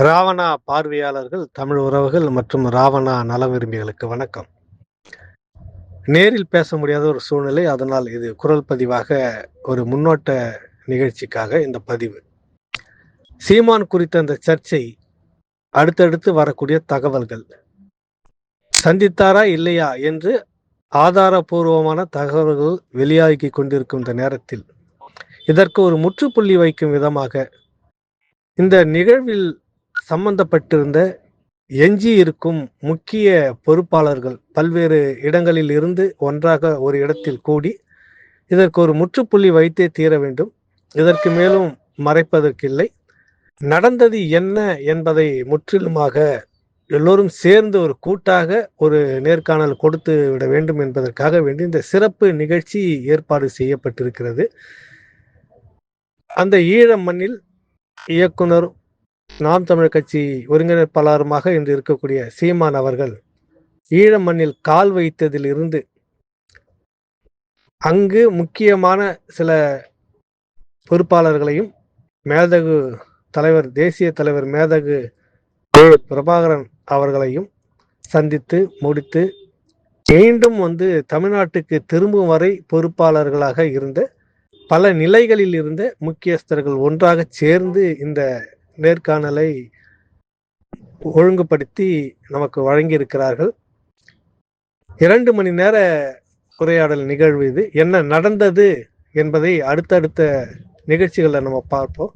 ராவணா பார்வையாளர்கள், தமிழ் உறவுகள் மற்றும் ராவணா நல விரும்பிகளுக்கு வணக்கம். நேரில் பேச முடியாத ஒரு சூழ்நிலை. அதனால் இது குரல் பதிவாக ஒரு முன்னோட்ட நிகழ்ச்சிக்காக இந்த பதிவு. சீமான் குறித்த அந்த சர்ச்சை, அடுத்தடுத்து வரக்கூடிய தகவல்கள், சந்தித்தாரா இல்லையா என்று ஆதாரபூர்வமான தகவல்கள் வெளியாகிக் கொண்டிருக்கும் இந்த நேரத்தில், இதற்கு ஒரு முற்றுப்புள்ளி வைக்கும் விதமாக இந்த நிகழ்வில் சம்பந்தப்பட்டிருந்த எஞ்சி இருக்கும் முக்கிய பொறுப்பாளர்கள் பல்வேறு இடங்களில் இருந்து ஒன்றாக ஒரு இடத்தில் கூடி இதற்கு ஒரு முற்றுப்புள்ளி வைத்தே தீர வேண்டும். இதற்கு மேலும் மறைப்பதற்கில்லை. நடந்தது என்ன என்பதை முற்றிலுமாக எல்லோரும் சேர்ந்து ஒரு கூட்டாக ஒரு நேர்காணல் கொடுத்து விட வேண்டும் என்பதற்காக வேண்டி இந்த சிறப்பு நிகழ்ச்சி ஏற்பாடு செய்யப்பட்டிருக்கிறது. அந்த ஈழ மண்ணில் இயக்குனர், நாம் தமிழர் கட்சி ஒருங்கிணைப்பாளருமாக இன்று இருக்கக்கூடிய சீமான் அவர்கள் ஈழ மண்ணில் கால் வைத்ததில் இருந்து அங்கு முக்கியமான சில பொறுப்பாளர்களையும், மேதகு தலைவர், தேசிய தலைவர் மேதகு பிரபாகரன் அவர்களையும் சந்தித்து முடித்து மீண்டும் தமிழ்நாட்டுக்கு திரும்பும் வரை பொறுப்பாளர்களாக இருந்த பல நிலைகளில் இருந்த முக்கியஸ்தர்கள் ஒன்றாக சேர்ந்து இந்த நேர்காணலை ஒழுங்குபடுத்தி நமக்கு வழங்கியிருக்கிறார்கள். 2 மணி நேர உரையாடல் நிகழ்வு இது. என்ன நடந்தது என்பதை அடுத்தடுத்த நிகழ்ச்சிகளில் நம்ம பார்ப்போம்.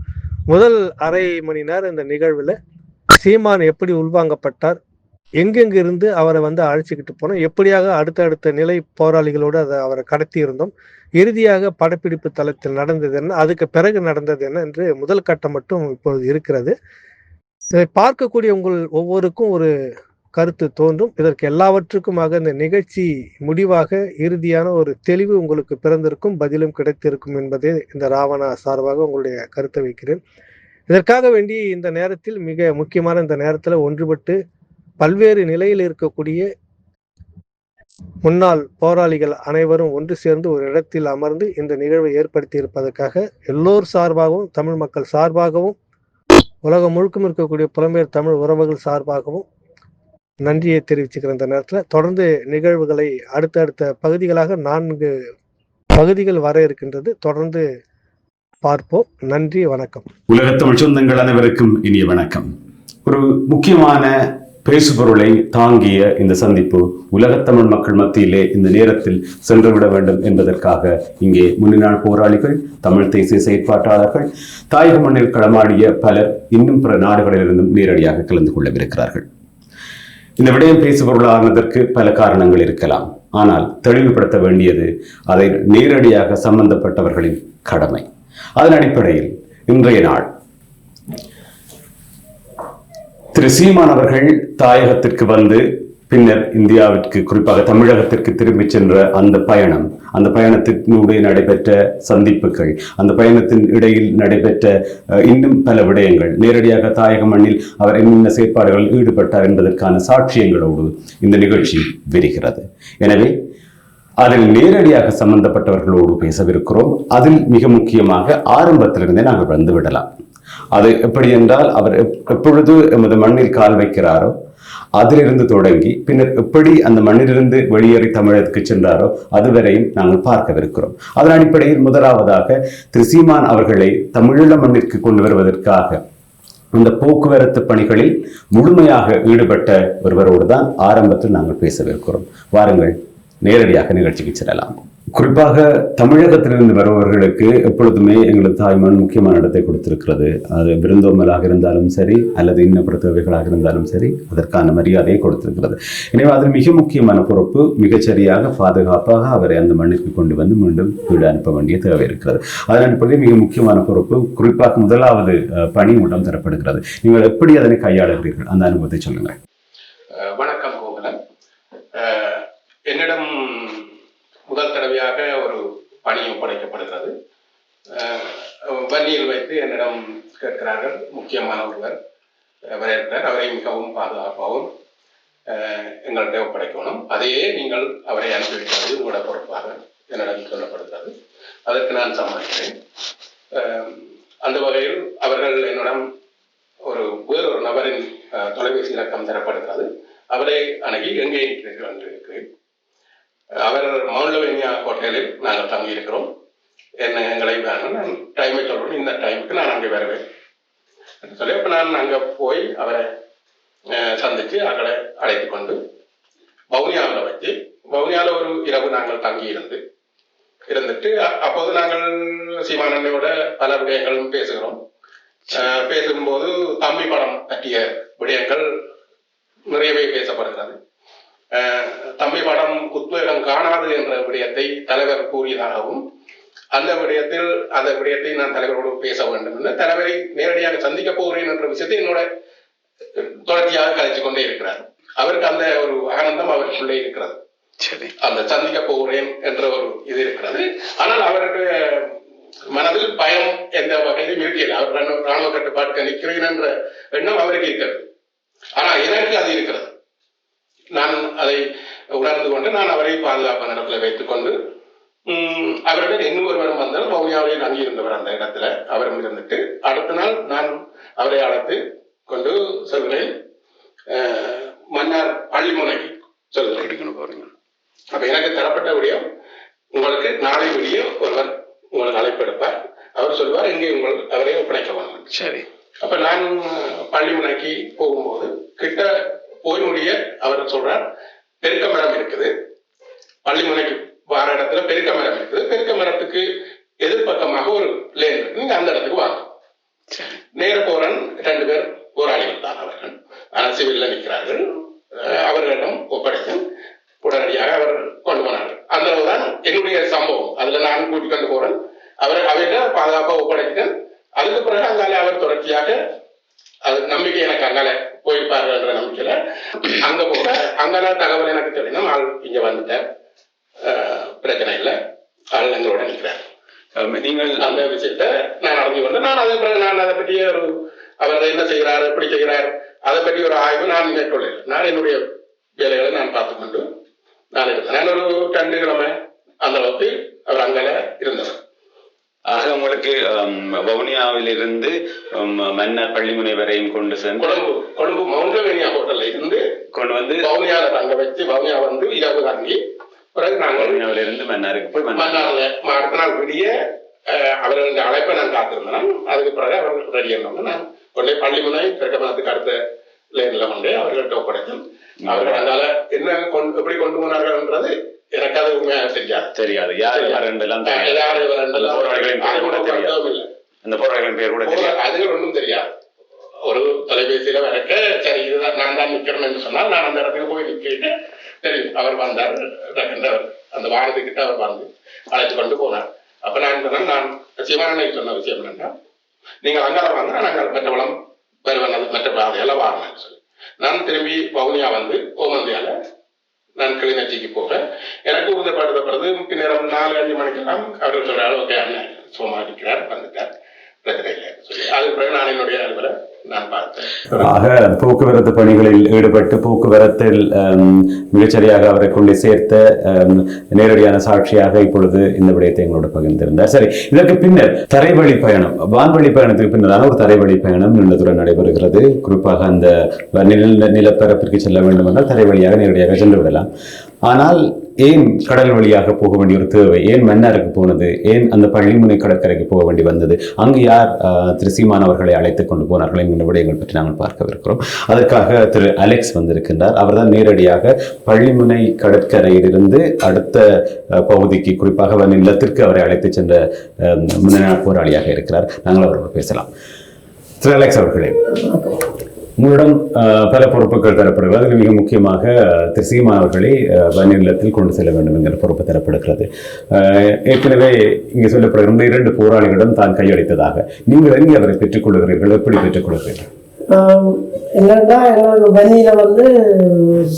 முதல் அரை மணி நேரம் இந்த நிகழ்வில் சீமான் எப்படி உள்வாங்கப்பட்டார், எங்கெங்கு இருந்து அவரை அழைச்சிக்கிட்டு போனோம், எப்படியாக அடுத்தடுத்த நிலை போராளிகளோடு அவரை கடத்தி இருந்தோம், இறுதியாக படப்பிடிப்பு தளத்தில் நடந்தது என்ன, அதுக்கு பிறகு நடந்தது என்ன என்று முதல் கட்டம் மட்டும் இப்பொழுது இருக்கிறது. இதை பார்க்கக்கூடிய உங்கள் ஒவ்வொருக்கும் ஒரு கருத்து தோன்றும். இதற்கு எல்லாவற்றுக்குமாக இந்த நிகழ்ச்சி முடிவாக இறுதியான ஒரு தெளிவு உங்களுக்கு பிறந்திருக்கும், பதிலும் கிடைத்திருக்கும் என்பதே இந்த ராவணா சார்பாக உங்களுடைய கருத்தை வைக்கிறேன். இதற்காக வேண்டி இந்த நேரத்தில் மிக முக்கியமான இந்த நேரத்தில் ஒன்றுபட்டு பல்வேறு நிலையில் இருக்கக்கூடிய முன்னாள் போராளிகள் அனைவரும் ஒன்று சேர்ந்து ஒரு இடத்தில் அமர்ந்து இந்த நிகழ்வை ஏற்படுத்தி இருப்பதற்காக எல்லோர் சார்பாகவும், தமிழ் மக்கள் சார்பாகவும், உலகம் முழுக்கும் இருக்கக்கூடிய புலம்பெயர் தமிழ் உறவுகள் சார்பாகவும் நன்றியை தெரிவிச்சுக்கிற இந்த நேரத்தில் தொடர்ந்து நிகழ்வுகளை அடுத்தடுத்த பகுதிகளாக 4 பகுதிகள் வர இருக்கின்றது. தொடர்ந்து பார்ப்போம். நன்றி, வணக்கம். உலக தமிழ் சொந்தங்கள் அனைவருக்கும் இனிய வணக்கம். ஒரு முக்கியமான பேசுபொருளை தாங்கிய இந்த சந்திப்பு உலகத்தமிழ் மக்கள் மத்தியிலே இந்த நேரத்தில் சென்றுவிட வேண்டும் என்பதற்காக இங்கே முன்னாள் போராளிகள், தமிழ் தேசிய செயற்பாட்டாளர்கள், தாயக மண்ணில் களமாடிய பலர் இன்னும் பிற நாடுகளிலிருந்தும் நேரடியாக கலந்து கொள்ளவிருக்கிறார்கள். இந்த விடயம் பேசுபொருளானதற்கு பல காரணங்கள் இருக்கலாம். ஆனால் தெளிவுபடுத்த வேண்டியது அதை நேரடியாக சம்பந்தப்பட்டவர்களின் கடமை. அதன் அடிப்படையில் இன்றைய நாள் திரு சீமான் அவர்கள் தாயகத்திற்கு வந்து பின்னர் இந்தியாவிற்கு, குறிப்பாக தமிழகத்திற்கு திரும்பி சென்ற அந்த பயணத்தினுடைய நடைபெற்ற சந்திப்புகள், அந்த பயணத்தின் இடையில் நடைபெற்ற இன்னும் பல விடயங்கள், நேரடியாக தாயக மண்ணில் அவர் என்னென்ன செயற்பாடுகளில் ஈடுபட்டார் என்பதற்கான சாட்சியங்களோடு இந்த நிகழ்ச்சி விரிகிறது. எனவே அதில் நேரடியாக சம்பந்தப்பட்டவர்களோடு பேசவிருக்கிறோம். அதில் மிக முக்கியமாக ஆரம்பத்திலிருந்தே நாங்கள் வந்துவிடலாம். அது எப்படி என்றால், அவர் எப்பொழுது எமது மண்ணில் கால் வைக்கிறாரோ அதிலிருந்து தொடங்கி பின்னர் எப்படி அந்த மண்ணிலிருந்து வெளியேறி தமிழகத்துக்கு சென்றாரோ அதுவரையும் நாங்கள் பார்க்கவிருக்கிறோம். அதன் அடிப்படையில் முதலாவதாக திரு சீமான் அவர்களை தமிழீழ மண்ணிற்கு கொண்டு வருவதற்காக இந்த போக்குவரத்து பணிகளில் முழுமையாக ஈடுபட்ட ஒருவரோடு தான் ஆரம்பத்தில் நாங்கள் பேசவிருக்கிறோம். வாருங்கள், நேரடியாக நிகழ்ச்சிக்கு செல்லலாம். குறிப்பாக தமிழகத்திலிருந்து வருபவர்களுக்கு எப்பொழுதுமே எங்களது தாய்மண் முக்கியமான இடத்தை கொடுத்திருக்கிறது. அது விருந்தோம்பலாக இருந்தாலும் சரி, அல்லது இன்னப்புற தேவைகளாக இருந்தாலும் சரி, அதற்கான மரியாதையை கொடுத்திருக்கிறது. எனவே அதில் மிக முக்கியமான பொறுப்பு மிகச்சரியாக பாதுகாப்பாக அவரை அந்த மண்ணிற்கு கொண்டு வந்து மீண்டும் வீடு அனுப்ப வேண்டிய தேவை இருக்கிறது. அதன் அடிப்படையில் மிக முக்கியமான பொறுப்பு, குறிப்பாக முதலாவது பணி உடம் தரப்படுகிறது. நீங்கள் எப்படி அதனை கையாளுகிறீர்கள், அந்த அனுபவத்தை சொல்லுங்கள். வணக்கம் கோகுலன். என்னிடம் முதல் தடவையாக ஒரு பணி ஒப்படைக்கப்படுகிறது. வன்னியில் வைத்து என்னிடம் கேட்கிறார்கள். முக்கியமான ஒருவர் வரவேற்கிறார். அவரை மிகவும் பாதுகாப்பாகவும் எங்கள்கிட்ட ஒப்படைக்கணும். அதையே நீங்கள் அவரை அனுப்பி வைக்கிறது உங்களோட பொறுப்பாக என்னிடம் சொல்லப்படுகிறது. அதற்கு நான் சம்மதிக்கிறேன். அந்த வகையில் அவர்கள் என்னிடம் ஒரு வேறொரு நபரின் தொலைபேசி இலக்கம் தரப்படுகிறது. அவரை அணுகி எங்கே இருக்கிறீர்கள் என்று இருக்கிறேன். அவர் மவுண்ட்லவேனியா ஹோட்டலில் நாங்கள் தங்கியிருக்கிறோம், எங்களை வேணும், நான் டைமை சொல்கிறேன், இந்த டைமுக்கு நான் அங்கே வருவேன் என்று சொல்லி அப்போ நான் அங்கே போய் அவரை சந்தித்து அவர்களை அழைத்து கொண்டு வவுனியாவில் வச்சு வவுனியாவில் ஒரு இரவு நாங்கள் தங்கி இருந்துட்டு அப்போது நாங்கள் சீமானண்ணையோட பல விடயங்களும் பேசுகிறோம். பேசும்போது தம்பி படம் பற்றிய விடயங்கள் நிறையவே பேசப்படுகிறது. தம்பி படம் உத்வேகம் காணாது என்ற விடயத்தை தலைவர் கூறியதாகவும் அந்த விடயத்தை நான் தலைவரோடு பேச வேண்டும் என்று தலைவரை நேரடியாக சந்திக்க போகிறேன் என்ற விஷயத்தை என்னோட தொடர்ச்சியாக கலைச்சு கொண்டே இருக்கிறார். அவருக்கு அந்த ஒரு ஆனந்தம் அவருக்குள்ளே இருக்கிறது. அந்த சந்திக்க போகிறேன் என்ற ஒரு இது இருக்கிறது. ஆனால் அவருடைய மனதில் பயம் எந்த வகையிலும் இருக்கல. அவர் ராணுவ கட்டுப்பாட்டுக்கு நிற்கிறேன் என்ற எண்ணம் அவருக்கு இருக்கிறது. ஆனால் எனக்கு அது இருக்கிறது. நான் அதை உணர்ந்து கொண்டு நான் அவரை பாதுகாப்பான இடத்துல வைத்துக் கொண்டு அவருடன் இன்னொருவரும் வந்தால் வவுனியாவிலே தங்கியிருந்தவர் அந்த இடத்துல அவரும் இருந்துட்டு அடுத்த நாள் நான் அவரை அழைத்து கொண்டு செல்கிறேன். மன்னார் பள்ளிமுனைக்கு செல்கிறேன். அப்ப எனக்கு தரப்பட்ட விடயம், உங்களுக்கு நாளை விடிய ஒருவர் உங்களுக்கு அழைப்பு எடுப்பார், அவர் சொல்வார் எங்கே அவரை ஒப்படைக்க வேண்டும். சரி. அப்ப நான் பள்ளிமுனைக்கு போகும்போது கிட்ட போய் முடிய அவர் சொல்றார், பெருக்க மரம் இருக்குது, பள்ளிமுனைக்கு வார இடத்துல பெருக்க மரம் இருக்குது, பெருக்க மரத்துக்கு எதிர்பக்கமாக ஒரு லேன் இருக்கு, நீங்க அந்த இடத்துக்கு வாங்க. நேர போறன் 2 பேர் போராளிகள் தான் அவர்கள், ஆனால் சிவில்ல நிற்கிறார்கள். அவர்களிடம் ஒப்படைத்து உடனடியாக அவர் கொண்டு போனார்கள். அந்த அளவுதான் என்னுடைய சம்பவம். அதுல நான் கூட்டிக் கொண்டு போறேன், அவர்கிட்ட பாதுகாப்பா ஒப்படைத்தேன். அதுக்கு பிறகு அங்காலே அவர் தொடர்ச்சியாக அது நம்பிக்கை எனக்கு அங்கால போயிருப்பார்கள் என்ற நம்பிக்கையில அங்க போக அங்கால தகவல் எனக்கு தெரியும். ஆள் இங்க வந்துட்டார், பிரச்சனை இல்லை, ஆள் எங்களோட நிற்கிறார். நீங்கள் அந்த விஷயத்த நான் அறிஞ்சு கொண்டு நான் அது பிறகு நான் அதை பற்றிய ஒரு அவர் என்ன செய்கிறார், எப்படி செய்கிறார், அதை பற்றி ஒரு ஆய்வு நான் மேற்கொள்ள. நான் என்னுடைய வேலைகளை நான் பார்த்துக்கொண்டு நான் இருந்தேன். நான் ஒரு 2 கிழமை அந்த அளவுக்கு அவர் அங்கால இருந்தவர். ஆக உங்களுக்கு வவுனியாவிலிருந்து மன்னார் பள்ளிமுனை வரையும் கொண்டு சென்று கொழும்பு மவுண்ட்லவேனியா ஹோட்டல்ல இருந்து கொண்டு வந்து வவுனியால தங்க வச்சு வவுனியா வந்து இரவு தங்கி பிறகு நாங்கள் வவுனியாவிலிருந்து மன்னாருக்கு போய் மன்னார்ல அடுத்த நாள் விடிய அவர்களுடைய அழைப்பை நான் காத்திருந்தேன். அதுக்கு பிறகு அவர்கள் ரெடி ஆனவங்க நான் கொண்டே பள்ளிமுனை பெருக்கமனத்துக்கு அடுத்த லேன்ல கொண்டே அவர்கள்ட்ட ஒப்படைத்தேன். அவர்கள் அதனால என்ன எப்படி கொண்டு போனார்கள்ன்றது எனக்கு அது உண்மையாக தெரியாது. யார் அதுகள் ஒன்றும் தெரியாது. ஒரு தொலைபேசியில வரைக்க சரி இதுதான் நான் தான் நிக்கிறேன் என்று சொன்னால் நான் அந்த இடத்துக்கு போய் நிக்கிட்டு தெரியும். அவர் வந்தார், அந்த வாரத்துக்கிட்ட அவர் வந்து அழைத்து கொண்டு போனார். அப்ப நான் சொன்னேன், நான் சிவனை சொன்ன விஷயம் என்னன்னா, நீங்கள் அங்கால வாங்க, நாங்கள் மற்ற வளம் வருவனது மற்ற பாதையெல்லாம் வாங்கினேன்னு சொல்லி நான் திரும்பி வவுனியா வந்து ஓமந்தியால நான் கிளிநொச்சிக்கு போக எனக்கு உறுதிப்படுத்தப்படுறது பின்னரம் 4-5 மணிக்கெல்லாம் அவர்கள் சொல்றாரு, ஓகே அண்ணன் சும்மா இருக்கிறார், வந்துட்டார், பிரச்சனை இல்லை சொல்லி அதுக்கு பிறகு நான் என்னுடைய அலுவலை நான் பார்த்தேன். ஆக போக்குவரத்து பணிகளில் ஈடுபட்டு போக்குவரத்தில் மிகச்சரியாக அவரை கொண்டு சேர்த்த நேரடியான சாட்சியாக இப்பொழுது இந்த விடயத்தை எங்களோட பகிர்ந்திருந்தார். சரி, இதற்கு பின்னர் தரைவழி பயணம், வான்வழி பயணத்துக்கு பின்னரான ஒரு தரைவழி பயணம் நீண்டதுடன் நடைபெறுகிறது. குறிப்பாக அந்த நிலப்பரப்பிற்கு செல்ல வேண்டும் என்றால் தரை வழியாக நேரடியாக சென்று விடலாம். ஆனால் ஏன் கடல் வழியாக போக வேண்டிய ஒரு தேவை, ஏன் மன்னாருக்கு போனது, ஏன் அந்த பள்ளிமுனை கடற்கரைக்கு போக வேண்டி வந்தது, அங்கு யார் திரு சீமான் அவர்களை அழைத்துக் கொண்டு போனார்கள் என்கிற விடயங்கள் பற்றி நாங்கள் பார்க்கவிருக்கிறோம். அதற்காக திரு அலெக்ஸ் வந்திருக்கின்றார். அவர்தான் நேரடியாக பள்ளிமுனை கடற்கரையிலிருந்து அடுத்த பகுதிக்கு, குறிப்பாக நிலத்திற்கு அவரை அழைத்துச் சென்ற முன்னாள் போராளியாக இருக்கிறார். நாங்கள் அவரோடு பேசலாம். திரு அலெக்ஸ் அவர்களே, உங்களிடம் பல பொறுப்புகள் தரப்படுகிறது. அதில் மிக முக்கியமாக திரு சீமான் அவர்களை வன்னிலத்தில் கொண்டு செல்ல வேண்டும் என்கிற பொறுப்பு தரப்படுகிறது. ஏற்கனவே இங்கே சொல்லப்படுகிற 2 போராளிகளிடம் தான் கையளித்ததாக நீங்கள் எங்கே அவரை பெற்றுக் கொள்கிறீர்கள், எப்படி பெற்றுக் கொள்கிறீர்கள்? என்னன்னா, எங்களுக்கு வன்னியில் வந்து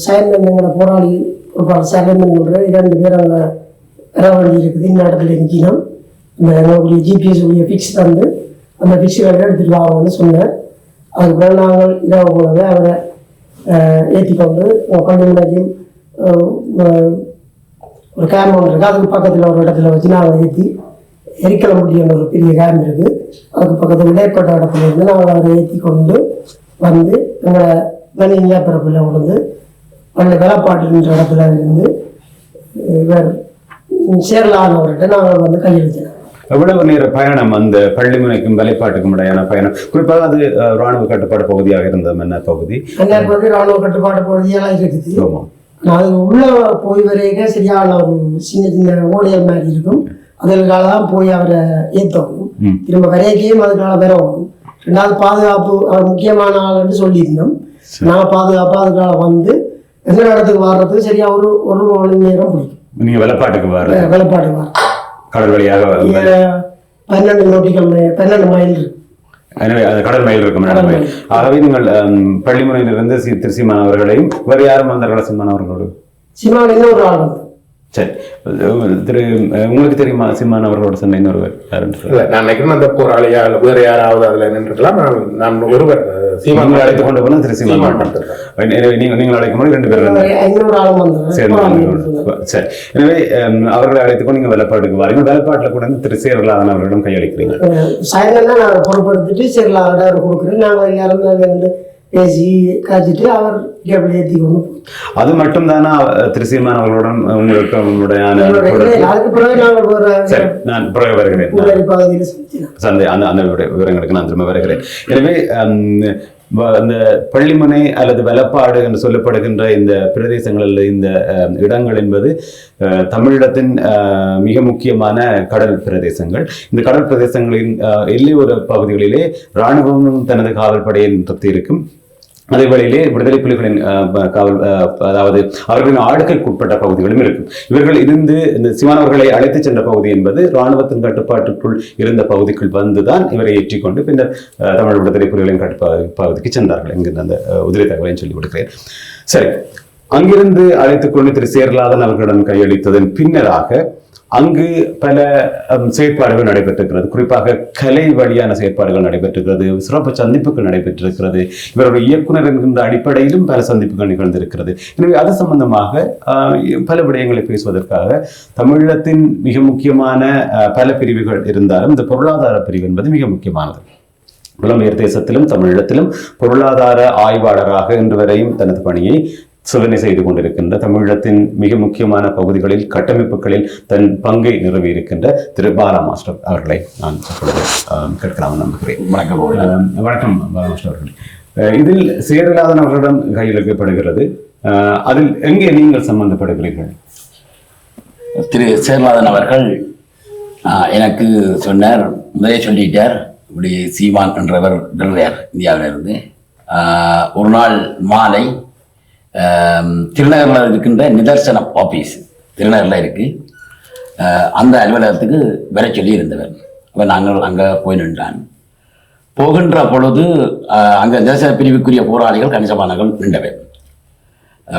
சைன்மன் போராளி சைன்மன் 2 பேர் அங்கே வர வேண்டி இருக்குது. இந்த இடத்துல நிற்கணும். இந்த எங்களுடைய ஜிபிஎஸ் உடைய ஃபிக்ஸ் வந்து அந்த ஃபிக்ஸுகளை எடுத்துகிட்டு வாங்கன்னு சொன்னேன். அதுக்கப்புறம் நாங்கள் இரவு போனது அவரை ஏற்றி கொண்டு பள்ளிமுனைக்கும் ஒரு கேம்ப் ஒன்று இருக்குது, அதுக்கு பக்கத்தில் ஒரு இடத்துல வச்சு நாங்கள் ஏற்றி எரிக்கலம்பட்டியான ஒரு பெரிய கேம்ப் இருக்குது, அதுக்கு பக்கத்தில் இடைப்பட்ட இடத்துல இருந்து நாங்கள் அவரை ஏற்றி கொண்டு வந்து எங்களை மணியா பிறப்பில் கொண்டு பள்ளி வேலைப்பாட்டுன்ற இடத்துல இருந்து இவர் சேரலானவர்கிட்ட நாங்கள் வந்து கையெழுத்தினோம். எவ்வளவு நேர பயணம் அந்த பள்ளிமுனைக்கும் வேலைப்பாட்டுக்கும் இடையான பயணம்? குறிப்பாக அது ராணுவ கட்டுப்பாடு பகுதியாக இருந்தது. என்ன பகுதி? ராணுவ கட்டுப்பாடு பகுதியெல்லாம் இருக்குது. அது உள்ள போய் வரைக்க சரியான ஒரு சின்ன சின்ன ஓடையல் மாதிரி இருக்கும். அதற்காக தான் போய் அவரை ஏற்றணும். திரும்ப வரைக்கையும் அதுக்காக வரணும். ரெண்டாவது பாதுகாப்பு அவர் முக்கியமான ஆள்னு சொல்லியிருந்தோம். நான் பாதுகாப்பாக அதுக்காக வந்து எந்த இடத்துக்கு வர்றதுக்கு சரியா ஒரு மணி நேரம் பிடிக்கும். நீங்க வேலைப்பாட்டுக்கு வேலைப்பாட்டுக்கு வர கடல் வழியாக 12 மைல் இருக்கு. எனவே அது கடல் மயில் இருக்கும். ஆகவே நீங்கள் பள்ளிமுனையிலிருந்து திரு சீமான் அவர்களையும் வேறு யாரும் வந்தார்களா? சீமான் அவர்களோடு சீமான் ஒரு ஆள் வந்து. சரி, உங்களுக்கு தெரியுமா சீமான் அவர்களோட சொன்ன இன்னொருவர் யாருன்னு? நான் நினைக்கிறேன் அந்த போராளியா வேற யாராவது அதுல நின்றுக்கலாம். நான் ஒருவர் சீமான் அழைத்து கொண்டு போனா திரு சீமான். நீங்கள் அழைக்கும் போது 2 பேர் சரி. எனவே அவர்களை அழைத்துக் கொண்டு நீங்க வேலைப்பாட்டுக்கு வரீங்க. வேலைப்பாட்டுல கூட திரு சேரலாதன் அவர்களிடம் கையளிக்கிறீங்க. சாயங்காலம் நான் பொறுப்படுத்திட்டு சேரலாதன் கொடுக்குறேன். நாங்கள் எல்லாரும் பேசி காய்ச்சிட்டு அவர் ஏற்றி கொண்டு. அது மட்டும் தானா திரு சீமான் அவர்களுடன் உங்களுக்கு நான் பிறகு வருகிறேன். அந்த விவரங்களுக்கு நான் திரும்ப வருகிறேன். எனவே அந்த பள்ளிமனை அல்லது வேலைப்பாடு என்று சொல்லப்படுகின்ற இந்த பிரதேசங்கள், இந்த இடங்கள் என்பது தமிழீழத்தின் மிக முக்கியமான கடல் பிரதேசங்கள். இந்த கடல் பிரதேசங்களின் எல்லையோர பகுதிகளிலே இராணுவமும் தனது காவல் படையை நிறுத்தி இருக்கும். அதே வேளையிலே விடுதலை புலிகளின் காவல், அதாவது அவர்களின் ஆளுகைக்கு உட்பட்ட பகுதிகளும் இருக்கும். இவர்கள் இருந்து இந்த சீமானவர்களை அழைத்து சென்ற பகுதி என்பது இராணுவத்தின் கட்டுப்பாட்டுக்குள் இருந்த பகுதிக்குள் வந்துதான் இவரை ஏற்றிக்கொண்டு பின்னர் தமிழ் விடுதலை புலிகளின் பகுதிக்கு சென்றார்கள் என்கிற அந்த உதிரை தகவலையும் சொல்லி கொடுக்கிறேன். சரி, அங்கிருந்து அழைத்துக் கொண்டு திரு சேரலாதன் அவர்களிடம் கையளித்ததன் பின்னராக அங்கு பல செயற்பாடுகள் நடைபெற்றிருக்கிறது. குறிப்பாக கலை வழியான செயற்பாடுகள் நடைபெற்றிருக்கிறது. சிறப்பு சந்திப்புகள் நடைபெற்றிருக்கிறது. இவருடைய இயக்குனர் என்கின்ற அடிப்படையிலும் பல சந்திப்புகள் நிகழ்ந்திருக்கிறது. எனவே அது சம்பந்தமாக பல விடயங்களை பேசுவதற்காக தமிழகத்தின் மிக முக்கியமான பல பிரிவுகள் இருந்தாலும் இந்த பொருளாதார பிரிவு என்பது மிக முக்கியமானது. புலம்பெயர் தேசத்திலும் தமிழகத்திலும் பொருளாதார ஆய்வாளராக இன்று வரையும் தனது பணியை சோதனை செய்து கொண்டிருக்கின்ற தமிழகத்தின் மிக முக்கியமான பகுதிகளில் கட்டமைப்புகளில் தன் பங்கை நிறுவியிருக்கின்ற திரு பாலா மாஸ்டர் அவர்களை நான் கேட்கலாம் நம்புகிறேன். வணக்கம் பாலா மாஸ்டர் அவர்களே. இதில் சேரலாதன் அவர்களிடம் கையளிக்கப்படுகிறது. அதில் எங்கே நீங்கள் சம்பந்தப்படுகிறீர்கள்? திரு சேரலாதன் அவர்கள் எனக்கு சொன்னார், முதலே சொல்லிட்டார், இப்படி சீமான் என்றவர் டெல்லையார் இந்தியாவிலிருந்து ஒரு நாள் மாலை திருநகரில் இருக்கின்ற நிதர்சனம் ஆஃபீஸ் திருநகரில் இருக்குது, அந்த அலுவலகத்துக்கு வர சொல்லி இருந்தவர். அப்போ நாங்கள் அங்கே போய் நின்றான். போகின்ற பொழுது அங்கே தேச பிரிவுக்குரிய போராளிகள் கணிசமானங்கள் நின்றவர்,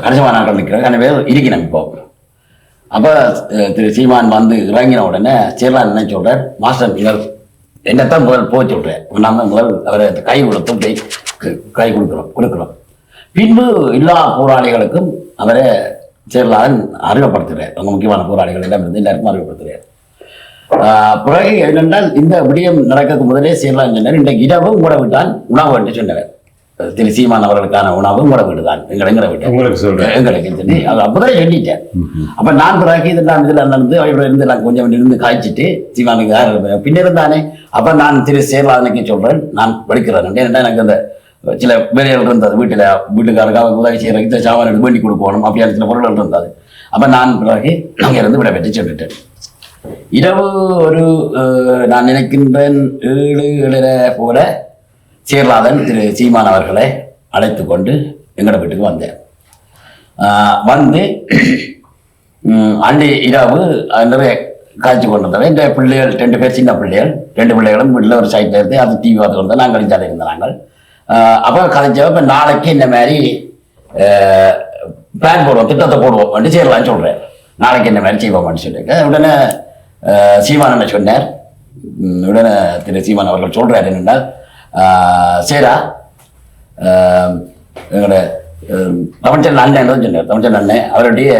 கணிசமானங்கள் நிற்கிற கனவே இருக்கணும். இப்போ அப்போ திரு சீமான் வந்து இறங்கின உடனே சேரலான் என்ன சொல்கிறார், மாஸ்டர் நீங்கள் என்னத்தான் முதல் போய் சொல்கிறேன், நாங்கள் முதல் அவரை கை கொடுத்தோம், கை கொடுக்குறோம். பின்பு எல்லா போராளிகளுக்கும் அவரை சேரலாதன் அறிமுகப்படுத்துகிறார். அவங்க முக்கியமான போராளிகள் எல்லாம் இருந்து எல்லாருக்கும் அறிமுகப்படுத்துகிறார். பிறகு என்னென்றால் இந்த விடயம் நடக்க முதலே சேரலான் சொன்னார், இன்றைக்கு இரவும் கூட விட்டான் உணவு என்று சொன்னவர். திரு சீமான் அவர்களுக்கான உணவு கூட விடுதான் எங்களை விட்டு எங்களுக்கு சொல்லி அது அப்போதான் சொல்லிட்டேன். அப்போ நான் பிறகு இதெல்லாம் நடந்து இருந்து நான் கொஞ்சம் இருந்து காய்ச்சிட்டு சீமானுக்கு யார் பின்னிருந்தானே. அப்போ நான் திரு சேரலாதனுக்கு சொல்கிறேன், நான் படிக்கிறேன். ஏன்னா எனக்கு அந்த சில வேலைகள் இருந்தது, வீட்டுக்காரருக்காக உதவி செய்யறதுக்கு இந்த சாமான் எடுத்து வேண்டி கொடுக்கணும், அப்படியான சில பொருள்கள் இருந்தது. அப்போ நான் பிறகு அங்கே இருந்து விடைபெற்று சொல்லிட்டேன். இரவு ஒரு நான் நினைக்கின்றேன் 7:30 போல சேரலாதன் திரு சீமான் அவர்களை அழைத்து கொண்டு எங்களோட வீட்டுக்கு வந்தேன். வந்து அன்றைய இரவு நிறைய காய்ச்சி கொண்டு வந்தவன். இந்த பிள்ளைகள் 2 பேர், சின்ன பிள்ளைகள் 2 பிள்ளைகளும் வீட்டில் ஒரு சைட்டில் இருந்து அது டிவி பார்த்து கொண்டு நாங்கள் கழிச்சாலே இருந்த நாங்கள். அப்போ கதைச்சவ இப்போ நாளைக்கு இந்த மாதிரி பிளான் போடுவோம், திட்டத்தை போடுவோம் அப்படின்னு சேரலான்னு சொல்கிறேன். நாளைக்கு இந்த மாதிரி செய்வோம்னு சொல்லியிருக்கேன். உடனே சீமான் என்ன சொன்னார், உடனே திரு சீமான் அவர்கள் சொல்கிறார் என்னென்னால், சேரா எங்களோட தமிழ்ச்சன் அண்ணன் சொன்னார். தமிழ்ச்சன் அண்ணன் அவருடைய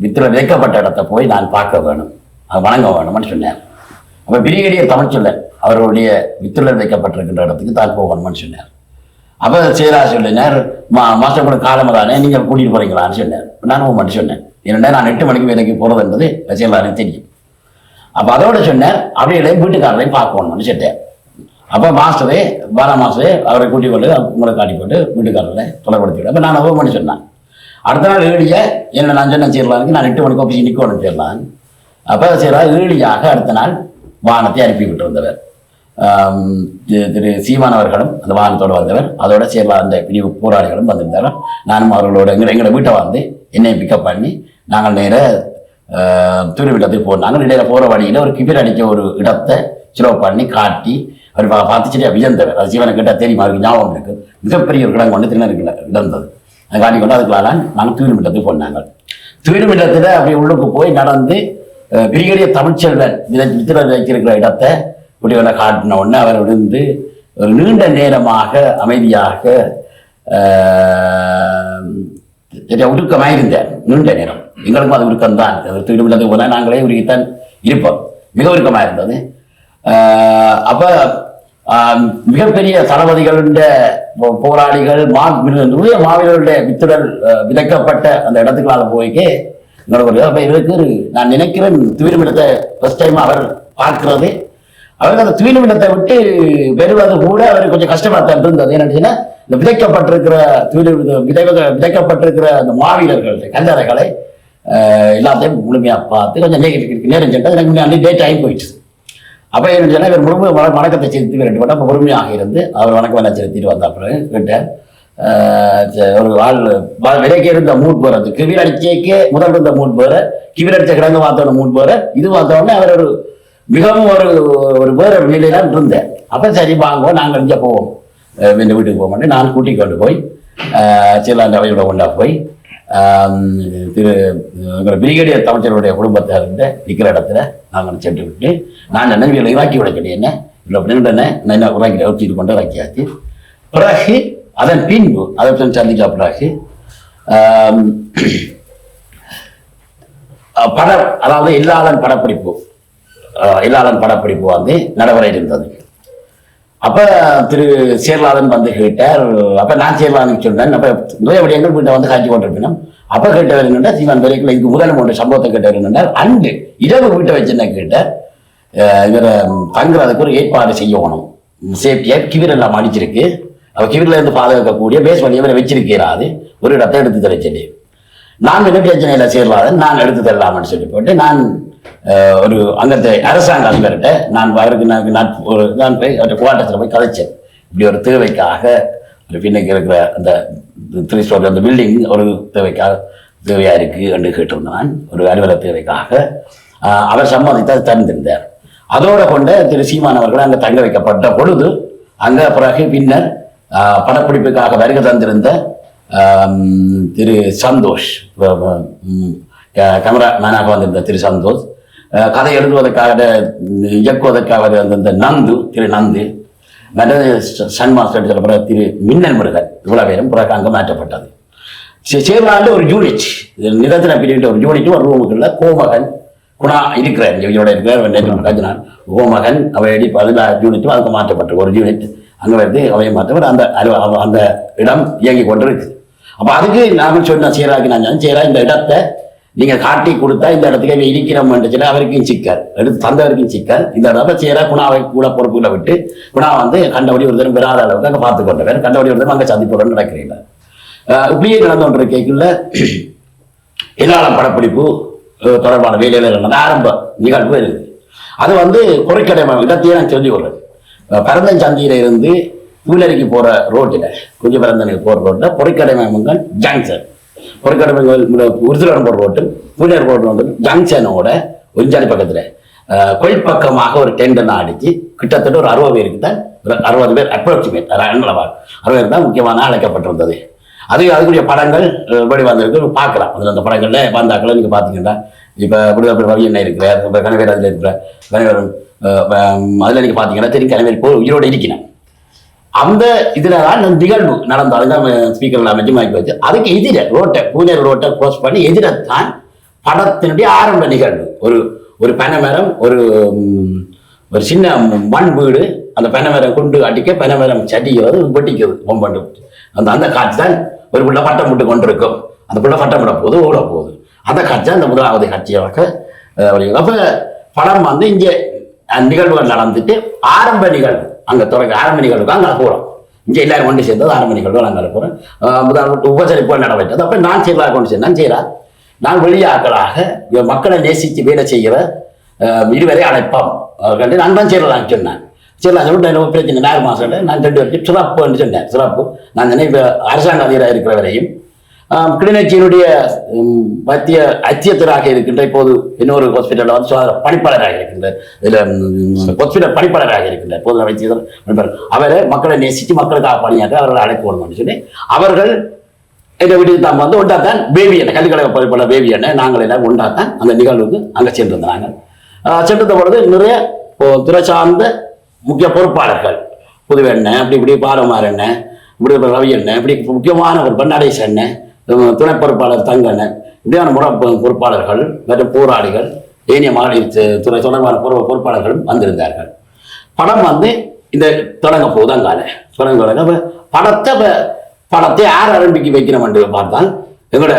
வித்தில் விதைக்கப்பட்ட இடத்தை போய் நான் பார்க்க வேணும், அது வணங்க வேணும்னு சொன்னார். அப்போ பிரிகேடியர் தமிழ்ச்சொல்லன் அவருடைய வித்தில் விதைக்கப்பட்டிருக்கின்ற இடத்துக்கு தான் போகணும்னு சொன்னார். அப்போ சேரா சொன்னார், மாஸ்டர் கூட காலமாக தானே நீங்கள் கூட்டிகிட்டு போகிறீங்களான்னு சொன்னார். நானும் மட்டும் சொன்னேன், ஏன்னா நான் 8 மணிக்கு வேலைக்கு போகிறது என்பது சேரலான்னு தெரியும். அப்போ அதோட சொன்னார், அப்படியே வீட்டுக்காரரையும் பார்க்கணும்னு சொன்னேன். அப்போ மாஸ்டரே மாஸ்டரே அவரை கூட்டிக் கொண்டு உங்களை காட்டி போட்டு வீட்டுக்காரரை தொலைப்படுத்தி. அப்போ நான் ஒவ்வொரு மணி சொன்னேன். அடுத்த நாள் ஏழிய என்ன நான் சொன்னேன் சேரலானுக்கு, நான் 8 மணிக்கு ஆஃபீஸ் நிற்கணும் சேரலான். அப்போ சேரா ஏழியாக அடுத்த நாள் வாகனத்தை அனுப்பி விட்டு வந்தவர். திரு சீமான் அவர்களும் அந்த வாகனத்தோடு வந்தவர். அதோட சேரலா அந்த பிரிவு போராளிகளும் வந்திருந்தார். நானும் அவர்களோட எங்களோட வீட்டை வந்து என்னை பிக்கப் பண்ணி நாங்கள் நேர திருவிழத்துக்கு போனாங்க. இடையில போகிற வழியில் ஒரு கிபிர் அடித்த ஒரு இடத்தை சிலோ பண்ணி காட்டி அவர் பார்த்துச்சுட்டு விஜந்தவர். அது சீவனை கேட்டால் தெரியுமா, அவருக்கு ஞாபகம் இருக்கு. மிகப்பெரிய ஒரு கிடங்கு கொண்டு திருநெல்வேலியில் இடந்தது. அதை காட்டி கொண்டு அதுக்குலாம் நாங்கள் தூய்மிட்டத்துக்கு போனாங்க. தூய்மிட்டத்தில் அப்படி உள்ளுக்கு போய் நடந்து பிரிகேடியர் தமிழ்ச்செல்வன் வித்திரர் வச்சிருக்கிற இடத்தை குடிவனை காட்டின உடனே அவர் விழுந்து ஒரு நீண்ட நேரமாக அமைதியாக உருக்கமாக இருந்தார். நீண்ட நேரம் எங்களுக்கும் அது உருக்கம்தான். தூய்மிட்டத்துக்கு போனால் நாங்களே உருக்கித்தான் இருப்போம். மிக உருக்கமாக இருந்தது. அப்ப மிகப்பெரிய தளபதிகளுடைய போராளிகள் நிறைய மாவீரர்களுடைய வித்துடல் விதைக்கப்பட்ட அந்த இடத்துக்குள்ளால போய்க்கு இருக்கு. நான் நினைக்கிறேன் துயிலுமிடத்தை ஃபர்ஸ்ட் டைம் அவர் பார்க்கிறது, அவருக்கு அந்த துயிலுமிடத்தை விட்டு பெறுவது கூட அவருக்கு கொஞ்சம் கஷ்டமா தான் இருந்தது. என்னன்னா இந்த விதைக்கப்பட்டிருக்கிற விதைக்கப்பட்டிருக்கிற அந்த மாவீரர்கள் கல்லறைகளை எல்லாத்தையும் முழுமையா பார்த்து கொஞ்சம் நேரம் சென்றது. எனக்கு முன்னாடி டேட் ஆகி போயிடுச்சு. அப்போ என்ன சொன்னால் இவர் முழுமை வணக்கத்தை செலுத்தி 2 வட்டம் அப்போ பொறுமையாக இருந்து அவர் வணக்கம் எல்லாம் செலுத்திட்டு வந்த பிறகு கேட்டார், ஒரு ஆள் விலைக்கு இருந்த மூட் போகிறது கிவிர் அடிச்சேக்கே முதல் இருந்த மூட் போகிற கிவிர் அடிச்ச கிடங்கு பார்த்தோட மூட் போகிற இது பார்த்தோடனே அவர் ஒரு மிகவும் ஒரு வேற ஒரு நிலையில இருந்தேன். அப்போ சரி வாங்குவோம், நாங்கள் இங்கே போவோம், இந்த வீட்டுக்கு போக மாட்டேன். நான் கூட்டிக் கொண்டு போய் சிலாண்ட அவையோட கொண்டா போய் பிரிகேடியர் தமிழ்ச்சருடைய குடும்பத்தை இருந்த நிற்கிற இடத்துல நாங்கள் சென்று விட்டு நான் நினைவுகளை இறக்கி விடக்கூடிய என்ன இல்லை அப்படின்னு என்ன உறங்கி ஊற்றிட்டு கொண்டு இறக்கியாச்சு. பிறகு அதன் பின்பு அதை சந்திக்க பிறகு படம், அதாவது எல்லாளன் படப்பிடிப்பு வந்து நடைபெற இருந்தது. அப்ப திரு சேர்லாதன் வந்து கேட்டார். அப்ப நான் சேர்லானுக்கு சொன்னேன். அப்ப நிறைய விடயங்கள் வீட்டை வந்து காட்சி கொண்டிருப்பினோம். அப்ப கேட்டவர் என்னென்றால் சீமான் வேலைக்குள்ள இதுக்கு முதல் ஒன்று சம்பவத்தை கேட்டவர் என்னென்றால் அன்று இரவு வீட்டை வச்சு என்ன கேட்டார், இவரை தங்குறதுக்கு ஒரு ஏற்பாடு செய்யணும், சேஃப்டியா கிவிர் எல்லாம் அடிச்சிருக்கு, அவ கிவிரில் இருந்து பாதுகாக்கக்கூடிய பேஸ் வழியை இவரை வச்சிருக்கிறாரு, ஒரு இடத்தை எடுத்து தரச்சேன். நான் என்ன பிரச்சனையில சேர்லாதன் நான் எடுத்து தரலாம்னு சொல்லி போட்டு நான் ஒரு அங்கத்தை அரசாங்க அதிபர்கிட்ட அவருக்கு நான் போய் அவருடைய போராட்டத்தில் போய் கதைச்சேன். இப்படி ஒரு தேவைக்காக பின்னைக்கு இருக்கிற அந்த 3 ஸ்டோரி அந்த பில்டிங் ஒரு தேவையா இருக்கு என்று கேட்டிருந்தான். ஒரு அலுவலக தேவைக்காக அவர் சம்மதித்து அதை தந்திருந்தார். அதோட கொண்ட திரு சீமான் அவர்கள் அங்கே தங்க வைக்கப்பட்ட பொழுது அங்கே பிறகு பின்னர் படப்பிடிப்புக்காக வருகை தந்திருந்த திரு சந்தோஷ், கேமரா மேனாக வந்திருந்த திரு சந்தோஷ், கதை எழுதுவதற்காக இயக்குவதற்காக அந்த நந்து திரு நந்து மற்றது சன் மாஸ்டர் சொல்லப்படுற திரு மின்னல் முருகன் இவ்வளவு பேரும் பிறகு அங்கே மாற்றப்பட்டது. சேர்லாண்டு ஒரு யூனிட் நிரந்தர பிரிவிட்ட ஒரு யூனிட் ஒரு ரூமுக்குள்ள கோமகன் குணா இருக்கிறார், இவரோட இருக்கிறார் கோமகன் அவை அதில் யூனிட்டும் அதுக்கு மாற்றப்பட்ட ஒரு யூனிட் அங்கே வந்து அவையை மாற்றப்பட்ட அந்த இடம் இயங்கி கொண்டு இருக்குது. அப்போ அதுக்கு நாங்கள் சொன்ன சேராக்கு நான் சேரா இந்த இடத்தை நீங்க காட்டி கொடுத்தா இந்த இடத்துக்கு இருக்கிறோம் சொல்லி அவருக்கும் சிக்கல் எடுத்து தந்தவருக்கும் சிக்கல். இந்த இடத்துல சேரா குணாவை கூட பொறுப்புகளை விட்டு குணா வந்து கண்டபடி ஒரு தரம் பெறாத அளவுக்கு அங்கே பார்த்து கொண்டவர், கண்டபடி ஒரு தரம் அங்கே சந்திப்போடு நடக்கிறீங்க. இப்படியே நடந்து கொண்டிருக்க கேட்கல எல்லாளம் படப்பிடிப்பு தொடர்பான வேலையில் நடந்த ஆரம்ப நிகழ்வு இருக்குது. அது வந்து பொறிக்கடை இடத்தையே நான் சொல்லி விடுறேன். பரந்தஞ்சந்தியில இருந்து பூலரிக்கு போற ரோட்டில் கொஞ்சம் பரந்தனுக்கு போற ரோட்டில் பொறிக்கடை மேமங்கள் ஜங்ஷன், பொறிக்கடை உருதுலம் போற ரோட்டு பூலர் போற ரோட்டு ஜங்ஷனோட ஒஞ்சாலி பக்கத்தில் கொள்பக்கமாக ஒரு டெண்டனை அடிச்சு கிட்டத்தட்ட ஒரு 60 பேருக்கு தான், ஒரு 60 பேர் அப்ராக்சிமேட் 60 பேர் தான் முக்கியமான அழைக்கப்பட்டிருந்தது. அதுக்குரிய படங்கள் எப்படி வந்திருக்கு பார்க்கலாம். அதில் அந்த படங்கள்ல வந்தாக்களை நீங்க பார்த்தீங்கன்னா இப்போ விடுதலை ரவி என்ன இருக்கிறார், இப்போ கணவர் அதில் இருக்கிற கணவரும் அதில் நீங்க பார்த்தீங்கன்னா தெரியும் கணவர் இப்போ உயிரோடு இருக்கிறேன். அந்த இதுல தான் நிகழ்வு நடந்தாலும் தான் ஸ்பீக்கர்ல அமைச்சு மாக்கி வச்சு அதுக்கு எதிர ரோட்டை பூனேர் ரோட்டை க்ளோஸ் பண்ணி எதிரத்தான் படத்தினுடைய ஆரம்ப நிகழ்வு. ஒரு பனைமரம், ஒரு சின்ன மண் வீடு, அந்த பனைமரம் கொண்டு அடிக்க பனைமரம் சடிக்கிறது வெட்டிக்கிறது பொம்பண்டு அந்த காட்சி தான் ஒரு பிள்ளை பட்டம் விட்டு கொண்டிருக்கும். அந்த பிள்ளை பட்டம் விட போகுது ஓட போகுது. அந்த காட்சி தான் அந்த முதலாவது காட்சியாக. அப்போ படம் வந்து இங்கே நிகழ்வுகள் நடந்துட்டு ஆரம்ப நிகழ்வு அங்கே தொடங்க ஆரம்ப நிகழ்வுக்கு அங்கே போகிறோம். இங்கே எல்லாரும் கொண்டு சேர்ந்தது ஆரம்ப நிகழ்வு அங்கே போகிறோம். முதல் உபசரிப்பு நடவடிக்கை அப்போ நான் செய்யலாம் கொண்டு சேர்ந்தேன் செய்கிறா. நான் வெளியாக்களாக மக்களை நேசித்து வேலை செய்கிற இதுவரை அழைப்போம் கண்டு நான் தான் செய்யலாம் சொன்னேன். செய்யலாம் சொல்லிட்டு பிரச்சனை 6 மாதம் நான் 2 வருஷம் சிறப்புன்னு சொன்னேன். சிறப்பு நான் சொன்னேன் இப்போ அரசாங்க அதிகாரியாக இருக்கிற வரையும் கிளிநொச்சியினுடைய மத்திய அத்தியத்தராக இருக்கின்ற இப்போது இன்னொரு ஹாஸ்பிட்டலில் வந்து பணிப்பாளராக இருக்கின்ற இதில் ஹாஸ்பிட்டல் பணிப்பாளராக இருக்கின்ற பொது வைத்தியர் அவரை மக்களை நேசித்து மக்களுக்காக பணியாற்ற அவர்கள் அழைப்பு வரணும்னு சொல்லி அவர்கள் எங்கள் வீட்டுக்கு தான் வந்து ஒன்றாத்தான் பேபி எண்ணெய் கல்விக்கலை பல பேபி எண்ணெய் நாங்கள் எல்லாம் ஒன்றாத்தான் அந்த நிகழ்வுக்கு அங்கே சென்றிருந்தாங்க. சென்றிருந்த பொழுது நிறைய துறை சார்ந்த முக்கிய பொறுப்பாளர்கள் புதுவை எண்ணெய் அப்படி இப்படி பாரமார் எண்ணெய் இப்படி ரவி எண்ணெய் இப்படி முக்கியமான ஒரு பண்டாடேஸ் எண்ணெய் துணை பொறுப்பாளர் தங்கண்ணன் இப்படியான பொறுப்பாளர்கள் மற்றும் போராளிகள் ஏனைய மகளிர் துறை தொடர்பான பொறுப்பாளர்களும் வந்திருந்தார்கள். படம் வந்து இந்த தொடங்க போதாங்கால தொடங்க படத்தை யார் ஆரம்பிக்க வைக்கணும் என்று பார்த்தால் எங்களோட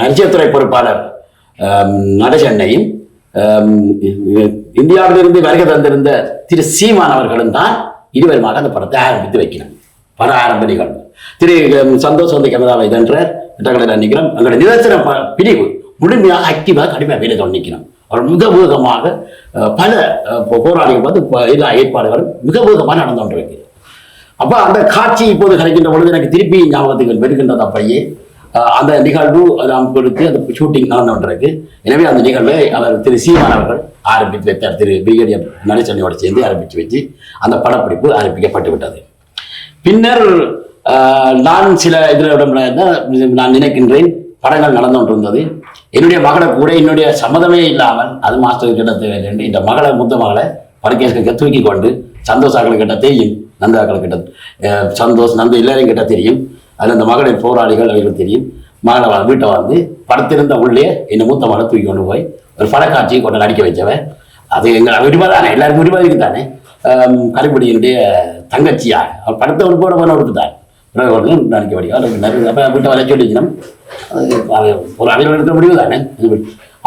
அரசியல்துறை பொறுப்பாளர் நடேசண்ணையும் இந்தியாவிலிருந்து வருகை தந்திருந்த திரு சீமான் அவர்களும் தான் இருவருமாக அந்த படத்தை ஆரம்பித்து வைக்கணும். பட ஆரம்ப நிகழ்வு திரு சந்தோஷ் வந்து கேமராவை இதென்ற நிற்கிறோம். எங்களோட நிதர்சன பிரிவு முழுமையாக ஆக்டிவாக கடுமையாக வேலை நிற்கிறோம். அவர் மிக வேகமாக பல போராளிகள் வந்து எல்லா ஏற்பாடுகளும் மிக வேகமாக நடந்து கொண்டிருக்கு. அப்போ அந்த காட்சி இப்போது கிடைக்கின்ற பொழுது எனக்கு திருப்பி ஞாபகத்துகள் வருகின்றது. அப்படியே அந்த நிகழ்வு நாம் கொடுத்து அந்த ஷூட்டிங் நடந்து கொண்டிருக்கு. எனவே அந்த நிகழ்வை அவர் திரு சீமான் அவர்கள் ஆரம்பித்து வைத்தார். திரு பிரிகேடியர் நடேசண்ணையோடு சேர்ந்து ஆரம்பித்து வச்சு அந்த படப்பிடிப்பு ஆரம்பிக்கப்பட்டு விட்டது. பின்னர் நான் சில இதில் நான் நினைக்கின்றேன் படங்கள் நடந்து கொண்டிருந்தது. என்னுடைய மகளை கூட என்னுடைய சம்மதமே இல்லாமல் அது மாஸ்டர் கிட்ட தேவையில்லை என்று இந்த மகளை மூத்த மகளை படக்கேஸ்க்கு தூக்கி கொண்டு சந்தோஷாக்கள் கிட்ட தெரியும், நந்தாக்கள் கிட்ட சந்தோஷ் நந்த எல்லாரையும் கிட்ட தெரியும். அதில் அந்த மகளிர் போராளிகள் அவர்களுக்கு தெரியும். மகளை வீட்டை வந்து படத்திருந்த உள்ளே என்னை மூத்த மகளை தூக்கி கொண்டு போய் ஒரு படக்காட்சியை கொண்டு நடிக்க வச்சவன். அது எங்கள் உரிமை தானே, எல்லாருக்கும் உரிமை இருக்கு தானே. கருப்படியினுடைய தங்கச்சியாக அவர் படத்தை ஒரு போட போன கொடுத்துட்டார். நடிக்க வடிவா அப்போ வீட்டை வர சொல்லிக்கணும். ஒரு அவையில் எடுக்க முடிவு தானே.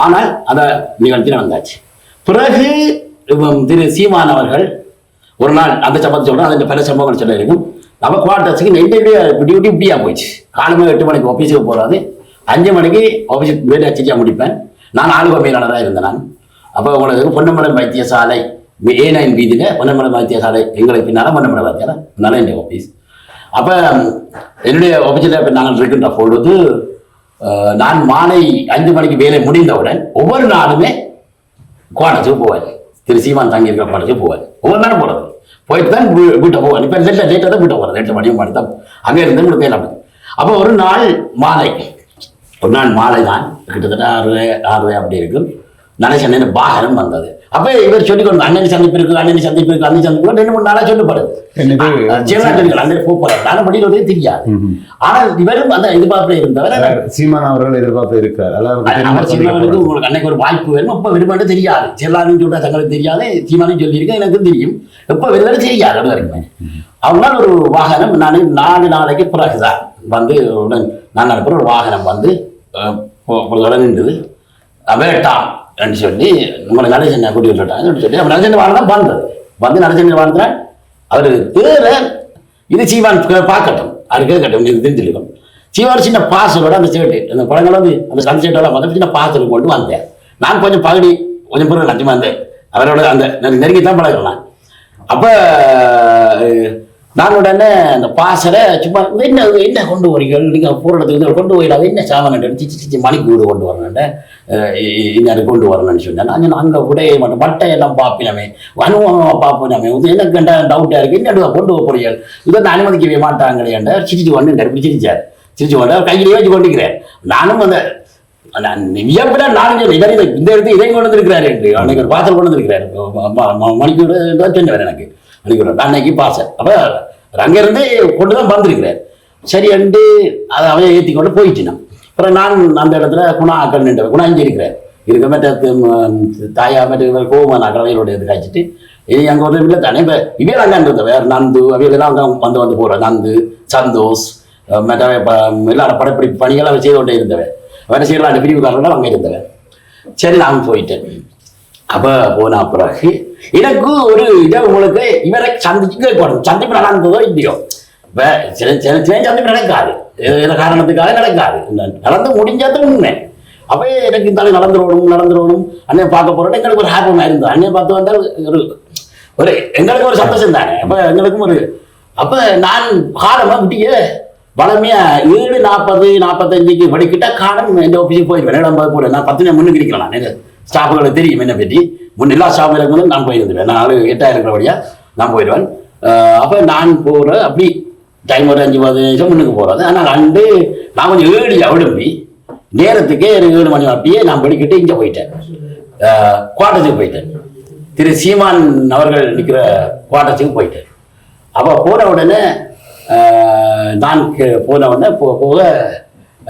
ஆனால் அந்த நிகழ்ச்சி நடந்தாச்சு. பிறகு திரு சீமான் அவர்கள் ஒரு நாள் அந்த சம்பவத்தை சொல்கிறேன். அதில் பல சம்பவங்கள் சொல்ல இருக்கும். நம்ம குவார்டர்ஸுக்கு என்னுடைய டியூட்டி இப்படியா போச்சு. காலமே 8 மணிக்கு ஆஃபீஸுக்கு போகிறாது, 5 மணிக்கு ஆஃபீஸுக்கு வேலை சரியாக முடிப்பேன். நான் ஆளுக மேலாளராக இருந்தேன். நான் அப்போ உங்களுக்கு பொன்னமரம் வைத்தியசாலை A9 வீதியில் பொன்னமரம் வைத்தியசாலை எங்களுக்கு பின்னால் பொன்னமரம் வைத்தியால அதனால என்னுடைய ஆஃபீஸ். அப்போ என்னுடைய ஆஃபீஸில் இப்போ நாங்கள் இருக்கின்ற பொழுது நான் மாலை 5 மணிக்கு வேலை முடிந்தவுடன் ஒவ்வொரு நாளுமே குவார்டர்ஸுக்கு போவேன். திரு சீமான் தங்கி இருக்கிற குவார்டர்ஸுக்கு போவேன். ஒவ்வொரு நாளும் போகிறது போயிட்டு தான் வீட்டை போவேன். இப்போ லேட்டாக தான் வீட்டை போகிறது. 8 மணியும் தான் அங்கே இருந்து உங்களுக்கு வேலை. அப்போ ஒரு நாள் மாலை தான் கிட்டத்தட்ட 6 அப்படி இருக்கும். நடேசன் பாகரம் வந்தது. அப்ப இவர் சொல்லிக்கொண்டு அண்ணன் சந்திப்பு இருக்கு, அண்ணன் சந்திப்பு இருக்கு, அண்ணன் சந்திப்பு 2-3 நாளா சொல்லப்படுது. அண்ணன் கூப்பிடுறாரு. நானும் படிக்கிறதே தெரியாது. ஆனால் இவரும் அந்த எதிர்பார்ப்புல இருந்தவர். சீமான் அவர்கள் எதிர்பார்ப்பு இருக்கார். சீமானுக்கு உங்களுக்கு அன்னைக்கு ஒரு வாய்ப்பு வேணும். எப்ப விரும்ப தெரியாது. செல்லான்னு சொல்ற தங்களுக்கு தெரியாது. சீமானும் சொல்லியிருக்கேன், எனக்கு தெரியும். எப்ப விரும்ப தெரியாது. அவங்களால் ஒரு வாகனம் நான் 4 நாளைக்கு பிறகுதான் வந்து உடன் நான் அனுப்புற ஒரு வாகனம் வந்து நின்றுது. வேட்டாம் என்று சொல்லி உங்களை நடேசன் கூட்டி விட்டுட்டாங்கன்னு சொல்லி அப்போ நடேசன் வாழ் தான் வந்தது. வந்து நடேசன் வாழ்ந்தால் அவர் வேற இது சீமான் பார்க்கட்டும், அது கேட்கட்டும், இது தெரிஞ்சிருக்கும். சீமான் சின்ன பாசலோட அந்த சேட்டு அந்த படங்கள் வந்து அந்த சேட்டெல்லாம் வந்து சின்ன பாசல் கொண்டு வந்தேன். நான் கொஞ்சம் பகுதி கொஞ்சம் பொருள் லட்சமாக இருந்தேன். அவரோட அந்த நெருங்கித்தான் பழகலாம். அப்போ நான் உடனே அந்த பாசலை சும்மா என்ன கொண்டு வரீங்க, நீங்கள் போராட்டத்துக்கு கொண்டு போயிடாது, என்ன சாமான் சிச்சி மணிக்கு வீடு கொண்டு வரணுன்ற இன்னும் கொண்டு வரணும்னு சொன்னேன். நான் அங்கே உடைய மாட்டேன், பட்டை எல்லாம் பார்ப்பினமே, அனுபவம் பார்ப்பினமே, எனக்கு டவுட்டாக இருக்குது, என்ன கொண்டு போக போறீங்க, இதை அனுமதிக்கவே மாட்டாங்களேன்ற சிரிச்சு கொண்டு இப்படி சிரிச்சு கொண்டு கையிலேயே வச்சு கொண்டுக்கிறேன். நானும் அந்த வியப்பிட நானும் இந்த இடத்துல இதை கொண்டு வந்துருக்கிறாரு என்று அன்னைக்கு ஒரு பாசல் கொண்டு வந்துருக்கிறாரு. மணிக்கூட சொன்னவர் எனக்கு மணிக்கூட அன்னைக்கு பாசல். அப்போ அங்கேருந்து கொண்டு தான் வந்திருக்கிறார். சரி அண்டு அதை அவையை ஏற்றி கொண்டு போயிடுச்சு. நான் அப்புறம் நான் அந்த இடத்துல குணாக்கல் குணாஞ்சி இருக்கிறார். இருக்க மற்ற தாயா மற்ற கோவமான அக்கறையோட இது காய்ச்சிட்டு அங்கே ஒரு இல்லை தானே. இப்போ இவையில் அங்கே இருந்தது வேறு நந்து அவையெல்லாம் அங்கே வந்து போகிற நந்து சந்தோஷ் மற்ற எல்லாரும் படப்பிடி பணிகளாக செய்து கொண்டே இருந்தவன். வேறு செய்யலாம் பிரிவுக்காரர்கள் அங்கே இருந்தவன். சரி நான் போயிட்டேன். அப்போ போன பிறகு எனக்கு ஒரு இதை உங்களுக்கு இவரை சந்திப்பு நடந்ததோ இல்லையோ. இப்போ சில சந்திப்பு நடக்காது, இந்த காரணத்துக்காக நடக்காது, நடந்து முடிஞ்சது உண்மை. அப்போ எனக்கு இந்த நடந்துடணும் அண்ணன் பார்க்க போறோம். எங்களுக்கு ஒரு ஹாப்பமாக இருந்தது. அண்ணன் பார்த்து வந்தால் ஒரு எங்களுக்கு ஒரு சந்தோஷம் தானே. அப்போ எங்களுக்கும் ஒரு அப்போ நான் காலமாக விட்டிய வளமையா 7:40-45 படிக்கிட்ட காலம் எந்த ஆஃபீஸுக்கு போயிடுவேன். இடம் போட நான் 10 நேரம் முன்னுக்கு இருக்கிறேன். நான் ஸ்டாஃபுகளுக்கு தெரியும் என்ன பற்றி. எல்லா ஸ்டாஃப் இருக்கும்போது நான் போயிருந்துவேன். நான் 8 இருக்கிறபடியா நான் போயிடுவேன். அப்போ நான் போகிற அப்படி டைம் ஒரு 5-10 நிமிஷம் முன்னுக்கு போகிறது. ஆனால் நான் கொஞ்சம் ஏழியாக விழும்பி நேரத்துக்கே 7 மணி அப்படியே நான் படிக்கிட்டு இங்கே போயிட்டேன். குவார்ட்டர்ஸுக்கு போயிட்டேன். திரு சீமான் அவர்கள் நிற்கிற குவார்ட்டர்ஸுக்கு போயிட்டேன். அப்போ போன உடனே நான் போன உடனே போக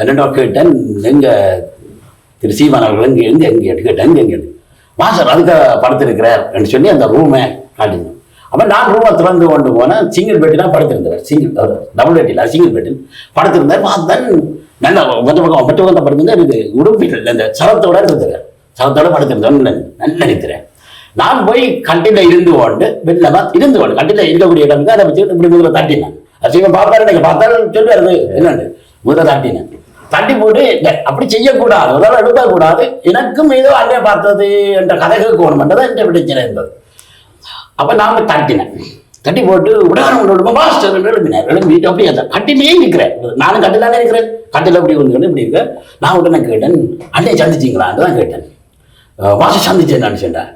என்னோட கேட்டேன், எங்க திரு சீமான் அவர்கள் எங்கே கேட்டேன், எங்கே மாஸ்டர் அதுக்கு படுத்திருக்கிறார் என்று சொல்லி அந்த ரூமை காட்டினோம். அப்போ நான் ரூமை திறந்து கொண்டு போனேன். சிங்கிள் பெட்டிலாம் படுத்திருந்தவர். டபுள் பெட்டில் சிங்கிள் பெட்டில் படுத்திருந்தார். பார்த்தேன் நல்லா மற்ற பக்கம் படுத்திருந்தேன். இது உடுப்பில் இந்த சரத்தோட இருந்தது. சரத்தோட படுத்திருந்தேன். நல்லா நிற்கிறேன். நான் போய் கட்டில இருந்து கொண்டு வெளில இருந்து கொண்டு கட்டில இருக்கக்கூடிய இடம் தான் அதை வச்சு இப்படி முதல்ல தட்டினேன். அசிவம் பார்ப்பாரு, எனக்கு பார்த்தாலும் சொல்லுவாரு என்னன்னு முதல்ல தட்டினேன். தட்டி போட்டு அப்படி செய்யக்கூடாது, முதல்ல எடுக்கக்கூடாது. எனக்கும் ஏதோ அங்கே பார்த்தது என்ற கதை கேட்கணும்ன்றதான் என்ற பிரச்சனை இருந்தது. அப்போ நான் தட்டினேன். தட்டி போட்டு உடனே மாஸ்டர் எழுப்பினார். எழுப்பிட்டு அப்படியே கட்டிலே இருக்கிறேன். நானும் கட்டிலானே இருக்கிறேன். கட்டில அப்படி வந்து இப்படி இருக்கேன். நான் உடனே கேட்டேன், அண்ணையை சந்திச்சிங்களான்னு தான் கேட்டேன். மாஸ்டர் சந்திச்சேன் சொன்னேன்.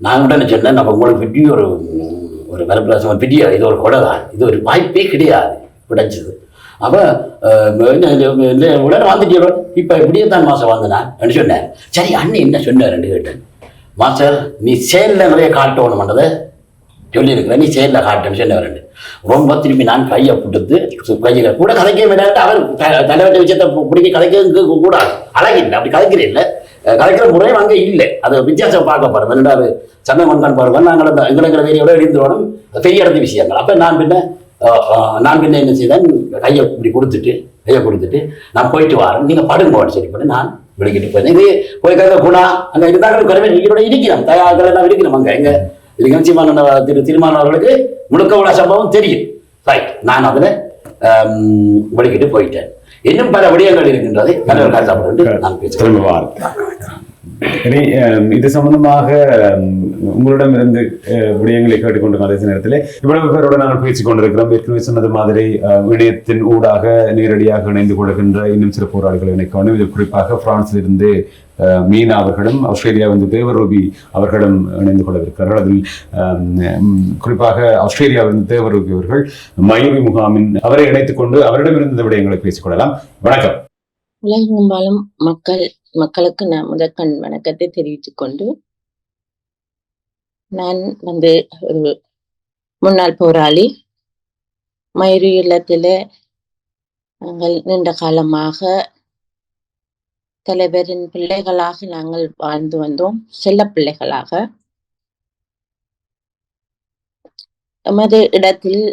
நான் உடனே சொன்னேன், நம்ம உங்களுக்கு பெரிய ஒரு வரப்பிரசம் பெரிய இது ஒரு கொடை தான், இது ஒரு வாய்ப்பே கிடையாது கிடைச்சது. அப்போ உடனே வந்துட்டு இப்போ இப்படியே தான் மாஸ்டர் வந்தேன் சொன்னேன். சரி அண்ணன் என்ன சொன்னார்ன்னு கேட்டேன். மாஸ்டர் நீ செயலில் நிறைய காட்டணும்ன்றதை சொல்லியிருக்கிறேன், நீ செயலில் காட்டுன்னு சொன்னவர். ரொம்ப திரும்பி நான் கையை கொடுத்து கையில் கூட கதைக்க விடாட்டு அவர் தலைவட்ட விஷயத்தை பிடிக்க கதைக்க கூடாது, அழகில்லை அப்படி கதைக்கிறேன் இல்லை, கதைக்கிற முறையும் அங்கே இல்லை. அது வித்தியாசம் பார்க்க பாருங்க. ரெண்டாவது சண்டை மண்தான் பாருங்க. நாங்கள் எங்களுக்கு வேலையோட எழுந்துடணும், பெரிய இடத்து விஷயங்கள். அப்போ நான் பின்ன என்ன செய்தேன், கையை இப்படி கொடுத்துட்டு நான் போயிட்டு வரேன், நீங்கள் படுங்கோன்னு சரி பண்ணி நான் விளக்கிட்டு போயிருந்தேன். இது போய் கதை குணா அங்கே இருந்தாங்க குறைவே நீங்களோட இருக்கிறோம், தயார்கள் எல்லாம் இருக்கிறோம். அங்கே எங்கே இதுக்கு சீமான திருமானவர்களுக்கு முழுக்க உள்ள சம்பவம் தெரியும். ரைட், நான் அதில் விளக்கிட்டு போயிட்டேன். இன்னும் பல விடயங்கள் இருக்கின்றது. நான் பேசுகிறேன். இது சம்பந்தமாக உங்களிடம் இருந்து விடயங்களை கேட்டுக்கொண்டு அதே நேரத்தில் இவ்வளவு பேரோட நாங்கள் பேசிக் கொண்டிருக்கிறோம். ஏற்கனவே சொன்னது மாதிரி இணையத்தின் ஊடாக நேரடியாக இணைந்து கொள்கின்ற இன்னும் சில போராளிகளை இணைக்கணும். இது குறிப்பாக பிரான்சில் இருந்து மீனா அவர்களும் ஆஸ்திரேலியாவிலிருந்து தேவரூபி அவர்களும் இணைந்து கொள்ளவிருக்கிறார்கள். அதில் குறிப்பாக ஆஸ்திரேலியாவிலிருந்து தேவரூபி அவர்கள் மயூரி முகாமின் அவரை இணைத்துக் கொண்டு அவரிடமிருந்து விடயங்களை பேசிக்கொள்ளலாம். வணக்கம். உலகம் வாழும் மக்களுக்கு நான் முதற்கண் வணக்கத்தை தெரிவித்துக் கொண்டு, நான் ஒரு முன்னாள் போராளி. மயூரி இல்லத்தில நாங்கள் நீண்ட காலமாக தலைவரின் பிள்ளைகளாக நாங்கள் வாழ்ந்து வந்தோம், செல்ல பிள்ளைகளாக. எமது இடத்தில்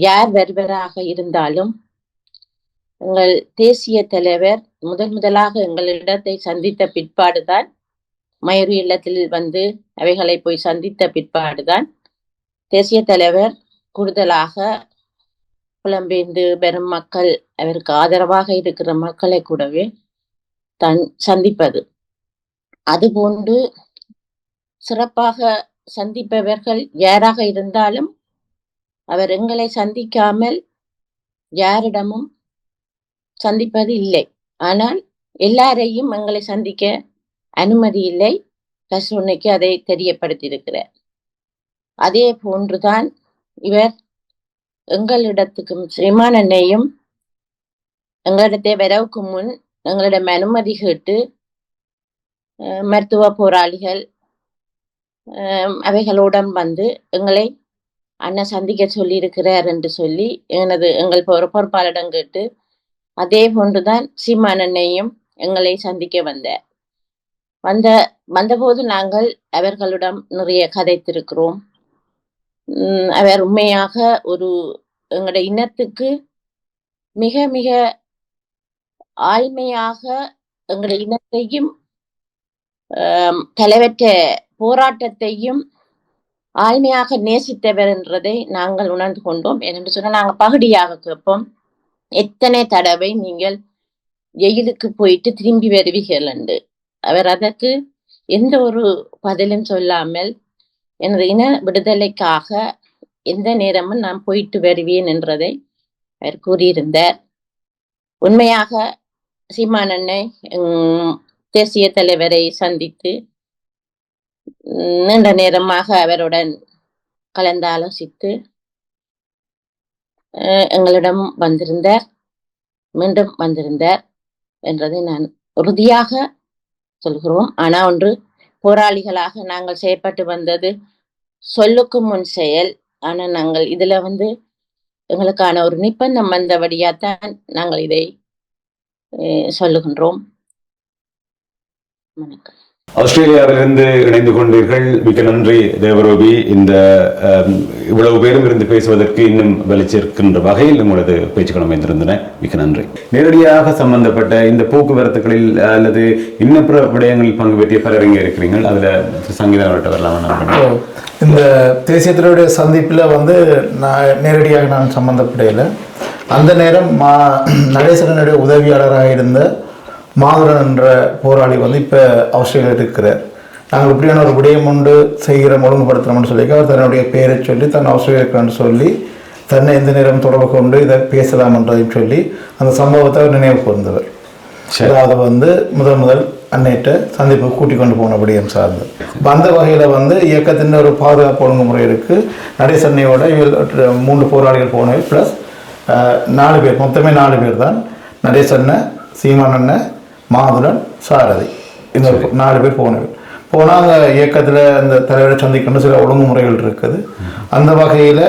யார் வருவராக இருந்தாலும் எங்கள் தேசிய தலைவர் முதலாக எங்களிடத்தை சந்தித்த பிற்பாடுதான், மயூரி இல்லத்தில் அவைகளை போய் சந்தித்த பிற்பாடுதான் தேசிய தலைவர் கூடுதலாக புலம்பெயர்ந்து பெரும் மக்கள், அவருக்கு ஆதரவாக இருக்கிற மக்களை கூடவே தான் சந்திப்பது. அதுபோன்று சிறப்பாக சந்திப்பவர்கள் யாராக இருந்தாலும் அவர் எங்களை சந்திக்காமல் யாரிடமும் சந்திப்பது இல்லை. ஆனால் எல்லாரையும் எங்களை சந்திக்க அனுமதி இல்லை. கசுனைக்கு அதை தெரியப்படுத்தியிருக்கிறார். அதே போன்றுதான் இவர் எங்களிடத்துக்கும் சீமானண்ணையும் எங்களிடத்தை வரவுக்கு முன் எங்களிடம் அனுமதி கேட்டு மருத்துவ போராளிகள் அவைகளுடன் எங்களை அண்ணன் சந்திக்க சொல்லியிருக்கிறார் என்று சொல்லி எங்கள் பொறுப்பாளரிடம் கேட்டு, அதே போன்றுதான் சீமானண்ணையும் எங்களை சந்திக்க வந்தபோது நாங்கள் அவர்களிடம் நிறைய கதைத்திருக்கிறோம். அவர் உண்மையாக ஒரு எங்களுடைய இனத்துக்கு மிக மிக ஆழ்மையாக எங்களுடைய இனத்தையும் தலைவற்ற போராட்டத்தையும் ஆழ்மையாக நேசித்தவர் என்றதை நாங்கள் உணர்ந்து கொண்டோம். என்று சொன்னால் நாங்கள் பகுதியாக கேட்போம், எத்தனை தடவை நீங்கள் ஜெயிலுக்கு போயிட்டு திரும்பி வருவீர்கள் என்று. அவர் அதற்கு எந்த ஒரு பதிலும் சொல்லாமல் எனது இன விடுதலைக்காக எந்த நேரமும் நான் போயிட்டு வருவேன் என்றதை அவர் கூறியிருந்தார். உண்மையாக சீமான் அண்ணன் தேசிய தலைவரை சந்தித்து நீண்ட நேரமாக அவருடன் கலந்து ஆலோசித்து எங்களிடம் வந்திருந்தார், மீண்டும் வந்திருந்தார் என்றதை நான் உறுதியாக சொல்கிறோம். ஆனா ஒன்று, போராளிகளாக நாங்கள் செயற்பட்டு வந்தது சொல்லுக்கு முன் செயல். ஆனா நாங்கள் இதுல எங்களுக்கான ஒரு நிப்பந்தம் வந்தபடியாத்தான் நாங்கள் இதை சொல்லுகின்றோம். வணக்கம். ஆஸ்திரேலியாவிலிருந்து இணைந்து கொண்டீர்கள், மிக்க நன்றி தேவரூபி. இந்த இவ்வளவு பேரும் இருந்து பேசுவதற்கு இன்னும் வெளிச்சேர்க்கின்ற வகையில் உங்களது பேச்சுக்கள் அமைந்திருந்தன, மிக்க நன்றி. நேரடியாக சம்பந்தப்பட்ட இந்த போக்குவரத்துகளில் அல்லது இன்னப்புற விடயங்களில் பங்கு பெற்றிய பலர் இங்கே இருக்கிறீர்கள். அதுல சங்கீதம் வரலாம். இந்த தேசிய தலைவருடைய சந்திப்பில் நான் நேரடியாக சம்பந்தப்படையில் அந்த நேரம் நடேசனுடைய உதவியாளராக இருந்த மாதுரன் என்ற போராளி இப்போ ஆஸ்திரேலியாவில் இருக்கிறார். நாங்கள் இப்படியான ஒரு விடயம் உண்டு செய்கிற ஒழுங்குபடுத்துகிறோம்னு சொல்லி அவர் தன்னுடைய பெயரை சொல்லி தன் ஆஸ்திரேலியா இருக்கிறான்னு சொல்லி தன்னை எந்த நேரம் தொடர்பு கொண்டு இதை பேசலாம் என்றதையும் சொல்லி அந்த சம்பவத்தை அவர் நினைவு கூர்ந்தவர். அதாவது முதல் அன்னையிட்ட சந்திப்பு கூட்டிக் கொண்டு போன விடயம் சார்ந்து அந்த வகையில் இயக்கத்தின் ஒரு பாதுகாப்பு ஒழுங்குமுறை இருக்குது. நடேசன்னையோட 3 போராளிகள் போனவை ப்ளஸ் 4 பேர், மொத்தமே 4 பேர் தான். நடேசன்ன, சீமானண்ண, மாதுரன், சாரதி, இந்த 4 பேர் போனால் அங்கே இயக்கத்தில் அந்த தலைவரை சந்திக்கணும் சில ஒழுங்குமுறைகள் இருக்குது. அந்த வகையில்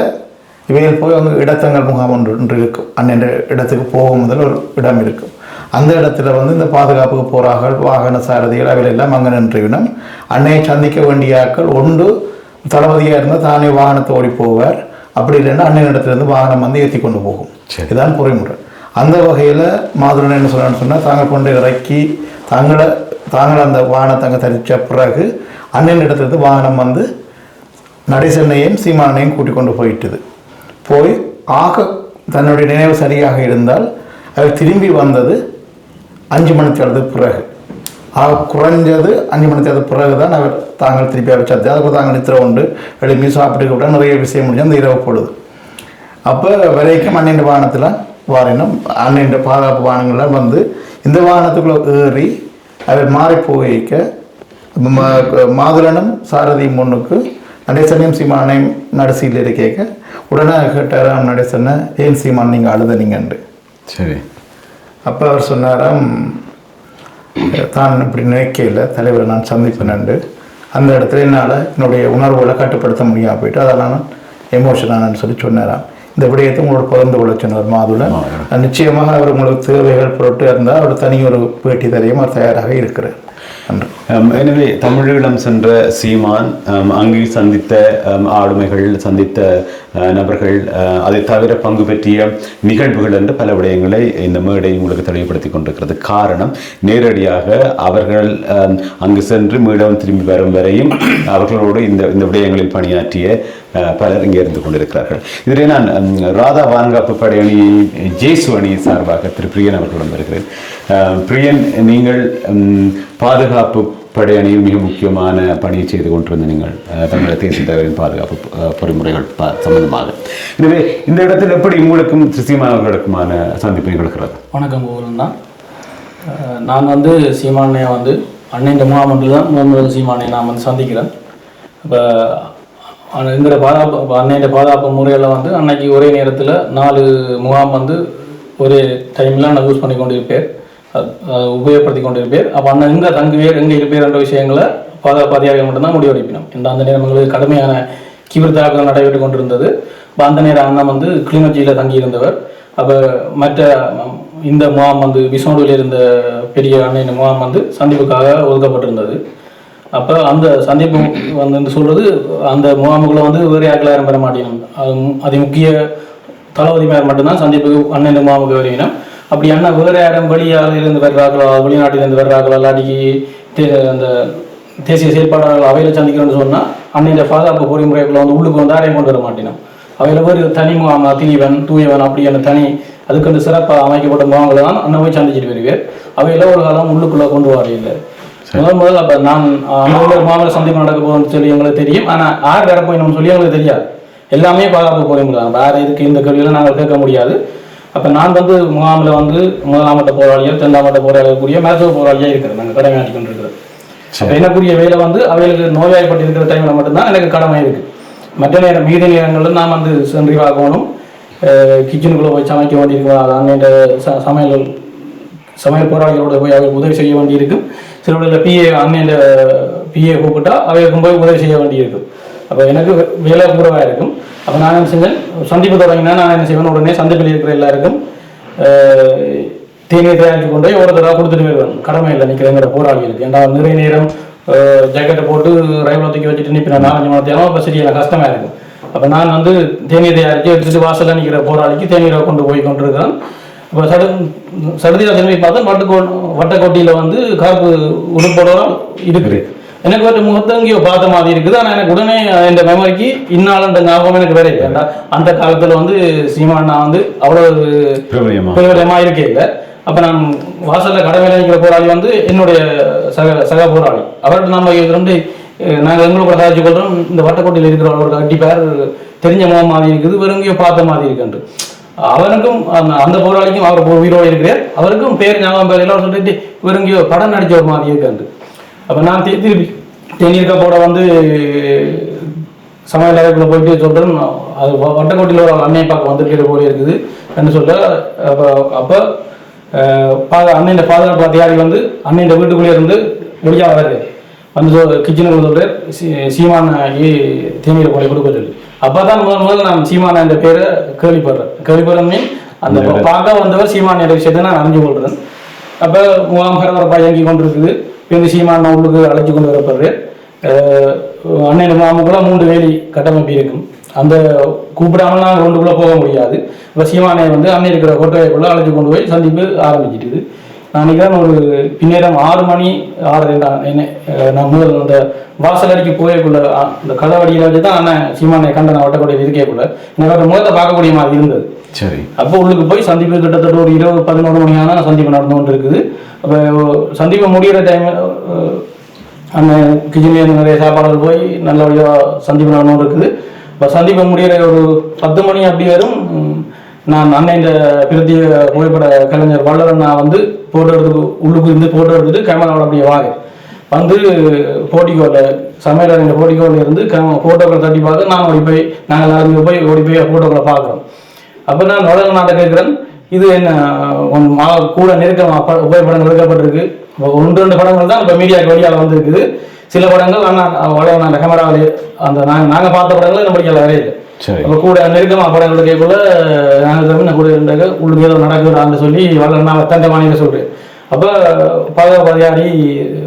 இவைகள் போய் இடத்தங்கள் முகாம் ஒன்று இருக்கும். அன்னைய இடத்துக்கு போகும் முதல் ஒரு இடம் இருக்கும். அந்த இடத்துல இந்த பாதுகாப்புக்கு போறார்கள், வாகன சாரதிகள் அவையில் எல்லாம் அங்கே நின்றுவிடும். அன்னையை சந்திக்க வேண்டிய ஆட்கள் ஒன்று தளபதியாக இருந்தால் தானே வாகனத்தை ஓடி போவார், அப்படி இல்லைன்னா அன்னைய இடத்துலேருந்து வாகனம் ஏற்றி கொண்டு போகும். இதுதான் பொறிமுறை. அந்த வகையில் மாதுரன் என்ன சொல்லணும்னு சொன்னால் தாங்கள் கொண்டு இறக்கி தாங்கள் அந்த வாகனத்தை அங்கே தரித்த பிறகு அன்னையின் இடத்துலேருந்து வாகனம் நடேசன்னையும் சீமானையும் கூட்டிக் கொண்டு போயிட்டுது. போய் தன்னுடைய நினைவு சரியாக இருந்தால் அவர் திரும்பி வந்தது 5 மணி நேரத்துக்கு பிறகு. குறைஞ்சது 5 மணி நேரத்துக்கு பிறகு தான் அவர் தாங்கள் திருப்பி அவர் சத்தி. அதுக்கு தாங்கள் நித்திர உண்டு எழுப்பி சாப்பிட்டு கூட நிறைய விஷயம் முடிஞ்சு அந்த இரவு பொழுது. அப்போ வரைக்கும் அன்னையின் வாகனத்தில் வாரினும் அன்னையின் பாதுகாப்பு வாகனங்கள்லாம் இந்த வாகனத்துக்குள்ளே ஏறி அவர் மாறி போய்க்க மாதுரனும் சாரதியும் முன்னுக்கு நடேசனையும் சீமானையும் நடுசியில் கேட்க உடனே கேட்டாராம் நடேசனை, ஏன் சீமான் நீங்கள் அழுதனீங்கன்று. சரி. அப்போ அவர் சொன்னாராம், தான் இப்படி நினைக்கையில் தலைவரை நான் சந்திப்பேன். அந்த இடத்துல என்னால் என்னுடைய உணர்வுகளை கட்டுப்படுத்த முடியாமல் போயிட்டு அதெல்லாம் நான் எமோஷனானு சொல்லி சொன்னாராம். இந்த விடயத்தை உங்களோட பகிர்ந்து கொள்ள சொன்னார் மாதுளன். நிச்சயமாக அவர் உங்களுக்கு தேவைகள் பொருட்டு இருந்தால் அவர் தனி ஒரு பேட்டி தரையும் அவர் தயாராக இருக்கிறார். எனவே தமிழீழம் சென்ற சீமான் அங்கு சந்தித்த ஆளுமைகள், சந்தித்த நபர்கள், அதை தவிர பங்கு பெற்றிய நிகழ்வுகள் என்று பல விடயங்களை இந்த மேடை உங்களுக்கு தெளிவுபடுத்தி கொண்டிருக்கிறது. காரணம், நேரடியாக அவர்கள் அங்கு சென்று மீண்டும் திரும்பி வரும் வரையும் அவர்களோடு இந்த விடயங்களில் பணியாற்றிய பலர் இங்கே இருந்து கொண்டிருக்கிறார்கள். இதிலே நான் ராதா பாதுகாப்பு படையணி ஜேசு அணி சார்பாக திரு பிரியன் அவர்களிடம் வருகிறேன். பிரியன், நீங்கள் பாதுகாப்பு படையணியில் மிக முக்கியமான பணியை செய்து கொண்டிருந்த நீங்கள் தமிழக தேசிய தலைவரின் பாதுகாப்பு பொறிமுறைகள் சம்பந்தமாக, எனவே இந்த இடத்தில் எப்படி உங்களுக்கும் சீமானவர்களுக்குமான சந்திப்பு நிகழ்கிறது? வணக்கம் கோகுலன் தான். நான் சீமானையை அன்னையின் முகாமன்றில் தான் முதல் சீமானையை நான் சந்திக்கிறேன். இப்போ எங்களோட பாதுகாப்பு அன்னையின் பாதுகாப்பு முறையில் அன்னைக்கு ஒரே நேரத்தில் 4 முகாம் ஒரே டைமில் நான் யூஸ் பண்ணி கொண்டிருப்பேன், உபயோகப்படுத்தி கொண்டிருப்பேர். அப்போ அண்ணன் எங்கே தங்குவேர் எங்கே இருப்பேர் என்ற விஷயங்களை பாதுகாப்பு அதிகாரிகள் மட்டும்தான் முடிவெடுப்பினோம். அந்த நேரம் எங்களுக்கு கடுமையான தீவிர தாக்குதல் நடைபெற்று கொண்டிருந்தது. இப்போ அந்த நேரம் அண்ணன் கிளிநொச்சியில் தங்கியிருந்தவர். அப்போ மற்ற இந்த முகாம் விசோடுவில் இருந்த பெரிய அன்னையின் முகாம் சந்திப்புக்காக ஒதுக்கப்பட்டிருந்தது. அப்போ அந்த சந்திப்பு வந்து சொல்கிறது அந்த முகாமுக்குள்ள வந்து வேறு யாருக்கும் யாரும் பெற மாட்டேனும். அது முக்கிய தளபதி மேல் மட்டும்தான் சந்திப்புக்கு அண்ணன் முகாமுக்கு வருவினோம். அப்படி அண்ணன் வேறு யாரும் வெளியால் இருந்து வர்றாங்களோ, வெளிநாட்டிலிருந்து வர்றாங்களோ, இல்லாட்டிக்கு அந்த தேசிய செயற்பாடாளர்கள் அவையில் சந்திக்கிறோன்னு சொன்னால் அன்னைய பாதுகாப்பு பொறிமுறைகளை வந்து உள்ளுக்கு வந்து யாரையும் கொண்டு வர மாட்டேனோம். அவையில் ஒரு தனி முகாம் தீவன் தூயவன் அப்படியான தனி அதுக்கு வந்து சிறப்பாக அமைக்கப்பட்ட முகாம்களை தான் அண்ணன் போய் சந்திச்சுட்டு வருவேன். அவையில் ஒரு காலம் உள்ளுக்குள்ளே கொண்டு வரையில்லை. முதல் அப்போ நான் அந்த முகாமில் சந்திப்பு நடக்க போகுதுன்னு சொல்லி எங்களுக்கு தெரியும். ஆனால் யார் வேற போயிடணும்னு சொல்லி எங்களுக்கு தெரியாது. எல்லாமே பாதுகாப்பு பொறிமுறை தான். வேறு இதுக்கு இந்த கேள்வியெல்லாம் நாங்கள் கேட்க முடியாது. அப்போ நான் வந்து முகாமில் வந்து முதலாம் மட்ட போராளிகள், இரண்டாம் மட்ட போராளிகள் கூடிய மருத்துவ போராளியாக இருக்கிறேன். நாங்கள் கடமை ஆட்டி கொண்டிருக்கிறோம். அப்போ எனக்குரிய வேலை வந்து அவைகளுக்கு நோய்வாய்ப்பட்டு இருக்கிற டைமில் மட்டும்தான் எனக்கு கடமை இருக்குது. மற்ற நேரம் மீதி நேரங்களில் நான் வந்து சென்று பார்க்கணும், கிச்சனுக்குள்ளே போய் சமைக்க வேண்டியிருக்கும். அது அன்னைய சமையல் போராளிகளோட போய் அவருக்கு உதவி செய்ய வேண்டியிருக்கும். சில வேளையில் அன்னைய பிஏ கூப்பிட்டா அவைகளுக்கும் போய் உதவி செய்ய வேண்டியிருக்கும். அப்போ எனக்கு வேலை கூடவாக இருக்கும். அப்போ நான் என்ன செஞ்சேன், சந்திப்பு தொடங்கினா நான் என்ன செய்வேன், உடனே சந்திப்பில் இருக்கிற எல்லாருக்கும் தேநீர் தயாரித்து கொண்டு போய் ஒருத்தராக கொடுத்துட்டு போயிடுவேன். கடமை இல்லை நிற்கிறேங்கிற போராளிகளுக்கு. ஏன்னா நிறைய நேரம் ஜாக்கெட்டை போட்டு ரயிலில் தூக்கி வச்சுட்டு நிற்கிறேன் 4-5 மணி நேரம். அப்போ சரி எனக்கு கஷ்டமாக இருக்கும். அப்போ நான் வந்து தேநீர் தயாரித்து எடுத்துகிட்டு வாசலில் நிற்கிற போராளிக்கு தேநீரை கொண்டு போய் கொண்டிருக்கிறேன். இப்போ சடுதியாக திரும்பி பார்த்தா வட்டக்கோட்டியில் வந்து கருப்பு உடுப்போடலாம் இருக்குது. எனக்கு ஒரு முகத்தங்கியோ பார்த்த மாதிரி இருக்குது. ஆனால் எனக்கு உடனே இந்த மெமரிக்கு இன்னாலன்ற ஞாபகம் எனக்கு வேற இல்லை. அந்த காலத்தில் வந்து சீமானா வந்து அவ்வளோ பிரபலமாக இருக்கே இல்லை. அப்போ நான் வாசலில் கடமையில் நிற்கிற போராளி வந்து என்னுடைய சக போராளி. அவர்கிட்ட நம்ம ரெண்டு நாங்கள் எங்களோட சாதிச்சு கொள்கிறோம். இந்த வட்டக்கோட்டையில் இருக்கிறவரோட கட்டி பேர் தெரிஞ்ச முகம் மாதிரி இருக்குது, வெறுங்கியோ பார்த்த மாதிரி இருக்குன்ட்டு. அவனுக்கும் அந்த போராளிக்கும் அவர் உயிரோடு இருக்கிறார். அவருக்கும் பேர் ஞாபகம் பேர் எல்லாம் சொல்லிட்டு வெறுங்கியோ படம் நடிச்ச ஒரு மாதிரி இருக்குன்ட்டு. அப்போ நான் திருப்பி தேநீர் கப்போட வந்து சமையல் அறைக்குள்ளே போயிட்டு சொல்கிறேன், அது வட்டக்கோட்டையில் ஒரு அன்னையை பார்க்க வந்திருக்கிற போல இருக்குது என்று சொல்ல. அப்போ அன்னையின் பாதுகாப்பு அதிகாரி வந்து அன்னையின் வீட்டுக்குள்ளே இருந்து வெளியாக வருது வந்து கிச்சனுக்குள்ள சொல்கிறார், சீமான தேநீரை போல கொடுக்க சொல்லி. அப்போ தான் முதல் நான் சீமான என்ற பேரை கேள்விப்படுறேன். மீன் அந்த பார்க்க வந்தவர் சீமான என்ற விஷயத்தை நான் அறிஞ்சு கொள்கிறேன். அப்போ முகாம் பரபரப்பாக இயங்கி கொண்டு இருக்குது. இந்த சீமான உள்ளுக்கு அழைச்சி கொண்டு வரப்படுறேன். அன்னையின் முகாமுக்குள்ள 3 வேலி கட்டமைப்பு இருக்கும். அந்த கூப்பிடாமல் நாங்கள் கொண்டுக்குள்ளே போக முடியாது. இப்போ சீமானை வந்து அன்னை இருக்கிற கோட்டைக்குள்ளே அழைச்சி கொண்டு போய் சந்திப்பு ஆரம்பிச்சிட்டுது. நான் நினைக்கிறேன் ஒரு பின்னேரம் 6 மணி 6 நான் முதல் அந்த வாசல் அடிக்கு போயக்குள்ள அந்த கதவடியில் வச்சு தான் அண்ணன் சீமானை கண்ட நான் வட்டக்கோட்டையில் இருக்கக்குள்ள எனக்கு முகத்தை பார்க்கக்கூடிய மாதிரி இருந்தது. சரி, அப்போ உள்ளுக்கு போய் சந்திப்பு கிட்டத்தட்ட ஒரு 20-11 மணியான சந்திப்பு நடந்து கொண்டு இருக்குது. அப்போ சந்திப்பு முடிகிற டைம் அந்த கிச்சனில் நிறைய சாப்பாடுகள் போய் நல்லபடியாக சந்திப்பு நடந்து கொண்டு இருக்குது. இப்போ சந்திப்பு முடிகிற ஒரு 10 மணி அப்படி வரும். நான் அண்ணன் இந்த பிரத்திய புகைப்பட கலைஞர் வல்லரன் நான் வந்து போட்டோ எடுத்து உள்ளுக்கு இருந்து போட்டோ எடுத்துட்டு கேமராவோட அப்படியே வந்து போட்டிக்கோவில் சமையல் இந்த போட்டிக்கோவில் இருந்து ஃபோட்டோக்களை தட்டி பார்த்து நான் நாங்கள் எல்லாருமே போய் ஓடி போய் ஃபோட்டோக்களை பார்க்குறோம். அப்போ நான் வளர நாட்டை கேட்குறேன், இது என்ன கூட நெருக்கமாக புகைப்படங்கள் எடுக்கப்பட்டிருக்கு. 1-2 படங்கள் தான் இப்போ மீடியாவுக்கு வழியால் வந்துருக்குது. சில படங்கள் ஆனால் வளர நாட்ட கேமராவில் அந்த நாங்கள் பார்த்த படங்கள் நம்ம படிக்கல வேற இல்லை. அப்போ கூட நெருக்கமாக படங்கள் கேட்கக்குள்ள நாங்கள் கூட இருந்தாங்க உள்ளுக்கு ஏதோ நடக்குதான்னு சொல்லி வளர நான் தந்த மாநில சொல்கிறேன். அப்போ பாதுகாப்பு அதிகாரி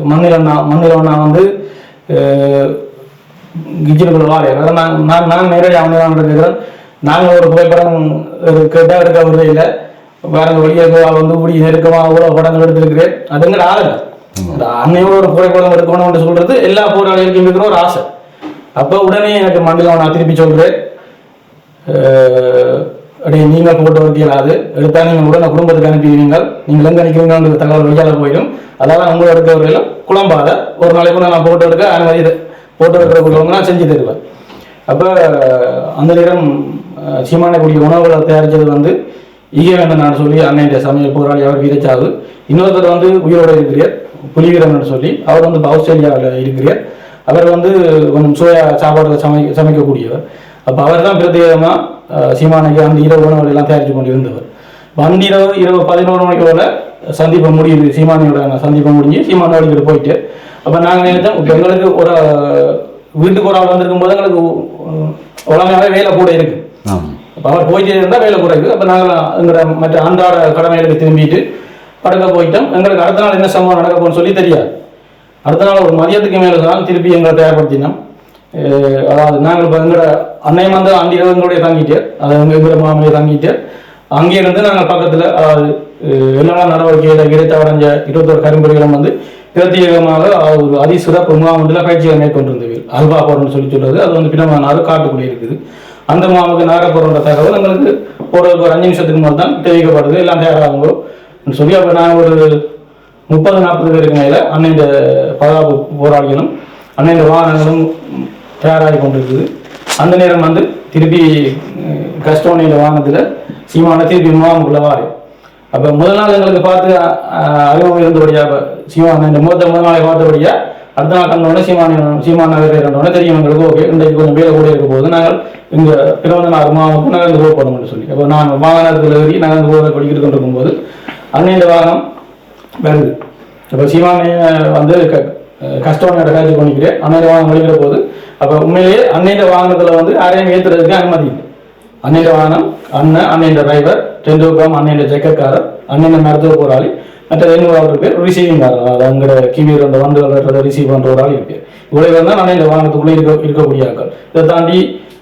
மண்ணிலண்ணா வந்து கிச்சனுக்குள்ள வாழையா நான் நேரடியாக அவன் கேட்குறேன். நாங்கள் ஒரு புகைப்படம் கேட்டால் எடுக்க விடுறது இல்லை. வேற வெளியே வந்து இப்படி நெருக்கமாக அவ்வளோ படங்கள் எடுத்துருக்கிறேன். அதுங்கிற ஆளுங்க அந்த அன்னையோட ஒரு புகைப்படம் எடுக்கணும்னு சொல்றது எல்லா போராளிகளுக்கும் இருக்கிற ஒரு ஆசை. அப்போ உடனே எனக்கு மண்டியில் நான் திருப்பி சொல்கிறேன், அப்படியே நீங்கள் ஃபோட்டோ எடுக்கலாது எடுத்தால் நீங்கள் உடனே குடும்பத்துக்கு அனுப்பிடுவீங்க. நீங்கள் எங்கே நிற்கிறீங்கன்ற தகவல் வெளியால் போயிடும். அதெல்லாம் உங்களை எடுக்கிறவர்களும் குழம்பாத ஒரு நாளைக்கு கூட நான் ஃபோட்டோ எடுக்க அனுமதி ஃபோட்டோ எடுக்கிறவங்க நான் செஞ்சு தருவேன். அப்போ அந்த நேரம் சீமானை கூடிய உணவுகளை தயாரித்தது வந்து ஈகவேந்தன் நான் சொல்லி அன்னைய சமையல் போராளி அவர் வீரச்சாவு. இன்னொருத்தர் வந்து உயிரோடு இருக்கிறார் புலிவீரன் சொல்லி அவர் வந்து ஆஸ்திரேலியாவில் இருக்கிறார். அவர் வந்து கொஞ்சம் சோயா சாப்பாடுகளை சமைக்கக்கூடியவர். அப்போ அவர் தான் பிரத்யேகமாக சீமானைக்கு அந்த இரவு உணவுகள் எல்லாம் தயாரித்து கொண்டு இருந்தவர். அந்த இரவு 11 மணிக்கு போல சந்திப்பை முடியுது. சீமானியோட சந்திப்பை முடிஞ்சு சீமானை வழிக்கிட்டு போயிட்டு அப்போ நாங்கள் நினைச்சோம் இப்போ எங்களுக்கு ஒரு வீட்டுக்கு ஒரு ஆள் வந்திருக்கும் போது எங்களுக்கு உடனே வேலை கூட இருக்கு. அப்போ அவர் போயிட்டே இருந்தால் வேலை கூட இருக்குது. அப்போ நாங்கள் எங்களோட மற்ற அன்றாட கடமைகளுக்கு திரும்பிட்டு படுக்க போயிட்டோம். எங்களுக்கு அடுத்த நாள் என்ன சம்பவம் நடக்க போகணும்னு சொல்லி தெரியாது. அடுத்த நாள் ஒரு மதியத்துக்கு மேலே தான் திருப்பி எங்களை தயார்படுத்தினோம். அதாவது நாங்கள் இப்போ எங்களோட அன்னையம் வந்து எங்களுடைய தங்கிட்டு, அதை எங்களோட மாமலையை தங்கிட்டு அங்கே இருந்து நாங்கள் பக்கத்தில் அதாவது எல்லா நடவடிக்கையில் கிடைத்தவரைஞ்ச 21 கரும்புரிகளும் வந்து பிரத்யேகமாக ஒரு அதிசிறப்பு முகாமத்தில் பயிற்சியை மேற்கொண்டிருந்தது. அல்வா போறன்னு சொல்றது அது வந்து பின்னமானாறு காட்டுக்குள்ளே இருக்குது. அந்த முகாமுக்கு நகரப்போற தகவல் எங்களுக்கு ஒரு 5 நிமிஷத்துக்கு முன்னாடி தான் தெரிவிக்கப்படுது. எல்லாம் தயாராகுங்கோ சொல்லி அப்போ நான் ஒரு 30-40 பேருக்கு மேலே அன்னைய பாதுகாப்பு போராளிகளும் அன்னைய வாகனங்களும் தயாராகி கொண்டிருக்குது. அந்த நேரம் வந்து திருப்பி கஸ்டோனியில் வாகனத்தில் சீமான திருப்பி முகாமுக்குள்ள வாரு. அப்போ முதல் நாள் எங்களுக்கு பார்த்து அறிமுகம் இருந்தபடியா சீமான இந்த முதல் நாளை பார்த்தபடியா அடுத்த நாள் கண்டோடனே சீமான நகரை கண்டோடனே தெரியும் எங்களுக்கு ஓகே இன்றைக்கு கொஞ்சம் வேலை கூட இருக்க போது நாங்கள் இந்த பிறந்தநாள் முகாமுக்கு நகர்ந்து போகணும்னு சொல்லி. அப்போ நான் வாகனத்தில் ஏறி நகர்ந்து போக படிக்கிட்டு கொண்டிருக்கும்போது அன்னைய வாகனம் வருது. இப்போ சீமானைய வந்து கஸ்டோனியோட காய்ச்சி பண்ணிக்கிறேன் அன்னைய வாகனம் வலிக்கிற போது அப்போ உண்மையிலேயே அன்னைய வாகனத்தில் வந்து யாரையும் ஏற்றுறதுக்கு அனுமதி இல்லை. அன்னைய வாகனம் அன்னைய டிரைவர் 2 கிராம் அன்னைய ஜெக்கக்காரர் அன்னைய மருத்துவ போராளி மற்ற 200 பேர் ரிசீவிங்காரர், அதாவது அங்கே கிவியர் அந்த வண்டுகள் ரிசீவ் பண்ணுற ஒரு ஆள் இருக்கு. இவ்வளவு தான் அன்னைய வாகனத்துக்குள்ளே இருக்கக்கூடிய ஆட்கள். இதை தாண்டி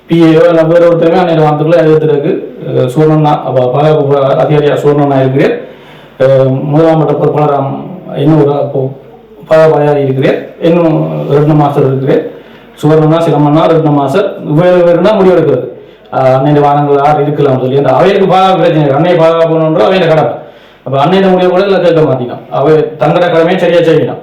பிஏஓ வேற ஒருத்தருமே அன்னைய வாகனத்துக்குள்ளே எழுத்துறதுக்கு சூர்ணனா பாதுகாப்பு அதிகாரியா சூர்ணனா இருக்கிறேன். முதலாம் மட்ட பொறுப்பாளராம் இன்னும் பாதுகாப்பாக இருக்கிறேன். இன்னும் 2 மாதம் இருக்கிறேன். சுவர்ணனா சிரமன்னா 2 மாதம் வேறுனா முடிவெடுக்கிறது. அன்னைய வாகனங்கள் யார் இருக்கலாம் சொல்லி அந்த அவைக்கு பாதுகாப்பு பிரச்சனை அன்னைய பாதுகாப்புன்ற அவையில கடமை. அப்போ அன்னைய முடிய கூட இல்லை கேட்க மாட்டினோம். அவை தங்கட கடமையை சரியா செய்யணும்.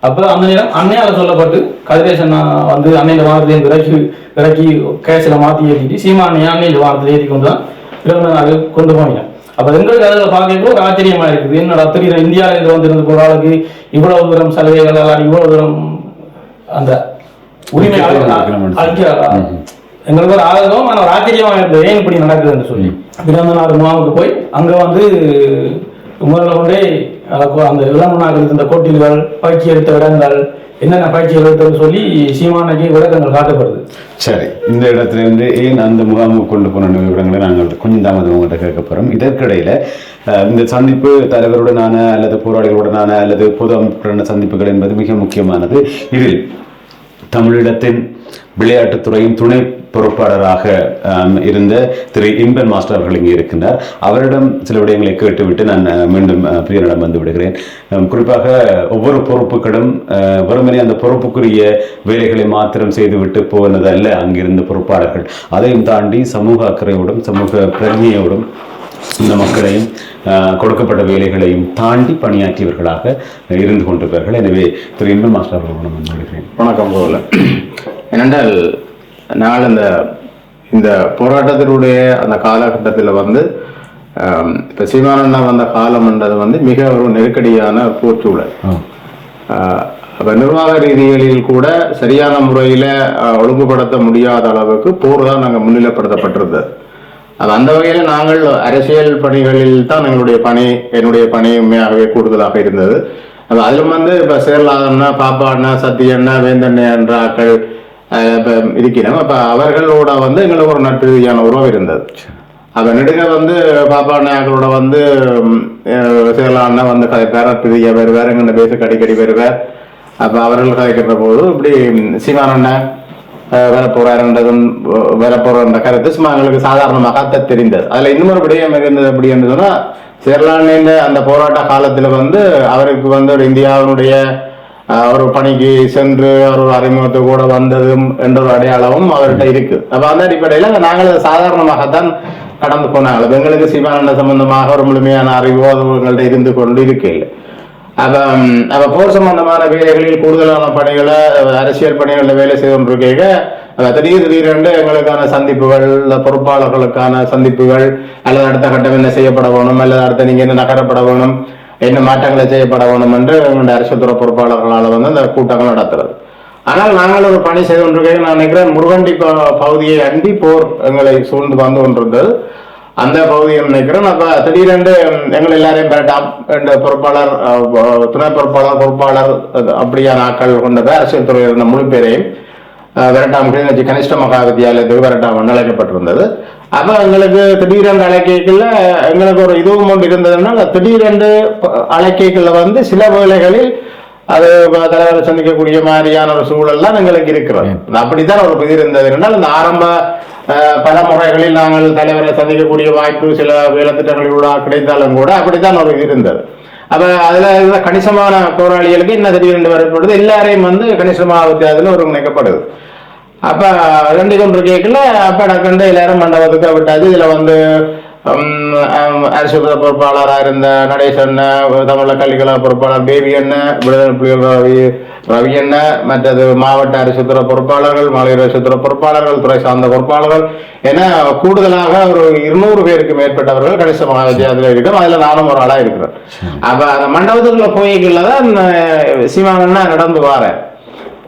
அப்போ அந்த நேரம் அன்னையால் சொல்லப்பட்டு கதிரேசன் வந்து அன்னைய வாகனத்திலேருந்து இறக்கி கேஸில் மாற்றி ஏற்றிட்டு சீமானையா அன்னைய வாகனத்தில் ஏற்றி கொண்டு தான் பிறந்தநாள் கொண்டு போயினோம். அப்போ எங்களுக்கு அதில் பார்க்க ஒரு ஆச்சரியமா இருக்குது. என்னோட தெரியுற இந்தியாவிலேருந்து வந்திருந்து ஒரு ஆளுக்கு இவ்வளவு தூரம் சலுகைகள் இவ்வளவு தூரம் அந்த உரிமை எங்களுக்கு ஒரு ஆதரவும் ஆனால் ஒரு ஆச்சரியமா இருந்தது ஏன் இப்படி நடக்குதுன்னு சொல்லி. பிறந்தநாள் முகாமுக்கு போய் அங்கே வந்து முதல்ல கொண்டே அந்த இளமனாக இருந்த கோட்டில்கள் பயிற்சி எடுத்த இடங்கள் என்னென்ன பயிற்சிகள் எடுத்ததுன்னு சொல்லி சீமானைக்கு விளக்கங்கள் காட்டப்படுது. சரி, இந்த இடத்துல இருந்து ஏன் அந்த முகாமுக்கு கொண்டு போன விவரங்களை நாங்கள் கொஞ்சம் தாமதம் உங்கள்கிட்ட கேட்க போகிறோம். இதற்கிடையில் இந்த சந்திப்பு தலைவருடனான அல்லது போராளிகளுடனான அல்லது பொது அமைப்புடனான சந்திப்புகள் என்பது மிக முக்கியமானது. இதில் தமிழீழத்தின் விளையாட்டுத்துறையின் துணை பொறுப்பாளராக இருந்த திரு இம்பன் மாஸ்டர் அவர்கள் இங்கே இருக்கின்றார். அவரிடம் சில விடயங்களை கேட்டுவிட்டு நான் மீண்டும் பிரியனிடம் வந்து விடுகிறேன். குறிப்பாக ஒவ்வொரு பொறுப்புகளும் வெறுமனே அந்த பொறுப்புக்குரிய வேலைகளை மாத்திரம் செய்துவிட்டு போனதல்ல அங்கிருந்த பொறுப்பாளர்கள். அதையும் தாண்டி சமூக அக்கறையோடும் சமூக பிரஜையோடும் இந்த மக்களையும் கொடுக்கப்பட்ட வேலைகளையும் தாண்டி பணியாற்றியவர்களாக இருந்து கொண்டிருப்பார்கள். எனவே திரு இன்பன் மாஸ்டர் அவர்கள் வந்து விடுகிறேன். வணக்கம் போல. ஏனென்றால் நாங்கள் இந்த போராட்டத்தினுடைய அந்த காலகட்டத்தில் வந்து இப்போ சீமானண்ணா வந்த காலம்ன்றது வந்து மிக ஒரு நெருக்கடியான போர்ச்சூழல். அப்போ நிர்வாக ரீதிகளில் கூட சரியான முறையில் ஒழுங்குபடுத்த முடியாத அளவுக்கு போர் தான் நாங்கள் முன்னிலைப்படுத்தப்பட்டிருந்தது. அது அந்த வகையில் நாங்கள் அரசியல் பணிகளில் தான் என்னுடைய பணி உண்மையாகவே கூடுதலாக இருந்தது. அப்போ அதிலும் வந்து இப்போ சேர்லாதண்ணா பாப்பா அண்ணா சத்தியண்ணா வேந்தண்ணா என்ற ஆக்கள் இப்போ இருக்கிறோம். அப்போ அவர்களோட வந்து எங்களுக்கு ஒரு நட்பு ரீதியான உறவு இருந்தது. அப்போ நெடுக வந்து பாப்பா அண்ணாக்களோட வந்து சேர்லா அண்ணா வந்து கதைப்பார், நட்பு ரீதியாக வருவார், எங்கள்கிட்ட பேச அடிக்கடி வருவார். அப்போ அவர்கள் கதைக்கிற போது இப்படி சீமானண்ணா வரப்போறாருன்றதும் வரப்போற அந்த கருத்து சும்மா எங்களுக்கு சாதாரணமாக தெரிந்தது. அதில் இன்னொரு விடயம் இருந்தது அப்படி என்று சொன்னால் சேர்லாண்ட அந்த போராட்ட காலத்தில் வந்து அவருக்கு வந்து ஒரு இந்தியாவினுடைய ஒரு பணிக்கு சென்று ஒரு அறிமுகத்தை கூட வந்ததும் என்ற ஒரு அடையாளமும் அவர்கிட்ட இருக்கு. அப்ப அந்த அடிப்படையில் நாங்கள் சாதாரணமாகத்தான் கடந்து போனாங்க. எங்களுக்கு சீமானந்த சம்பந்தமாக ஒரு முழுமையான அறிவோ அது எங்கள்கிட்ட இருந்து கொண்டு இருக்கையில் அப்ப போர் சம்பந்தமான வேலைகளில் கூடுதலான பணிகளை அரசியல் பணிகளில் வேலை செய்து கொண்டிருக்க திடீரென்று எங்களுக்கான சந்திப்புகள், பொறுப்பாளர்களுக்கான சந்திப்புகள், அல்லது அடுத்த கட்டம் என்ன செய்யப்பட வேணும், அல்லது அடுத்த நீங்க என்ன நகரப்பட வேணும், என்ன மாற்றங்களை செய்யப்பட வேணும் என்று எங்களுடைய அரசியல் துறை பொறுப்பாளர்களால் வந்து அந்த கூட்டங்கள் நடத்துறது. ஆனால் நாங்கள் ஒரு பணி செய்து கொண்டிருக்க நான் நினைக்கிறேன் முருகண்டி பகுதியை அண்டி போர் எங்களை சூழ்ந்து வந்து கொண்டிருந்தது. அந்த பகுதியை நினைக்கிறேன். அப்ப திடீரென்று எங்கள் எல்லாரையும் பெறட்டாம் என்ற பொறுப்பாளர், துணை பொறுப்பாளர் அப்படியான ஆட்கள் கொண்ட அரசியல் துறை இருந்த முழு பேரையும் விரட்டாம் கிளிநொச்சி கனிஷ்ட மகா வித்தியாலயத்துக்கு விரட்டாம் அழைக்கப்பட்டிருந்தது. அப்ப எங்களுக்கு திடீரென்று அழைக்கைக்குள்ள எங்களுக்கு ஒரு இதுவும் ஒன்று இருந்ததுன்னா திடீரென்று அழைக்கைக்குள்ள வந்து சில வேளைகளில் அது தலைவரை சந்திக்கக்கூடிய மாதிரியான ஒரு சூழல்லாம் எங்களுக்கு இருக்கிறது. அப்படித்தான் ஒரு இது இருந்தது. இந்த ஆரம்ப பல முறைகளில் நாங்கள் தலைவரை சந்திக்கக்கூடிய வாய்ப்பு சில வேலைத்திட்டங்களில் கிடைத்தாலும் கூட அப்படித்தான் ஒரு இது இருந்தது. அப்ப அதுல கணிசமான போராளிகளுக்கு என்ன திடீரென்று வரப்படுது, எல்லாரையும் கணிசமான வித்தியாசத்துல ஒருங்கிணைக்கப்படுது. அப்ப 2 கேட்கல அப்ப டக்குண்டு எல்லாரும் மண்டபத்துக்கு விட்டாச்சு. இதுல அரசுத்துறை பொறுப்பாளராக இருந்த நடேசன், தமிழக கல்விக்கழக பொறுப்பாளர் பேபி அண்ணன், விடுதலை புலிகள் ரவி அண்ணன், மற்றது மாவட்ட அரசுத்துறை பொறுப்பாளர்கள், மாநில அரசுத்துறை பொறுப்பாளர்கள், துறை சார்ந்த பொறுப்பாளர்கள் என கூடுதலாக ஒரு 200 பேருக்கு மேற்பட்டவர்கள் கணிசமாக வித்தியாசத்தில் இருக்கிறோம். அதுல நானும் ஒரு ஆளா இருக்கிறேன். அப்ப அந்த மண்டபத்துக்குள்ள போய்க்குள்ளதான் சீமானண்ணா நடந்து வாரேன்.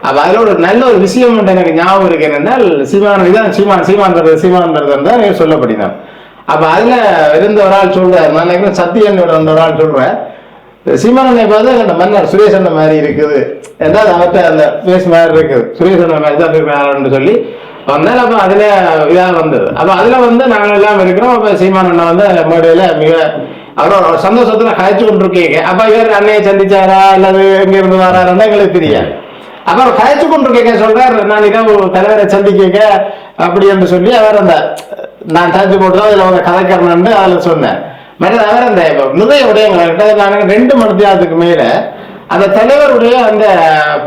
அப்ப அதுல ஒரு நல்ல ஒரு விஷயம் எனக்கு ஞாபகம் இருக்கு. என்னென்னால் சீமானந்தர் தான் சொல்லப்படினார். அப்ப அதுல இருந்த ஒரு ஆள் சொல்றாரு, நான் நினைக்கிறேன் சத்தியன் ஒரு ஆள் சொல்றேன், சீமானனை பார்த்து மன்னர் சுரேஷ் அண்ணன் மாதிரி இருக்குது, ஏதாவது அவர்கிட்ட அந்த பேஸ் மாதிரி இருக்குது, சுரேஷ் அண்ணன் மாதிரி தான் இருக்கிறாருன்னு சொல்லி வந்தால் அப்ப அதுல இதாக வந்தது. அப்ப அதுல நாங்கள் எல்லாம் இருக்கிறோம். அப்ப சீமானண்ணன் மேடையில மிக அவரோட சந்தோஷத்துல காய்ச்சி கொண்டிருக்கீங்க. அப்ப இவர் அன்னையை சந்திச்சாரா அல்லது எங்க இருந்து வராருன்னா எங்களுக்கு தெரியாது. அப்புறம் காய்ச்சி கொண்டிருக்க சொல்றாரு, நான் இரவு தலைவரை சந்திக்க அப்படி என்று சொல்லி அவர் நான் சார்ஜ் போட்டுதான் அதுல கதைக்கிறேன்னு அதில் சொன்னேன். மற்ற அவர் நிறைய விடயங்கள் நான் 2 மணித்தியாலத்துக்கு மேல அந்த தலைவருடைய அந்த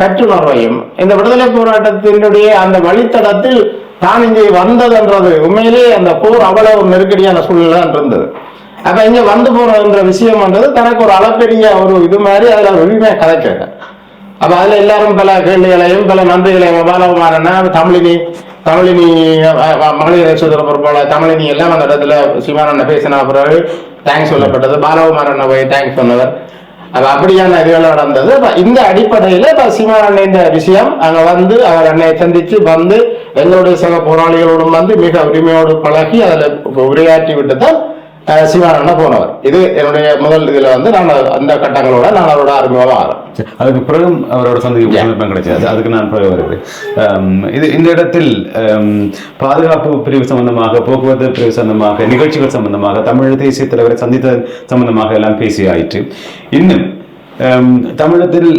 பற்றுணர்வையும் இந்த விடுதலை போராட்டத்தினுடைய அந்த வழித்தடத்தில் தான் இங்கே வந்ததுன்றது உண்மையிலேயே அந்த போர் அவ்வளவு நெருக்கடியான சூழ்நிலை இருந்தது. அப்ப இங்க வந்து போறதுன்ற விஷயம்ன்றது தனக்கு ஒரு அளப்பெரிய ஒரு இது மாதிரி அதுல உரிமையா கதைக்கிறேன். அப்ப அதுல எல்லாரும் பல கேள்விகளையும் பல நன்றிகளையும் பாலகுமாரன்னா தமிழினி மகளிர் அரசுத்துறை பொறுப்பாளர் தமிழினி எல்லாம் அந்த இடத்துல சீமானண்ண பேசின பிறகு தேங்க்ஸ் சொல்லப்பட்டது. பாலகுமாரண்ண போய் தேங்க்ஸ் சொன்னவர். அப்ப அப்படியான இதுகள் நடந்தது. இந்த அடிப்படையில இப்ப சீமானண்ண இந்த விஷயம் அங்க அவர் அன்னையை சந்திச்சு எங்களுடைய சக போராளிகளோடும் மிக உரிமையோடு பழகி அதுல உரையாற்றி விட்டுதான் சீமானண்ணா போனவர். இது என்னுடைய முதல் இதுல நான் அந்த கட்டங்களோட நான் அவரோட அறிமுகமா ஆகிறேன். அதுக்கு பிறகு அவரோட சந்திப்பு கிடைச்சது. அதுக்கு நான் பிறகு வருகிறேன். இந்த இடத்தில் பாதுகாப்பு பிரிவு சம்பந்தமாக, போக்குவரத்து பிரிவு சம்பந்தமாக, நிகழ்ச்சிகள் சம்பந்தமாக, தமிழ் தேசிய தலைவரை சந்தித்த சம்பந்தமாக எல்லாம் பேசி ஆயிற்று. இன்னும் தமிழகத்தில்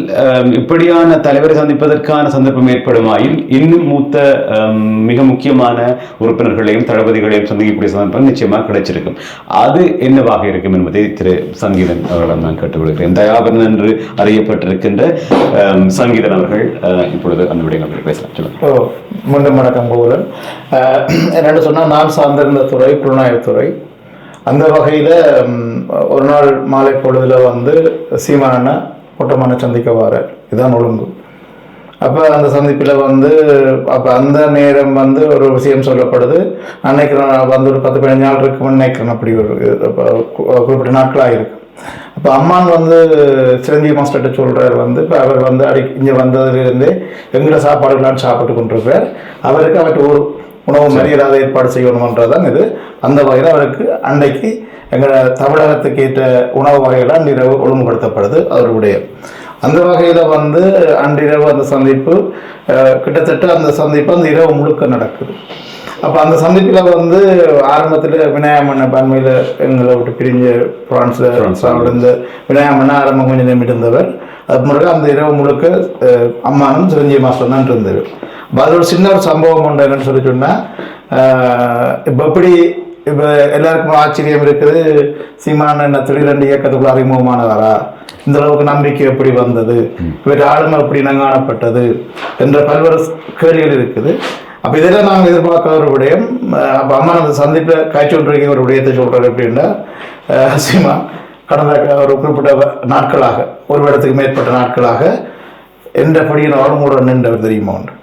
இப்படியான தலைவரை சந்திப்பதற்கான சந்தர்ப்பம் ஏற்படுமாயின் இன்னும் மூத்த மிக முக்கியமான உறுப்பினர்களையும் தளபதிகளையும் சந்திக்கக்கூடிய சந்தர்ப்பம் நிச்சயமாக கிடைச்சிருக்கும். அது என்னவாக இருக்கும் என்பதை திரு சங்கீதன் அவர்களிடம் நான் கேட்டுக்கொள்கிறேன். தயாபரன் என்று அறியப்பட்டிருக்கின்ற சங்கீதன் அவர்கள் இப்பொழுது அந்த விடயங்கள் பேசலாம். சொல்லுங்க. மீண்டும் வணக்கம் கோகுலன். என்னென்னு சொன்னால், நான் சார்ந்திருந்த துறை புலனாய்வுத்துறை. அந்த வகையில் ஒரு நாள் மாலை பொழுதில் சீமானண்ணா ஒட்டமான சந்திக்க வாரார். இதுதான் ஒழுங்கு. அப்போ அந்த சந்திப்பில் அப்போ அந்த நேரம் ஒரு விஷயம் சொல்லப்படுது. அன்னைக்கு நான் ஒரு 10-15 நாள் இருக்கு நினைக்கிறேன். அப்படி ஒரு குறிப்பிட்ட நாட்களாக இருக்கு. அப்போ அம்மான் சிரஞ்சீவி மாஸ்டர்கிட்ட சொல்கிறார், இப்போ அவர் இங்கே வந்ததுலேருந்தே எங்களோட சாப்பாடுகளான்னு சாப்பிட்டு கொண்டிருக்கிறார். அவருக்கு அவர்கிட்ட ஒரு உணவு மரியாதை ஏற்பாடு செய்யணுமன்றதான் இது. அந்த வகையில் அவருக்கு அன்றைக்கு எங்களோட தமிழகத்துக்கு ஏற்ற உணவு வகைகளாக அன்றிரவு ஒழுங்குபடுத்தப்படுது அவருடைய. அந்த வகையில் அன்றிரவு அந்த சந்திப்பு கிட்டத்தட்ட அந்த சந்திப்பு அந்த இரவு முழுக்க நடக்குது. அப்போ அந்த சந்திப்பில் ஆரம்பத்தில் விநாயகமண்ண பன்மையில் எங்களை விட்டு பிரிஞ்ச பிரான்ஸில் விழுந்த விநாயகமண்ண ஆரம்பம் கொஞ்சம் நேரம் இருந்தவர். அது முன்னாடி அந்த இரவு முழுக்க அம்மானும் சிரஞ்சீவி மாஸ்டர் தான் இருந்தது. அது ஒரு சின்ன ஒரு சம்பவம் உண்டு. என்னன்னு சொல்லி சொன்னால், இப்போ எல்லாருக்கும் ஆச்சரியம் இருக்குது, சீமானண்ண திடீரென்று இயக்கத்துக்குள்ள அறிமுகமானதாரா, இந்த அளவுக்கு நம்பிக்கை எப்படி வந்தது, இவர் ஆளுமை எப்படி காணப்பட்டது என்ற பல்வேறு கேள்விகள் இருக்குது. அப்போ இதெல்லாம் நாங்கள் எதிர்பார்க்காத ஒரு விடயம். அப்போ அம்மா அந்த சந்திப்பில் காய்ச்சி ஒன்றிருக்க ஒரு விடயத்தை சொல்கிறார். எப்படின்னா, சீமா கடந்த ஒரு குறிப்பிட்ட நாட்களாக, ஒரு இடத்துக்கு மேற்பட்ட நாட்களாக எந்த படியினாலும் கூட நின்றவர் தெரியுமா ஒன்று.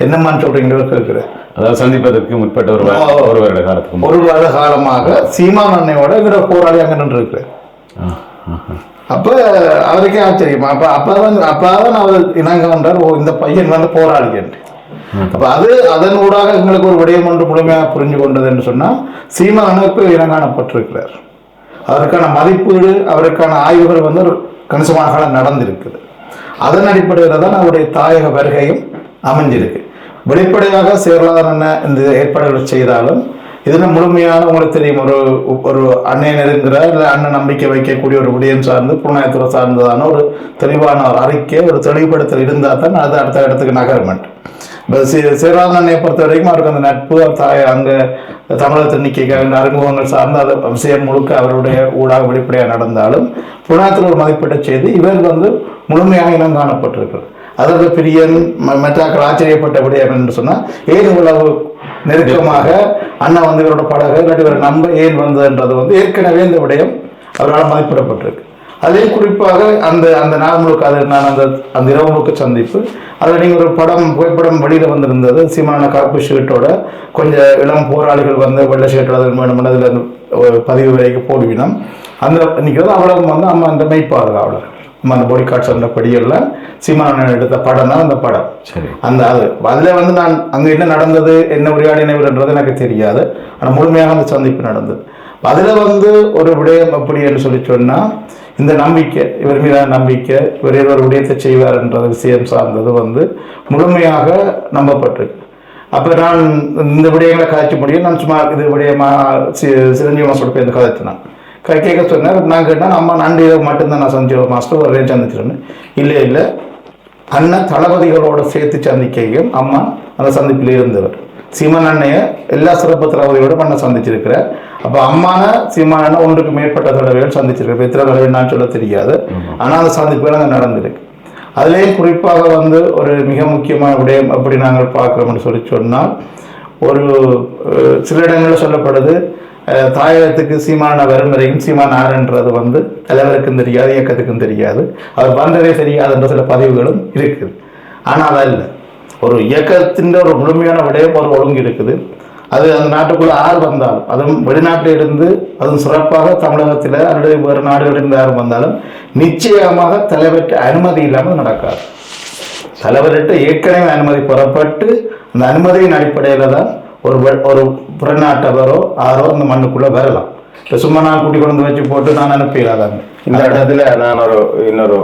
என்னம்மான்னு சொல்றீங்களோ கேட்கிறேன். அதாவது சந்திப்பதற்கு முற்பட்ட ஒரு வருட காலத்துக்கு, ஒரு வருட காலமாக சீமான் அண்ணையோட இவர போராளி அங்கே நின்று இருக்கிறேன். அப்ப அவருக்கே ஆச்சரியமா. அப்பதான் அவர் இணங்க வந்தார், ஓ இந்த பையன் போராளி என்று. அப்ப அதன் ஊடாக எங்களுக்கு ஒரு விடயம் ஒன்று முழுமையாக புரிஞ்சு கொண்டது என்று சொன்னா, சீமானுக்கு இனங்காணப்பட்டிருக்கிறார். அவருக்கான மதிப்பீடு, அவருக்கான ஆய்வுகள் ஒரு கணிசமாக நடந்திருக்குது. அதன் அடிப்படையில் தான் அவருடைய தாயக வருகையும் அமைஞ்சிருக்கு. வெளிப்படையாக சேர்லாதன இந்த ஏற்பாடுகளை செய்தாலும் இதில் முழுமையான உங்களுக்கு தெரியும் ஒரு அண்ணன் இருக்கிற இல்லை அண்ணன் நம்பிக்கை வைக்கக்கூடிய ஒரு விடயம் சார்ந்து புலனாய்வுத்துறை சார்ந்ததான ஒரு தெளிவான ஒரு அறிக்கை ஒரு தெளிவுபடுத்தல் இருந்தால் தான் அது அடுத்த இடத்துக்கு நகரமெண்ட். இப்போ சிவராமனை பொறுத்த வரைக்கும் அவருக்கு அந்த நட்பு அங்கே தமிழகத்தில் நிற்க அறிமுகங்கள் சார்ந்த அது விஷயம் முழுக்க அவருடைய ஊடாக வெளிப்படையாக நடந்தாலும் புலனாய்வுத்துறை ஒரு மதிப்பீட்டை செய்து இவர் முழுமையாக இனம் காணப்பட்டிருக்கிறது. அதாவது பிரியன் மற்றாக்கள் ஆச்சரியப்பட்ட விடயம் என்று சொன்னால் ஏன் இவ்வளவு நெருக்கமாக அண்ணன் இவரோட படகு இல்லாட்டி இவரை நம்ப ஏன் வந்ததுன்றது ஏற்கனவே இந்த விடயம் அவரால் மதிப்பிடப்பட்டிருக்கு. அதே குறிப்பாக அந்த நாள் முழுக்க அது நான் அந்த இரவு முழுக்க சந்திப்பு அதில் நீங்கள் ஒரு புகைப்படம் வெளியில் வந்திருந்தது. சீமான கருப்பு ஷர்ட்டோட கொஞ்சம் இளம் போராளிகள் வெள்ளை ஷர்ட்டோட வேணும் அதில் பதிவு வரைக்கும் போடுவினோம். அந்த நிற்கிறது அவ்வளவு அம்மா அந்த மெய்ப்பாளர் அந்த பாடி கார்ட்ஸ் அந்த படியெல்லாம் சீமானன் எடுத்த படம் தான் அந்த படம். அந்த அதில் நான் அங்கே என்ன நடந்தது என்ன உரையாடினவர்ன்றது எனக்கு தெரியாது. ஆனால் முழுமையாக அந்த சந்திப்பு நடந்தது. அதில் ஒரு விடயம் அப்படி என்று சொல்லி சொன்னால் இந்த நம்பிக்கை இவர் மீதான நம்பிக்கை இவர் ஒரு விடயத்தை செய்வார் என்ற விஷயம் சார்ந்தது முழுமையாக நம்பப்பட்டிருக்கு. அப்போ நான் இந்த விடயங்களை காய்ச்ச முடியும். நான் சும்மா இது விடயமாக சிரஞ்சீவி மாஸ்டரோட போய் இந்த கதைத்தினான் கேட்க சொன்னார். நான் கேட்டேன் அம்மா நன்றி மட்டும்தான் நான் சஞ்சீவ மாஸ்டர் ஒரே சந்திச்சிருந்தேன். இல்லை அண்ணன் தளபதிகளோட சேர்த்து சந்திக்கையும் அம்மா அந்த சந்திப்பில் இருந்தவர். சீமான் அண்ணைய எல்லா சிறப்பு தளபதியோடும் அண்ணன் சந்திச்சிருக்கிறார். அப்போ அம்மான சீமான் அண்ணன் ஒன்றுக்கு மேற்பட்ட தடவைகள் சந்திச்சிருக்கிறேன். எத்தனை தடவை நான் சொல்ல தெரியாது. ஆனால் அந்த சந்திப்புகள் அங்கே நடந்திருக்கு. அதுலேயும் குறிப்பாக ஒரு மிக முக்கியமான விடயம் அப்படி நாங்கள் பார்க்குறோம்னு சொன்னால் ஒரு சில இடங்களில் சொல்லப்படுது தாயகத்துக்கு சீமான வரும் வரைக்கும் சீமான் ஆறுன்றது தலைவருக்கும் தெரியாது இயக்கத்துக்கும் தெரியாது அவர் வந்ததே தெரியாதுன்ற சில பதிவுகளும் இருக்குது. ஆனால் அது இல்லை ஒரு இயக்கத்தின் ஒரு முழுமையான விடயம் ஒரு ஒழுங்கு இருக்குது. அது அந்த நாட்டுக்குள்ள யார் வந்தாலும் அதுவும் வெளிநாட்டில் இருந்து அதுவும் சிறப்பாக தமிழகத்தில் அல்லது வேறு நாடுகளிலிருந்து யாரும் வந்தாலும் நிச்சயமாக தலைவர்கிட்ட அனுமதி இல்லாமல் நடக்காது. தலைவர்கிட்ட ஏற்கனவே அனுமதி பெறப்பட்டு அந்த அனுமதியின் அடிப்படையில் தான் ஒரு புறநாட்டவரோ ஆரோ அந்த மண்ணுக்குள்ள வரலாம். இப்போ சும்மா நான் கூட்டி கொண்டு வச்சு போட்டு நான் அனுப்பிடாதாங்க. இந்த இடத்துல நான்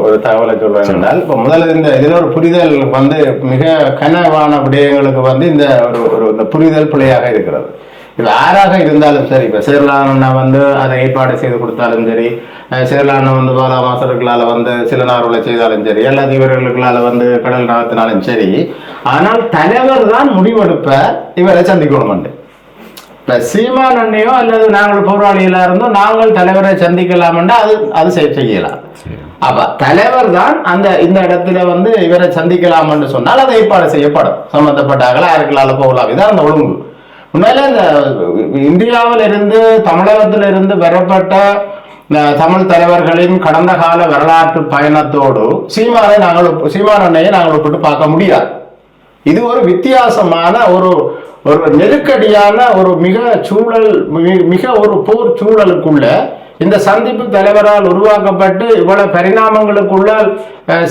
ஒரு தகவலை சொல்றேன் என்றால் இப்போ முதல்ல இதில் ஒரு புரிதல் மிக கனவான விடயங்களுக்கு இந்த இந்த புரிதல் பிழையாக இருக்கிறது. இப்போ யாராக இருந்தாலும் சரி, இப்போ சேர்லான அதை ஏற்பாடு செய்து கொடுத்தாலும் சரி, சேர்லான பாலா மாசர்களால் சில நார்வலை செய்தாலும் சரி, எல்லா தீவிரர்களுக்களால் கடல் நகர்த்தினாலும் சரி, ஆனால் தலைவர் தான் முடிவெடுப்ப இவரை சந்திக்கணும். இப்போ சீமான் அண்ணையோ அல்லது நாங்கள் போராளிகளா இருந்தோம் நாங்கள் தலைவரை சந்திக்கலாம்னா அது செய்யலாம். அப்ப தலைவர் தான் இந்த இடத்துல இவரை சந்திக்கலாம்னு சொன்னால் அதை ஏற்பாடு செய்யப்படும். சம்பந்தப்பட்டார்கள் யாருக்களால போகலாம். இதான் அந்த ஒழுங்கு. உண்மையில இந்த இந்தியாவில் இருந்து தமிழகத்தில் இருந்து பெறப்பட்ட தமிழ் தலைவர்களின் கடந்த கால வரலாற்று பயணத்தோடு சீமான் அண்ணையை நாங்கள் ஒப்பிட்டு பார்க்க முடியாது. இது ஒரு வித்தியாசமான ஒரு நெருக்கடியான ஒரு மிக ஒரு போர் சூழலுக்குள்ள இந்த சந்திப்பு தலைவரால் உருவாக்கப்பட்டு இவ்வளவு பரிணாமங்களுக்குள்ள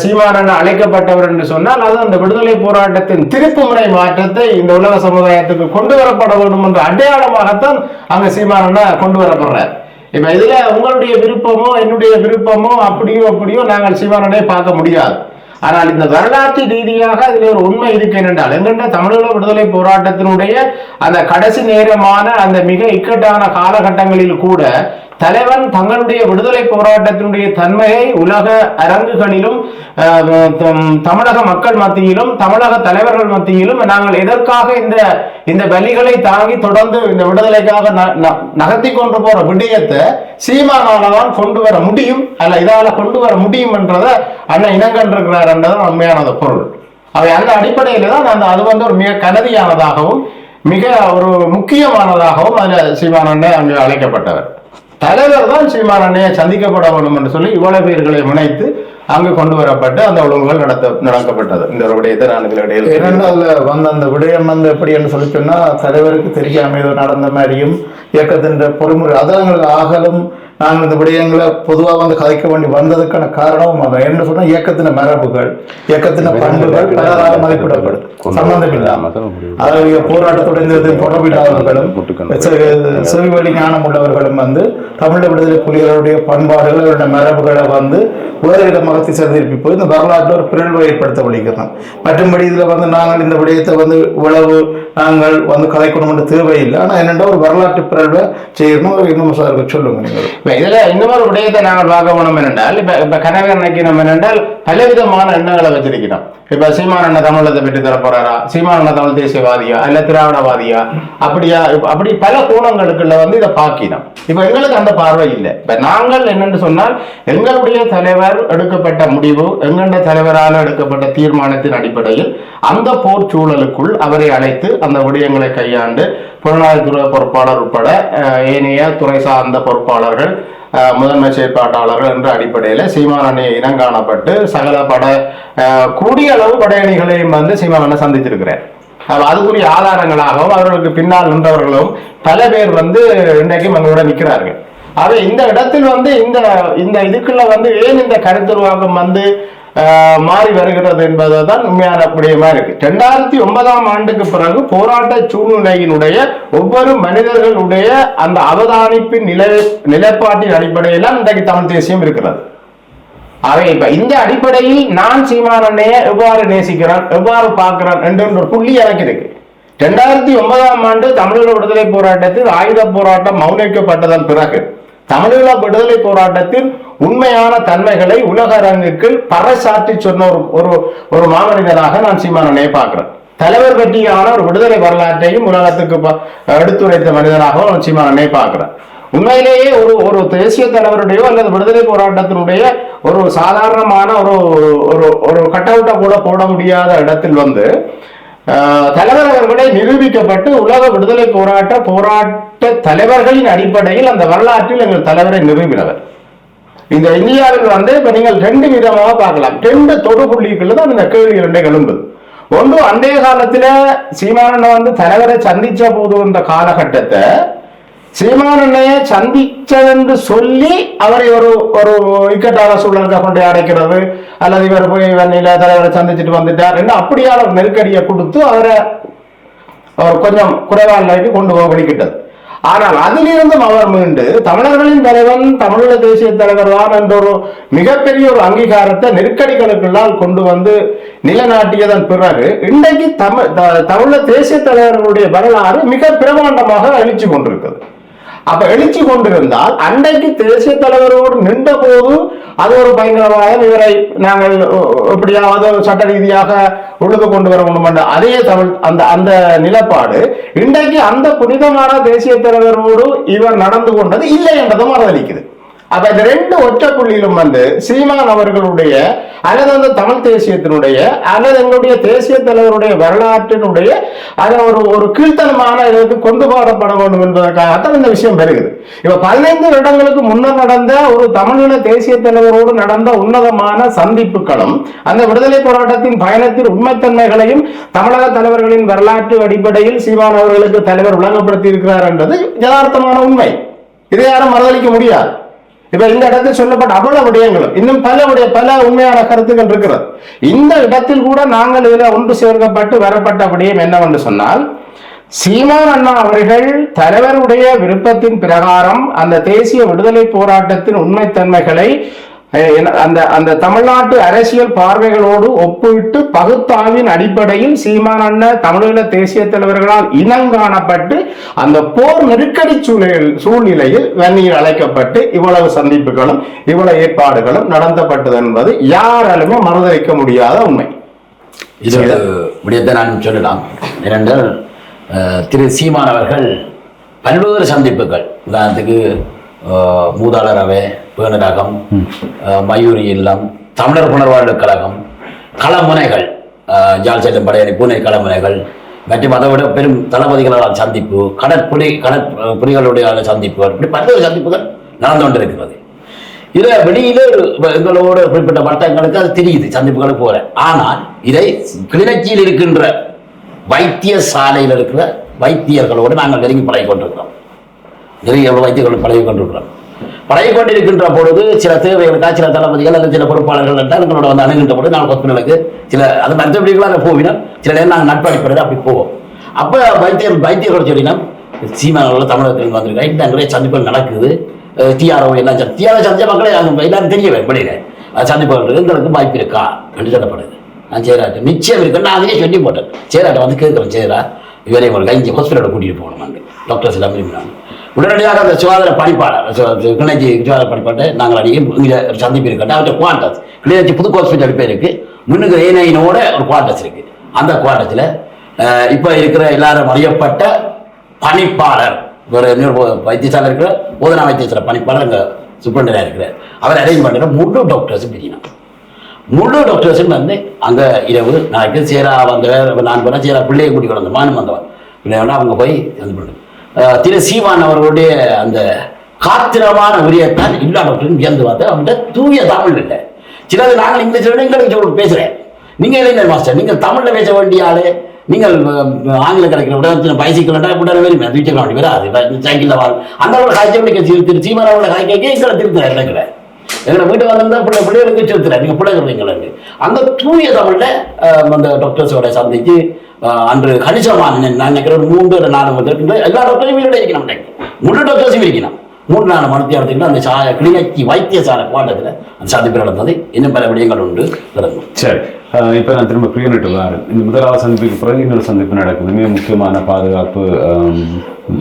சீமானன் அழைக்கப்பட்டவர் என்று சொன்னால் அது அந்த விடுதலை போராட்டத்தின் திருப்புமுனை மாற்றத்தை இந்த உலக சமுதாயத்துக்கு கொண்டு வரப்பட வேண்டும் என்ற அடையாளமாகத்தான் அங்க சீமானனை கொண்டு வரப்படுறார். இப்ப இதுல உங்களுடைய விருப்பமோ என்னுடைய விருப்பமோ அப்படியோ நாங்கள் சீமானனை பார்க்க முடியாது. ஆனால் இந்த வரலாற்று ரீதியாக அதில் ஒரு உண்மை இருக்கு என்றால் எங்கென்ற தமிழக விடுதலை போராட்டத்தினுடைய அந்த கடைசி நேரமான அந்த மிக இக்கட்டான காலகட்டங்களில் கூட தலைவன் தங்களுடைய விடுதலை போராட்டத்தினுடைய தன்மையை உலக அரங்குகளிலும் தமிழக மக்கள் மத்தியிலும் தமிழக தலைவர்கள் மத்தியிலும் நாங்கள் எதற்காக இந்த வலிகளை தாங்கி தொடர்ந்து இந்த விடுதலைக்காக நகர்த்தி கொண்டு போற விடயத்தை சீமானால்தான் கொண்டு வர முடியும் அல்ல இதால கொண்டு வர முடியும் என்றதை அண்ணன் இனங்கண்டிருக்கிறார் என்றதான் உண்மையானது பொருள். அவை அந்த அடிப்படையில தான் அது ஒரு மிக கனதியானதாகவும் மிக ஒரு முக்கியமானதாகவும் அதுல சீமானண்ணே அங்கு அழைக்கப்பட்டவர். தலைவர் தான் சீமான் அண்ணையை சந்திக்கப்பட வேண்டும் என்று சொல்லி இவ்வளவு பேர்களை முனைத்து அங்கு கொண்டு வரப்பட்டு அந்த ஒழுங்குகள் நடக்கப்பட்டது. இந்த ஒரு விடயத்தை நான் இதில் இடையில அந்த விடயம் எப்படி என்று சொல்லி சொன்னா தலைவருக்கு தெரியாம நடந்த மாதிரியும் இயக்கத்தின் பொறுமுறை அதெல்லாம் ஆகலும் நாங்கள் இந்த விடயங்களை பொதுவாக கதைக்க வேண்டி வந்ததுக்கான காரணமும் அதான். என்ன சொன்னா இயக்கத்தின மரபுகள் இயக்கத்தின பண்புகள் பலராக மதிப்பிடப்படும் சம்பந்தம் இல்லாமல் அதாவது போராட்டத்துடைய தொடர்பில்லாதவர்களும் செவிவழி ஞானம் உள்ளவர்களும் தமிழ் விடுதலை புலிகளுடைய பண்பாடுகள் அவருடைய மரபுகளை வேறு விதமாக திசை போய் இந்த வரலாற்று ஒரு பிறழ்வை ஏற்படுத்த வழிக்கிறோம். மற்றும்படி இதுல நாங்கள் இந்த விடயத்தை இவ்வளவு நாங்கள் வந்து கதைக்கணும்னு தேவையில்லை. ஆனால் என்னென்னா ஒரு வரலாற்று பிறழ்வை செய்யணும். இன்னும் சார் சொல்லுங்க நீங்கள். இப்போ இதில் இன்னொரு விடயத்தை நாங்கள் பார்க்க வேணும் என்னென்றால், இப்போ கனவே நினைக்கணும் என்னென்றால் பலவிதமான எண்ணங்களை வச்சிருக்கிறோம். இப்போ சீமான் அண்ணன் தமிழத்தை பெற்று தர போறாரா, சீமான் அண்ணன் தமிழ் தேசியவாதியா அல்ல திராவிடவாதியா, அப்படியா, அப்படி பல கோணங்களுக்குள்ள வந்து இதை பார்க்கணும். இப்போ எங்களுக்கு அந்த பார்வை இல்லை. இப்போ நாங்கள் என்னென்னு சொன்னால், எங்களுடைய தலைவர் எடுக்கப்பட்ட முடிவு, எங்களுடைய தலைவரால் எடுக்கப்பட்ட தீர்மானத்தின் அடிப்படையில் அந்த போர் சூழலுக்குள் அவரை அழைத்து அந்த விடயங்களை கையாண்டு புலனாய்வுத்துறை பொறுப்பாளர் உட்பட ஏனைய துறை சார்ந்த பொறுப்பாளர்கள், முதன்மை செயற்பாட்டாளர்கள் என்ற அடிப்படையில் சீமான் அணியை இனங்காணப்பட்டு சகல கூடிய அளவு படையணிகளையும் வந்து சீமான் அண்ணன் சந்திச்சிருக்கிறார். அதுக்குரிய ஆதாரங்களாகவும் அவர்களுக்கு பின்னால் நின்றவர்களும் பல பேர் வந்து இன்றைக்கும் எங்களோட நிற்கிறார்கள். ஆக இந்த இடத்தில் வந்து இந்த இதுக்குள்ள வந்து ஏன் இந்த கருத்துருவாக்கம் வந்து மாறி வருகிறது என்பதுதான் உண்மையான விடயமா இருக்கு. 2009ஆம் ஆண்டுக்கு பிறகு போராட்ட சூழ்நிலையினுடைய ஒவ்வொரு மனிதர்களுடைய அந்த அவதானிப்பின் நிலைப்பாட்டின் அடிப்படையில் இன்றைக்கு தமிழ் தேசியம் இருக்கிறது. ஆக இப்ப இந்த அடிப்படையில் நான் சீமான் அண்ணையை எவ்வாறு நேசிக்கிறேன், எவ்வாறு பார்க்கிறேன் என்ற ஒரு புள்ளி எனக்கு இருக்கு. 2009ஆம் ஆண்டு தமிழீழ விடுதலை போராட்டத்தில் ஆயுத போராட்டம் மௌனிக்கப்பட்டதன் பிறகு தமிழீழ விடுதலை போராட்டத்தின் உண்மையான தன்மைகளை உலக அரங்குக்கு பறைசாற்றி சொன்ன ஒரு மாமனிதனாக நான் சீமான் அண்ணையை பார்க்கிறேன். தலைவர் பற்றியான ஒரு விடுதலை வரலாற்றையும் உலகத்துக்கு எடுத்துரைத்த மனிதனாக நான் சீமான் அண்ணையை பார்க்கிறேன். உண்மையிலேயே ஒரு தேசிய தலைவருடைய அல்லது விடுதலை போராட்டத்தினுடைய ஒரு சாதாரணமான ஒரு கட் அவுட்டை கூட போட முடியாத இடத்தில் வந்து தலைவர் அவர்களை நிரூபிக்கப்பட்டு உலக விடுதலை போராட்ட தலைவர்களின் அடிப்படையில் அந்த வரலாற்றில் எங்கள் தலைவரை நிரூபினவர். இந்த இந்தியாவில் வந்து இப்ப நீங்கள் 2 விதமாக பார்க்கலாம். 2 தொடுபுள்ளிகள் தான் இந்த கேள்வி 2 எழும்புது. ஒன்று, அன்றைய காலத்துல சீமான் வந்து தலைவரை சந்திச்ச போது இந்த காலகட்டத்தை சீமான் அண்ணையை சந்திச்சதென்று சொல்லி அவரை ஒரு இக்கட்டான சூழலுக்கு கொண்டு அடைக்கிறது, அல்லது இவர் போய் வன்னியில தலைவரை சந்திச்சுட்டு வந்துட்டார் என்று அப்படியான ஒரு நெருக்கடியை கொடுத்து அவரை கொஞ்சம் குறைவான நிலைக்கு கொண்டு போக வலிக்கிட்டது. ஆனால் அதிலிருந்தும் அவர் மீண்டு தமிழர்களின் தலைவன் தமிழீழ தேசிய தலைவர் தான் என்ற ஒரு மிகப்பெரிய ஒரு அங்கீகாரத்தை நெருக்கடிகளுக்குள்ளால் கொண்டு வந்து நிலைநாட்டியதன் பிறகு இன்றைக்கு தமிழ தேசிய தலைவர்களுடைய வரலாறு மிக பிரமாண்டமாக எழுச்சி கொண்டிருக்கிறது. அப்ப எழுச்சி கொண்டிருந்தால் அன்றைக்கு தேசிய தலைவரோடு நின்ற போது அது ஒரு பயங்கரவாதம், இவரை நாங்கள் எப்படியாவது சட்ட ரீதியாக ஒழுங்கு கொண்டு வர முடியும் அதே தமிழ் அந்த நிலப்பாடு இன்றைக்கு அந்த புனிதமான தேசிய தலைவரோடு இவர் நடந்து கொண்டது இல்லை என்றதும் மறதளிக்குது. அப்ப இந்த 2 ஒற்றை புள்ளியிலும் வந்து சீமான் அவர்களுடைய அல்லது அந்த தமிழ் தேசியத்தினுடைய அல்லது எங்களுடைய தேசிய தலைவருடைய வரலாற்றினுடைய அதை ஒரு கீழ்த்தனமான இதற்கு கொண்டு போடப்பட வேண்டும் என்பதற்காகத்தான் இந்த விஷயம் பெறுகிறது. இப்ப 15 வருடங்களுக்கு முன்னர் நடந்த ஒரு தமிழீழ தேசிய தலைவரோடு நடந்த உன்னதமான சந்திப்புகளும் அந்த விடுதலை போராட்டத்தின் பயணத்தின் உண்மைத்தன்மைகளையும் தமிழக தலைவர்களின் வரலாற்று அடிப்படையில் சீமான் அவர்களுக்கு தலைவர் விளங்கப்படுத்தி இருக்கிறார் என்பது யதார்த்தமான உண்மை. இதை யாரும் மறுதளிக்க முடியாது. இப்ப இந்த இடத்தில் சொல்லப்பட்ட அவ்வளவு விடயங்களும் இன்னும் பல உண்மையான கருத்துக்கள் இருக்கிறது. இந்த இடத்தில் கூட நாங்கள் இதில் ஒன்று சேர்க்கப்பட்டு வரப்பட்ட விடயம் என்னவென்று சொன்னால், சீமான் அண்ணா அவர்கள் தலைவருடைய விருப்பத்தின் பிரகாரம் அந்த தேசிய விடுதலை போராட்டத்தின் உண்மைத்தன்மைகளை அந்த தமிழ்நாட்டு அரசியல் பார்வைகளோடு ஒப்பிட்டு பகுத்தாய்வின் அடிப்படையில் சீமான் அண்ணன் தமிழீழ தேசிய தலைவர்களால் இனங்காணப்பட்டு அந்த போர் நெருக்கடி சூழ்நிலையில் வன்னியில் அழைக்கப்பட்டு இவ்வளவு சந்திப்புகளும் இவ்வளவு ஏற்பாடுகளும் நடத்தப்பட்டது என்பது யாராலுமே மறுதளிக்க முடியாத உண்மை. இது விடயத்தை நான் சொல்லலாம். ஏனென்றால் திரு சீமான் அவர்கள் பல்வேறு சந்திப்புகள், உதாரணத்துக்கு மூதாளரவை, பேணரகம், மயூரி இல்லம், தமிழர் புனர்வாழ்வு கழகம், களமுனைகள், ஜால் செல்லும் படையணி பூனை களமுனைகள் மற்றும் அதை விட பெரும் தளபதிகளால் சந்திப்பு, கடற்புலிகளுடைய சந்திப்புகள், இப்படி பல்வேறு சந்திப்புகள் நடந்து கொண்டிருக்கிறது. இதை வெளியிலே எங்களோட குறிப்பிட்ட வட்டங்களுக்கு அது தெரியுது, சந்திப்புகளுக்கு போகிறேன். ஆனால் இதை கிளிநொச்சியில் இருக்கின்ற வைத்தியசாலையில் இருக்கிற வைத்தியர்களோடு நாங்கள் நெருங்கி பழகி கொண்டிருக்கிறோம். நிறைய வைத்தியர்கள் பழகி கொண்டிருக்கிறோம். பழகி கொண்டிருக்கின்ற பொழுது சில தேவைகளுக்காக சில தளபதிகள் அல்லது சில பொறுப்பாளர்கள் என்றால் எங்களோட வந்து அணுகின்ற பொழுது நாங்கள் ஹாஸ்பிட்டலுக்கு சில அது மற்றபடிகளாக போவினோம். சில நேரம் நாங்கள் நட்படிப்படையில் அப்படி போவோம். அப்போ வைத்தியர்கள் சொல்லினோம், சீமானோட தமிழகத்தில் வந்திருக்காங்க, இந்த நிறைய சந்திப்புகள் நடக்குது, டிஆர்ஓ எல்லாம் டிஆர்ஓ சந்திச்ச மக்களே எல்லாரும் தெரியவே வெளியில சந்திப்புகள் எங்களுக்கு வாய்ப்பு இருக்கா என்று சொல்லப்படுது. நான் சேராட்ட நிச்சயம் இருக்குன்னு நான் அதையே சொல்லி போட்டேன். சேராட்ட வந்து கேட்குறேன், சேரா இவரை இங்கே ஹாஸ்பிட்டலில் கூட்டிகிட்டு போகணும் டாக்டர்ஸ் எல்லாம் விரும்பினாங்க. உடனடியாக அந்த சுகாதார பணிப்பாளர் கிளிநொச்சி சுகாதார பணிப்பாட்டை நாங்கள் அடிக்க இங்கே சந்திப்பு இருக்கட்டும். அவற்றை குவார்டர்ஸ் கிளிநொச்சி புது ஹாஸ்பிட்டல் பேருக்கு முன்னுக்கு ஏனையினோட ஒரு குவார்டர்ஸ் இருக்குது. அந்த குவார்டர்ஸில் இப்போ இருக்கிற எல்லாரும் அறியப்பட்ட பணிப்பாளர் ஒரு வைத்தியசாலை இருக்கிற போதனா வைத்தியசாலை பணிப்பாளர் அங்கே சூப்பரண்டராக இருக்கிறார். அவர் அரேஞ்ச் பண்ணுற முழு டாக்டர்ஸும் பிரிக்கணும். முழு டாக்டர்ஸும் வந்து அங்கே இரவு நாளைக்கு சேரா வந்தவர் நான் போனால் சேரா பிள்ளையை கூட்டி வந்தேன் மானம் வந்தவன் பிள்ளையோட அவங்க போய் இது பண்ணுறது திரு சீமான் அவர்களுடைய அந்த காத்திரமான உரியத்தான் எல்லா டாக்டரும் வியந்து பார்த்து அவங்கள்ட்ட தூய தமிழ் இல்லை. சிலது நாங்கள் இங்கிலீஷ் எங்களுக்கு பேசுகிறேன். நீங்கள் இல்லை மாஸ்டர், நீங்கள் தமிழில் பேச வேண்டிய ஆளு. நீங்கள் ஆங்கிலம் கிடைக்கிற விட பைசிக்கல் கூட தூக்கிக்க வேண்டி வராது சைக்கிளில் வாங்க அந்த அளவு காய்ச்சல் திரு சீமான் அவங்கள காய்க்க எங்களை திருத்துறேன் நினைக்கிறேன். எங்களை வீட்டு வந்திருந்தா பிள்ளைகளுக்கு திருத்துறேன். நீங்கள் பிள்ளைகள் எங்களுக்கு அந்த தூய தமிழில் அந்த டாக்டர்ஸோட சந்தித்து அன்று கணிசமான நான் நினைக்கிற ஒரு 3 or 4 மணி எல்லா டாக்டரையும் வீடு இருக்கணும். முழு டாக்டர்ஸும் இருக்கணும். 3-4 மணி நேரத்துக்கு அந்த கிளிநொச்சி வைத்தியசாலை குவாட்டத்தில் அந்த சந்திப்பு நடந்தது. இன்னும் பல விடயங்கள் உண்டு நடக்கும். சரி, இப்போ நான் திரும்ப பிரியனிட்டு வரேன். இந்த முதலாவது சந்திப்புக்கு பிறகு இன்னொரு சந்திப்பு நடக்குது. மிக முக்கியமான பாதுகாப்பு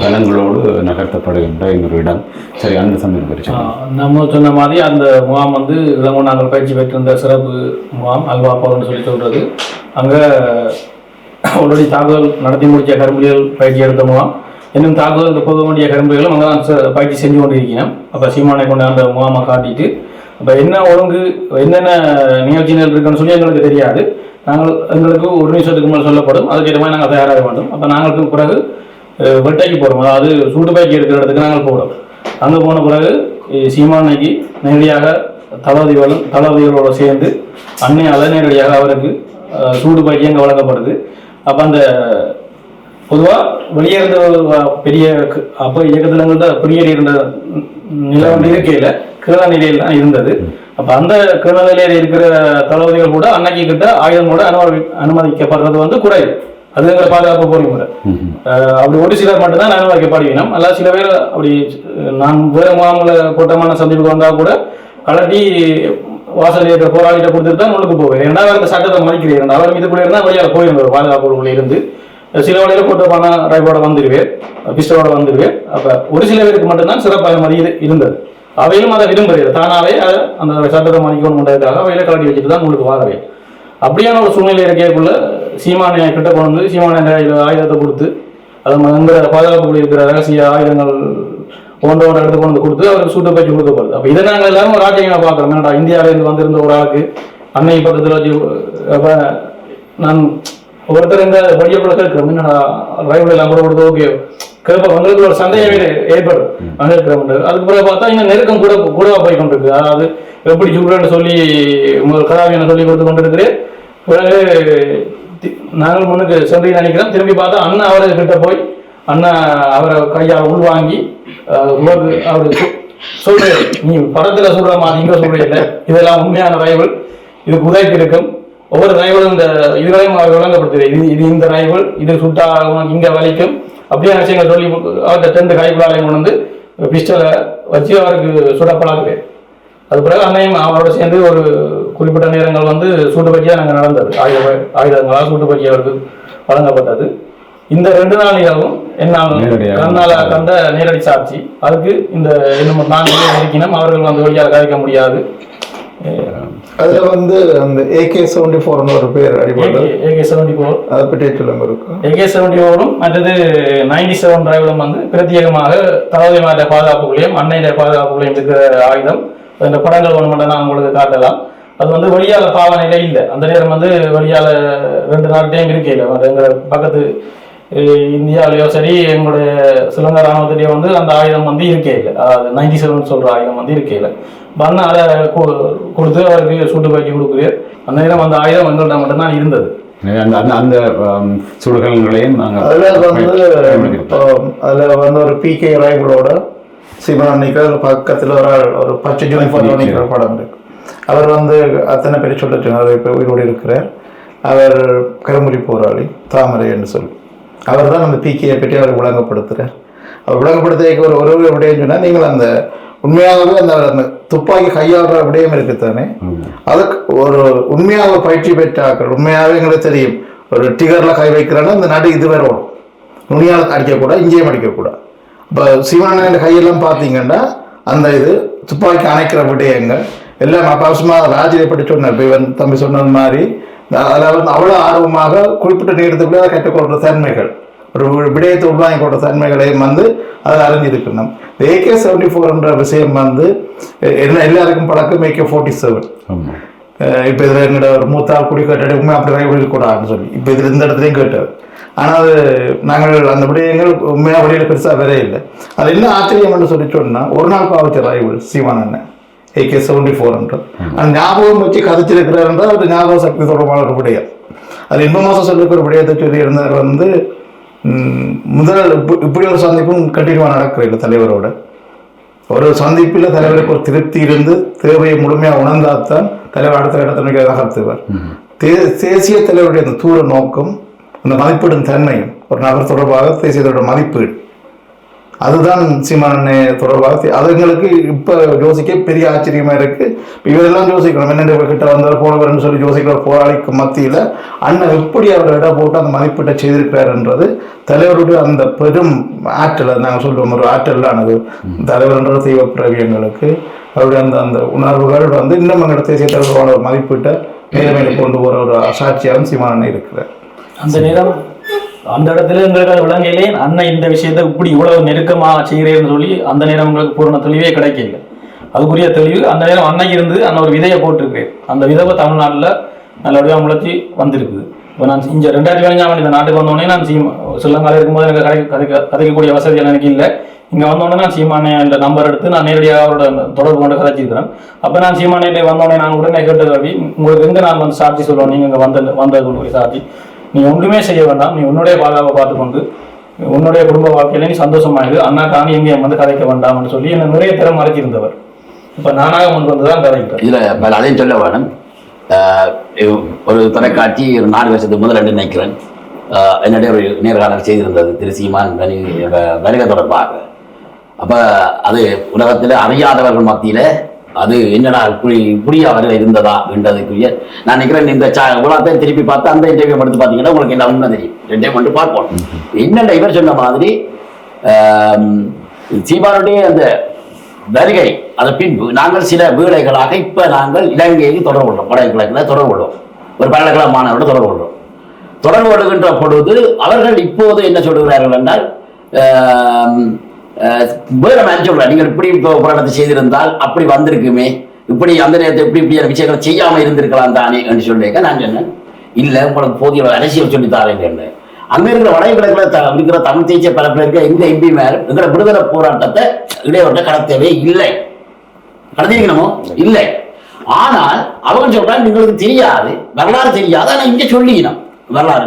பலங்களோடு நகர்த்தப்படுகின்ற இன்னொரு இடம். சரி, அந்த சந்திப்பு பற்றி நம்ம சொன்ன மாதிரி அந்த முகாம் வந்து இளங்கோ நாங்கள் பயிற்சி பெற்றிருந்த சிறப்பு முகாம் அல்வாப்பான்னு சொல்லி சொல்கிறது. அங்கே ஆல்ரெடி தாக்குதல் நடத்தி முடித்த கரும்புலிகள் பயிற்சி எடுத்த முகாம். இன்னும் தாக்குதலுக்கு போக வேண்டிய கரும்புலிகளும் அங்கே தான் பயிற்சி செஞ்சு கொண்டு இருக்கிறோம். அப்போ சீமானை கொண்டு அந்த முகாமை காட்டிட்டு அப்போ என்ன ஒழுங்கு என்னென்ன நிகழ்ச்சிகள் இருக்குன்னு சொல்லி எங்களுக்கு தெரியாது. நாங்கள் எங்களுக்கு 1 நிமிஷத்துக்கு மேலே சொல்லப்படும். அதுக்கேற்ற மாதிரி நாங்கள் தயாராக வேண்டும். அப்போ நாங்களுக்கு பிறகு வெட்டைக்கு போகிறோம். அதாவது சூடு பயிற்சி எடுக்கிற இடத்துக்கு நாங்கள் போகிறோம். அங்கே போன பிறகு சீமானைக்கு நேரடியாக தளபதிகளோடு சேர்ந்து அன்னையால் நேரடியாக அவருக்கு சூடு பயிற்சி அங்கே வழங்கப்படுது. அப்போ அந்த பொதுவாக வெளியே இருந்த பெரிய அப்போ இயக்கத்திலங்கள்ட்ட பெரிய இருந்த நிலை வந்து இருக்கையில் கீழ நிலையில் தான் இருந்தது. அப்போ அந்த கீழ நிலையில் இருக்கிற தளபதிகள் கூட அன்னைக்கு கிட்ட ஆயுதம் கூட அனுமதிக்கப்படுறது வந்து குறைவு. அது எங்களை பாதுகாப்பு பொறிமுறை. அப்படி ஒரு சிலர் மட்டும்தான் அனுமதிக்கப்படுவினோம். அல்ல சில பேர் அப்படி நான் வேறு முகாமில் கூட்டமான சந்திப்புக்கு வந்தால் கூட கலட்டி வாசல் இருக்கிற போராளிகிட்ட கொடுத்துட்டு தான் உள்ளுக்கு போவேன். ரெண்டாவது அந்த சட்டத்தை மதிக்கிறேன். அவர் மீது கூட இருந்தால் வழியாக போயிருந்தார் பாதுகாப்புக்குள்ளே இருந்து. சில வழியில் கூட்டமான ரைப்போட வந்துடுவேன், பிஸ்டலோட வந்துடுவேன். அப்போ ஒரு சில பேருக்கு மட்டும்தான் சிறப்பாக மதி இருந்தது. அவையிலும் அதை விரும்புகிறது தானாவே அந்த சட்டத்தை மதிக்கணுன்றதுக்காக அவையில கலட்டி வச்சுட்டு தான் உங்களுக்கு வாரவே. அப்படியான ஒரு சூழ்நிலை இருக்கக்குள்ள சீமானை கிட்ட கொண்டு வந்து சீமானை ஆயுதத்தை கொடுத்து அது எங்கிற பாதுகாப்புக்குள்ள இருக்கிற ரகசிய ஆயுதங்கள் ஒன்று எடுத்து கொண்டு கொடுத்து அவருக்கு சூட்டை பயிற்சி கொடுக்கப்படுது. அப்போ இதை நாங்கள் எல்லாரும் ஒரு ஆச்சரியமாக பார்க்குறோம். என்னடா இந்தியாவிலேருந்து வந்திருந்த ஒரு ஆளுக்கு அன்னை பக்கத்தில் வச்சு அப்போ நான் ஒருத்தர் இந்த வழியப்பட கேட்கிறோம். என்னடா ரைவில் எல்லாம் கூட கொடுத்து ஓகே கேட்ப உங்களுக்கு ஒரு சந்தேகமே ஏற்படும் அங்கே இருக்கிறவங்க. அதுக்கு பிறகு பார்த்தா இன்னும் நெருக்கம் கூடவா போய் கொண்டிருக்கு. அதாவது எப்படி சுடுறேன்னு சொல்லி கடாவியனை சொல்லி கொடுத்து கொண்டு இருக்கிறேன். பிறகு நாங்கள் முன்னுக்கு சென்று நினைக்கிறோம். திரும்பி பார்த்தா அண்ணா அவர்கிட்ட போய் அண்ணா அவரை கையால் உள்வாங்கி அவரு சொல்றாரு, நீ படத்துல சொல்ற மாதிரி இங்க சொல்றீங்க, இதெல்லாம் உண்மையான ரைவல், இதுக்கு உதவி இருக்கும். ஒவ்வொரு ரைவலும் இந்த இதுகளையும் அவர் விளங்கப்படுத்துறது. இது இந்த ரைவல், இது சுட்டா இங்க வலிக்கும் அப்படியான விஷயங்கள் சொல்லி அவர்கிட்ட 2 கைக்குள்ளாலையும் கொண்டு வந்து பிஸ்டலை வச்சு அவருக்கு சுடப்படாது. அது பிறகு அன்னையும் அவரோட சேர்ந்து ஒரு குறிப்பிட்ட நேரங்கள் வந்து சூட்டு பயிற்சியாக நாங்கள் நடந்தது. ஆயுதங்களாக சூட்டு பயிற்சி அவருக்கு வழங்கப்பட்டது. இந்த 2 நாள் நிகழ்வும் என்னால் கண்ணால் கண்ட நேரடி சாட்சி. அதுக்கு இந்த இன்னும் 4 இருக்கணும். அவர்கள் வந்து வழியாக கதைக்க முடியாது. அதில் வந்து அந்த AK-74 ஒரு பேர் அடிப்படை AK-74 அதை பற்றி சொல்லுங்க இருக்கும். AK-74 மற்றது 97 டிரைவரும் வந்து பிரத்யேகமாக தளபதிமார பாதுகாப்புக்குள்ளேயும் அன்னையில பாதுகாப்புக்குள்ளேயும் இருக்கிற ஆயுதம். இந்த படங்கள் ஒன்று மட்டும் நான் உங்களுக்கு காட்டலாம். அது வந்து வெளியால பாவனையில இல்லை. அந்த நேரம் வந்து வெளியால 2 நாட்டையும் இருக்கையில் எங்கள் பக்கத்து இந்தியாவிலேயோ சரி எங்களுடைய சிலங்கா ராணுவத்திலேயோ வந்து அந்த ஆயுதம் வந்து இருக்கே இல்லை. அதாவது 97 சொல்ற ஆயுதம் வந்து இருக்கே இல்லை. பண்ண அதை கொடுத்து அவருக்கு சூட்டு பயிற்சி கொடுக்குறேன். அந்த நேரம் அந்த ஆயுதம் எங்கள்கிட்ட மட்டும்தான் இருந்தது. அந்த சுடுகளையும் அதில் வந்து ஒரு PK ரைபிளோட சீமான் பக்கத்தில் ஒரு பச்சை யூனிஃபார்ம் படம் இருக்கு. அவர் வந்து அத்தனை பேர் சொல்லிட்டு இப்போ உயிரோடு இருக்கிறார். அவர் கரும்புலி போராளி தாமரை என்று சொல்லி அவர் தான் அந்த PK பற்றி அவர் விளங்கப்படுத்துகிறார். அவர் விளங்கப்படுத்த ஒரு விடயம் சொன்னால் நீங்கள் அந்த உண்மையாகவே அந்த துப்பாக்கி கையாளுற விடயம் இருக்குத்தானே, அதுக்கு ஒரு உண்மையாக பயிற்சி பெற்றாக்கள் உண்மையாகவே எங்களுக்கு தெரியும். ஒரு டிகரில் கை வைக்கிறான்னா அந்த நடு இது வரும். நுனியால் அடிக்கக்கூடாது, இங்கேயும் அடிக்கக்கூடாது. இப்போ சீமானன் கையெல்லாம் பார்த்தீங்கன்னா அந்த இது துப்பாக்கி அணைக்கிற விடயங்கள் எல்லாம் அவசரமாக ராஜியை பற்றி சொன்னார். இப்போ இவன் தம்பி சொன்னது மாதிரி அதில் வந்து அவ்வளோ ஆர்வமாக குறிப்பிட்ட நேரத்துக்குள்ளே அதை கற்றுக்கொள்கிற தன்மைகள், ஒரு விடயத்தை உள்வாங்கி கொள்கிற தன்மைகளையும் வந்து அதை அறிஞ்சிருக்கணும். AK-74 விஷயம் வந்து எல்லாருக்கும் பழக்கம் AK-47. இப்போ இதில் எங்களோட ஒரு மூத்தாள் குடி கேட்டாடுமே அப்படி ரைவல் கூடாதுன்னு சொல்லி இப்போ இதில் இந்த இடத்துலையும் கேட்டார். ஆனால் அது நாங்கள் அந்த விடயங்கள் உண்மையாக வழியில் பெருசாக வேற இல்லை. அது என்ன ஆச்சரியம் சொல்லி சொன்னால் ஒரு நாள் பாவச்ச ரைவல் சீமானண்ணன் AK-74. அந்த ஞாபகம் வச்சு கதைச்சிருக்கிறார் என்றால் அது ஞாபக சக்தி தொடர்பான ஒரு விடயம். அது இன்பமாசம் சொல்லிருக்க ஒரு விடயத்தை சொல்லி இருந்தார் வந்து முதல் இப்படி ஒரு சந்திப்பும் கண்டினியூவாக நடக்கிற தலைவரோட ஒரு சந்திப்பில் தலைவருக்கு ஒரு திருப்தி இருந்து தேவையை முழுமையாக உணர்ந்தால்தான் தலைவர் அடுத்த இடத்தை நகர்த்துவார். தேசிய தலைவருடைய அந்த தூர நோக்கம், அந்த மதிப்பீடும் தன்மையும் ஒரு நபர் தொடர்பாக தேசியத்தோட மதிப்பீடு, அதுதான் சீமானண்ணே தொடர்பாக அதுங்களுக்கு இப்போ யோசிக்க பெரிய ஆச்சரியமா இருக்கு. இவரெல்லாம் யோசிக்கணும், என்னென்ன கிட்ட வந்தால் போனவர்னு சொல்லி யோசிக்கிற போராளிக்கு மத்தியில் அண்ணன் எப்படி அவர் இடம் போட்டு அந்த மதிப்பீட்டை செய்திருக்கிறாருன்றது தலைவருடைய அந்த பெரும் ஆற்றல், நாங்கள் சொல்லுவோம் ஒரு ஆற்றலானது தலைவர்ன்ற தெய்வ பிரவியங்களுக்கு அவருடைய அந்த அந்த உணர்வுகள் வந்து இன்னும் எங்களோட தேசிய தலைவரோட ஒரு மதிப்பீட்டை மேலே மேலே கொண்டு போகிற ஒரு சாட்சியாகவும் சீமானண்ணே இருக்கிறார். அந்த நேரம் அந்த இடத்துல எங்களுக்கு விலங்கையிலே அண்ணன் இந்த விஷயத்தை இப்படி இவ்வளவு நெருக்கமாக செய்கிறேன்னு சொல்லி அந்த நேரம் உங்களுக்கு பூரண தெளிவே கிடைக்கல. அதுக்குரிய தெளிவு அந்த நேரம் அன்னைக்கு இருந்து அந்த ஒரு விதையை போட்டிருக்கேன். அந்த விதவை தமிழ்நாட்டில் நல்லபடியாக முளைச்சி வந்திருக்குது. இப்போ நான் இங்கே 2015 இந்த நாட்டுக்கு வந்தோடனே நான் ஸ்ரீலங்காவில் இருக்கும்போது எனக்கு கதைக்கக்கூடிய வசதி எனக்கு இல்லை. இங்கே வந்தோடனே நான் சீமானே அந்த நம்பர் எடுத்து நான் நேரடியாக அவரோட தொடர்பு கொண்டு கதைச்சிருக்கிறேன். அப்போ நான் சீமானே வந்தோடனே நான் உடனே கேட்டு கவி உங்களுக்கு எங்கே நான் வந்து சாட்சி சொல்லுவேன், நீங்கள் இங்கே வந்தது சாட்சி, நீ ஒன்றுமே செய்ய வேண்டாம், நீ உன்னுடைய பாதுகாப்பை பார்த்துக்கொண்டு உன்னுடைய குடும்ப வாழ்க்கையில நீ சந்தோஷமாயிரு, அண்ணா காணி எங்கேயும் வந்து கதைக்க வேண்டாம்னு சொல்லி என்னை நிறைய திறம் மறைச்சிருந்தவர். இப்போ நானாக முன் வந்து தான் கதைக்கிறேன். இதில் அதையும் சொல்ல வேணும். ஒரு தொலைக்காட்சி ஒரு 4 வருஷத்துக்கு முதல் நினைக்கிறேன் என்னுடைய ஒரு நேர்காணல் செய்திருந்தது திரு சீமான் வருகை தொடர்பாக. அப்போ அது உலகத்தில் அறியாதவர்கள் மத்தியில் அது என்னடா இப்படி அவர்கள் இருந்ததா என்றதுக்குரிய நான் நினைக்கிறேன். இந்த உலகத்தையும் திருப்பி பார்த்து அந்த இன்டர்வியூ எடுத்து பார்த்தீங்கன்னா உங்களுக்கு என்ன உண்மை தெரியும். 2 மட்டும் பார்ப்போம். என்னென்ன இவர் சொன்ன மாதிரி சீமானுடைய அந்த வருகை அதன் பின்பு நாங்கள் சில வேலைகளாக இப்போ நாங்கள் இலங்கைக்கு தொடர்பு கொள்றோம், வடகிழக்கில் தொடர்பு கொள்வோம், ஒரு பல்கலைக்கழக மாணவரோட தொடர்பு கொள்றோம். தொடர்பு கொள்கின்ற பொழுது அவர்கள் இப்போது என்ன சொல்கிறார்கள் என்றால் வேற மேன் சொல்றாரு, நீங்கள் இப்படி போராட்டத்தை செய்திருந்தால் அப்படி வந்திருக்குமே, இப்படி அந்த நேரத்தை இப்படியான விஷயங்களை செய்யாம இருந்திருக்கலாம் தானே என்று சொல்லியிருக்க. நான் சொன்னேன் இல்லை உங்களுக்கு போதிய அரசியல் சொல்லித்தாரேன். அங்க இருக்கிற வடகிழக்குல இருக்கிற தமிழ் தேசிய பரப்பில் இருக்க எந்த எம்பி மேல இருக்கிற விடுதலை போராட்டத்தை இடையோட்ட கடத்தவே இல்லை, கடத்திருக்கணுமோ இல்லை. ஆனால் அவங்க சொல்றாங்க നിങ്ങൾക്ക് தெரியாது, வரலாறு தெரியாது, ஆனா இங்க சொல்லிக்கணும் வரலாறு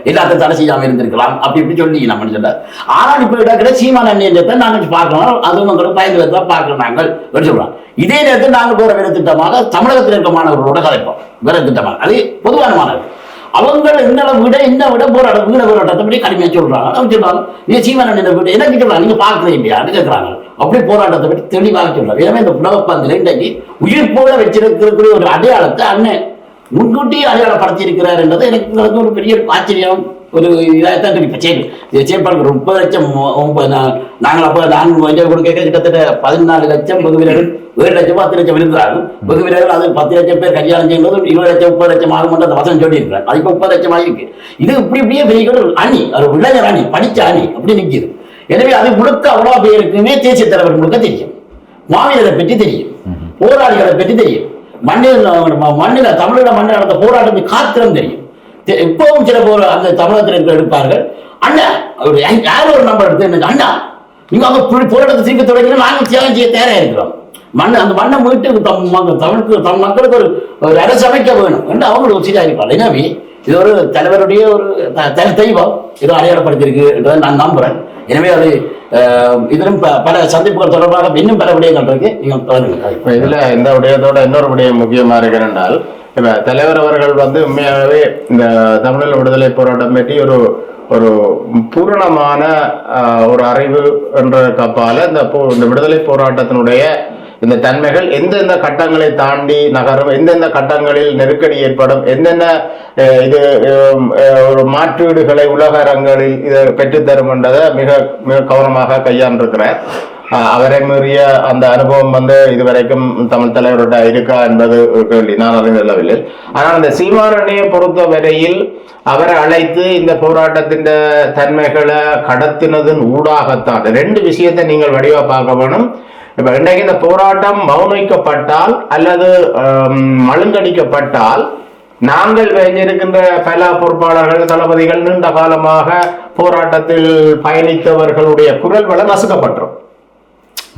எல்லாத்தையும் தடை செய்யாம இருந்திருக்கலாம் அப்படி இப்படி சொல்லிக்கணும் சொல்றாரு. ஆனால் இப்ப இடக்கிற சீமான நேரத்தை நாங்கள் பார்க்கலாம், அதுவும் உங்களுக்கு பயந்து பார்க்கலாம் நாங்கள் சொல்றோம். இதே நேரத்தில் நாங்கள் வேற வேறு திட்டமாக தமிழகத்தில் இருக்க மாணவர்களோட கதைப்போம், வேற திட்டமாக அது பொதுவான மாணவர்கள் அவங்க என்ன விட போராட்டம் வீட போராட்டத்தை பற்றி கடுமையாக சொல்றாங்க. அவங்க சொல்றாங்க நீங்க சீமான வீடு எனக்கு சொல்றாங்க நீங்க பார்க்கல இல்லையான்னு கேட்கிறாங்க. அப்படி போராட்டத்தை பற்றி தெளிவாக சொல்றாங்க. எனவே இந்த புலவப்பந்தில் இன்றைக்கு உயிர் போல வச்சிருக்கக்கூடிய ஒரு அடையாளத்தை அண்ணன் முன்கூட்டியே அடையாளப்படுத்தி இருக்கிறார் என்றது எனக்கு ஒரு பெரிய ஆச்சரியம். ஒரு இதாகத்தான் இப்போ செயல்பாடு 30 லட்சம் நாங்கள் அப்போ நான் கொடுக்க கிட்டத்தட்ட 14 லட்சம் வெகு வீரர்கள் 7 லட்சம் 10 லட்சம் இருந்தார்கள். வெகு வீரர்கள் அது 10 லட்சம் பேர் கல்யாணம் செய்யும்போது 20 லட்சம் 30 லட்சம் ஆகும் அந்த வசனம் சொல்லியிருக்கிறார். அது இப்போ 30 லட்சம் ஆகிருக்கு. இது இப்படியே பெரிய ஒரு அணி, ஒரு இளைஞர் அணி, படித்த அணி அப்படி நிற்கிது. எனவே அது முழுக்க அவ்வளோ பேருக்குமே தேசிய தலைவர் முழுக்க தெரியும், மாவீரரை பற்றி தெரியும், போராளிகளை பற்றி தெரியும், மண்ணில தமிழக மண்ணில் நடந்த போராட்டத்தை காத்திரம் தெரியும். எப்பவும் சில அந்த தமிழகத்தில் எடுப்பார்கள். அண்ணா யாரும் ஒரு நம்பர் எடுத்து அண்ணா நீங்க அங்க போராட்டத்தை திருப்பி தொடங்கினா நாங்கள் தியாகம் செய்ய தயாரா இருக்கிறோம். அந்த மண்ணை மீட்டு தம் மக்களுக்கு ஒரு அரசு அமைக்க வேணும் என்று அவங்க ஒரு சீராக இருப்பாங்க. எனவே இது ஒரு தலைவருடைய ஒரு தெய்வம் இது அடையாளப்படுத்தியிருக்கு என்றதை நான் நம்புறேன். எனவே அது இதிலும் பல சந்திப்புகள் தொடர்பாக இன்னும் பல விடயங்கள் இருக்கு. நீங்கள் தொடருங்க. இதுல இந்த விடயத்தோட இன்னொரு விடயம் முக்கியமா இருக்கிறால் இப்ப தலைவர் அவர்கள் உண்மையாகவே இந்த தமிழீழ விடுதலை போராட்டம் பற்றி ஒரு பூரணமான ஒரு அறிவு என்ற கப்பால இந்த விடுதலை போராட்டத்தினுடைய இந்த தன்மைகள் எந்தெந்த கட்டங்களை தாண்டி நகரும், எந்தெந்த கட்டங்களில் நெருக்கடி ஏற்படும், என்னென்ன இது ஒரு மாற்றீடுகளை உலக அரங்களில் இதை பெற்றுத்தரும் என்றதை மிக மிக கவனமாக கையாண்டிருக்கிறார். அவரை மீறிய அந்த அனுபவம் இதுவரைக்கும் தமிழ் தலைவரோட இருக்கா என்பது ஒரு கேள்வி, நான் அறிந்தளவில். ஆனால் இந்த சீமானண்ணையை பொறுத்த வரையில் அவரை அழைத்து இந்த போராட்டத்தின் தன்மைகளை கடத்தினதன் ஊடாகத்தான் 2 விஷயத்தை நீங்கள் வடிவா பார்க்க வேணும். இப்ப இன்றைக்கு இந்த போராட்டம் மௌனிக்கப்பட்டால் அல்லது மழுங்கடிக்கப்பட்டால் நாங்கள் இருக்கின்ற பல பொறுப்பாளர்கள், தளபதிகள் நீண்ட காலமாக போராட்டத்தில் பயணித்தவர்களுடைய குரல் வளம் நசுக்கப்பட்டோம்.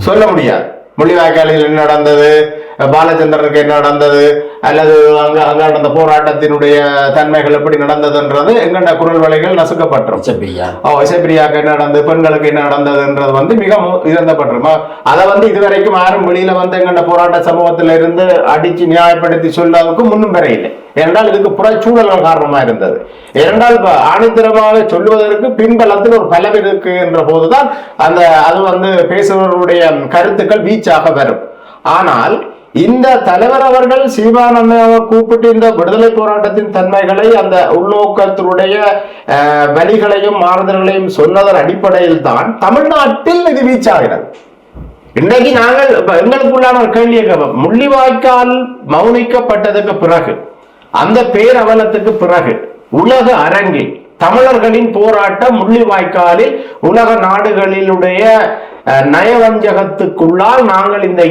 சொல்ல முடியாது முள்ளிவாய்க்காலில் என்ன நடந்தது, பாலச்சந்திரனுக்கு என்ன நடந்தது, அல்லது அங்க நடந்த போராட்டத்தினுடைய தன்மைகள் எப்படி நடந்ததுன்றது எங்கண்ட குரல் வலைகள் நசுக்கப்பட்டோம். இசைப்பிரியாவுக்கு என்ன நடந்தது, பெண்களுக்கு என்ன நடந்ததுன்றது மிக இழந்தப்பட்டிருமா. அதை இதுவரைக்கும் யாரும் வெளியில எங்கண்ட போராட்ட சமூகத்தில இருந்து அடிச்சு நியாயப்படுத்தி சொல்றதுக்கு முன்னும் பெற இல்லை. ஏனென்றால் இதுக்கு புறச்சூழல்கள் காரணமா இருந்தது. ஏனென்றால் ஆணித்தரமாக சொல்லுவதற்கு பின்பலத்தில் ஒரு பலம் இருக்கு என்ற போதுதான் அது பேசுபவர்களுடைய கருத்துக்கள் வீச்சாக வரும். ஆனால் இந்த தலைவர் அவர்கள் சீமானந்தாவை கூப்பிட்டு இந்த விடுதலை போராட்டத்தின் தன்மைகளை, அந்த உள்நோக்கத்தினுடைய வழிகளையும் மாறுதல்களையும் சொன்னதன் அடிப்படையில் தான் தமிழ்நாட்டில் இது வீச்சாகிறது. இன்றைக்கு நாங்கள் எங்களுக்குள்ளான ஒரு கேள்வியை கேட்போம். முள்ளிவாய்க்கால் மௌனிக்கப்பட்டதுக்கு பிறகு, அந்த பேரவலத்துக்கு பிறகு உலக அரங்கில் தமிழர்களின் போராட்டம் முள்ளிவாய்க்காலில் உலக நாடுகளிலுடைய நயவஞ்சகத்துக்குள்ளால் நாங்கள் இந்த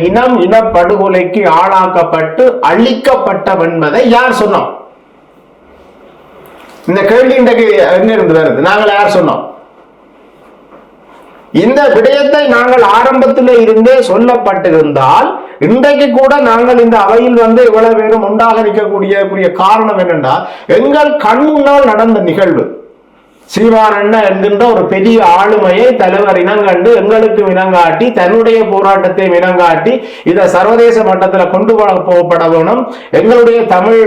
இனப்படுகொலைக்கு ஆளாக்கப்பட்டு அழிக்கப்பட்டோம் என்பதை யார் சொன்னோம்? இந்த கேள்வி இன்றைக்கு எங்கிருந்து வருது? நாங்கள் யார் சொன்னோம்? இந்த விடயத்தை நாங்கள் ஆரம்பத்தில் இருந்தே சொல்லப்பட்டிருந்தால் இன்றைக்கு கூட நாங்கள் இந்த அவையில் இவ்வளவு பேரும் உண்டாக நிற்கக்கூடிய காரணம் என்னென்றால், எங்கள் கண் முன்னால் நடந்த நிகழ்வு. சீமானண்ணா என்கின்ற ஒரு பெரிய ஆளுமையை தலைவர் இனங்கண்டு எங்களுக்கு இனங்காட்டி, தன்னுடைய போராட்டத்தை இனங்காட்டி இதை சர்வதேச மட்டத்தில் கொண்டு போகப்பட வேணும். எங்களுடைய தமிழ்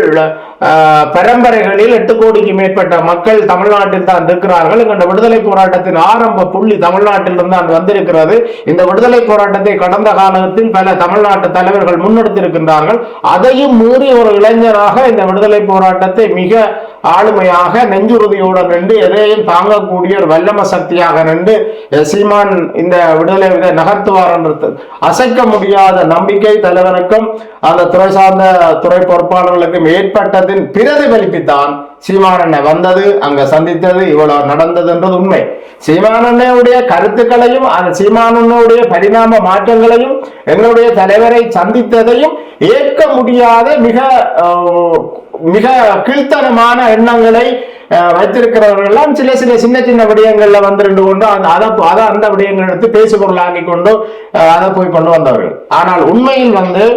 பரம்பரைகளில் 8 கோடிக்கு மேற்பட்ட மக்கள் தமிழ்நாட்டில் தான் இருக்கிறார்கள். எங்கள் விடுதலை போராட்டத்தின் ஆரம்ப புள்ளி தமிழ்நாட்டில் தான் வந்திருக்கிறது. இந்த விடுதலை போராட்டத்தை கடந்த காலத்தில் பல தமிழ்நாட்டு தலைவர்கள் முன்னெடுத்திருக்கின்றார்கள். அதையும் மீறி ஒரு இளைஞராக இந்த விடுதலை போராட்டத்தை மிக ஆளுமையாக நெஞ்சுறுதியோடு நின்று எதையும் தாங்கக்கூடிய ஒரு வல்லம சக்தியாக நின்று சீமான் இந்த விடுதலை நகர்த்துவார் என்று அசைக்க முடியாத நம்பிக்கை தலைவனுக்கும் அந்த துறை சார்ந்த துறை பொறுப்பாளர்களுக்கும் ஏற்பட்டதின் பிரதிபலிப்புத்தான் சீமானண்ணை வந்தது, அங்க சந்தித்தது, இவ்வளவு நடந்தது என்றது உண்மை. சீமானண்ணையுடைய கருத்துக்களையும் அந்த சீமானண்ணையுடைய பரிணாம மாற்றங்களையும் எங்களுடைய தலைவரை சந்தித்ததையும் ஏற்க முடியாத மிக கீழ்த்தனமான எண்ணங்களை வைத்திருக்கிறவர்கள் எல்லாம் சில சின்ன சின்ன விடயங்கள்ல இருந்து கொண்டு அந்த விடயங்கள் எடுத்து பேசு பொருள் ஆக்கி கொண்டு அதை போய் கொண்டு வந்தவர்கள். ஆனால் உண்மையில்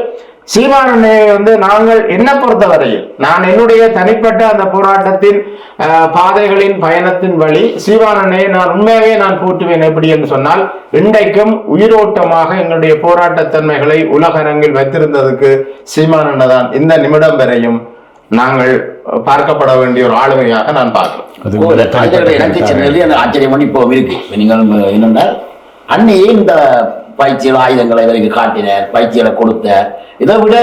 சீமானண்ணையை நாங்கள் என்ன பொறுத்தவரையில், நான் என்னுடைய தனிப்பட்ட அந்த போராட்டத்தின் பாதைகளின் பயணத்தின் வழி சீமானண்ணையை நான் உண்மையாகவே நான் போற்றுவேன். எப்படி என்று சொன்னால், இன்றைக்கும் உயிரோட்டமாக எங்களுடைய போராட்டத்தன்மைகளை உலக அரங்கில் வைத்திருந்ததுக்கு சீமானண்ணை தான் இந்த நிமிடம் வரையும் நாங்கள் பார்க்கப்பட வேண்டிய ஒரு ஆளுமையாக நான் பார்க்கிறேன். எனக்கு சின்னது அந்த ஆச்சரியம் பண்ணி இப்போ இருக்கு. நீங்கள் என்னென்றால், அன்னையே இந்த பயிற்சிகள் ஆயுதங்களை வரைக்கும் காட்டினார், பயிற்சிகளை கொடுத்தார். இதை விட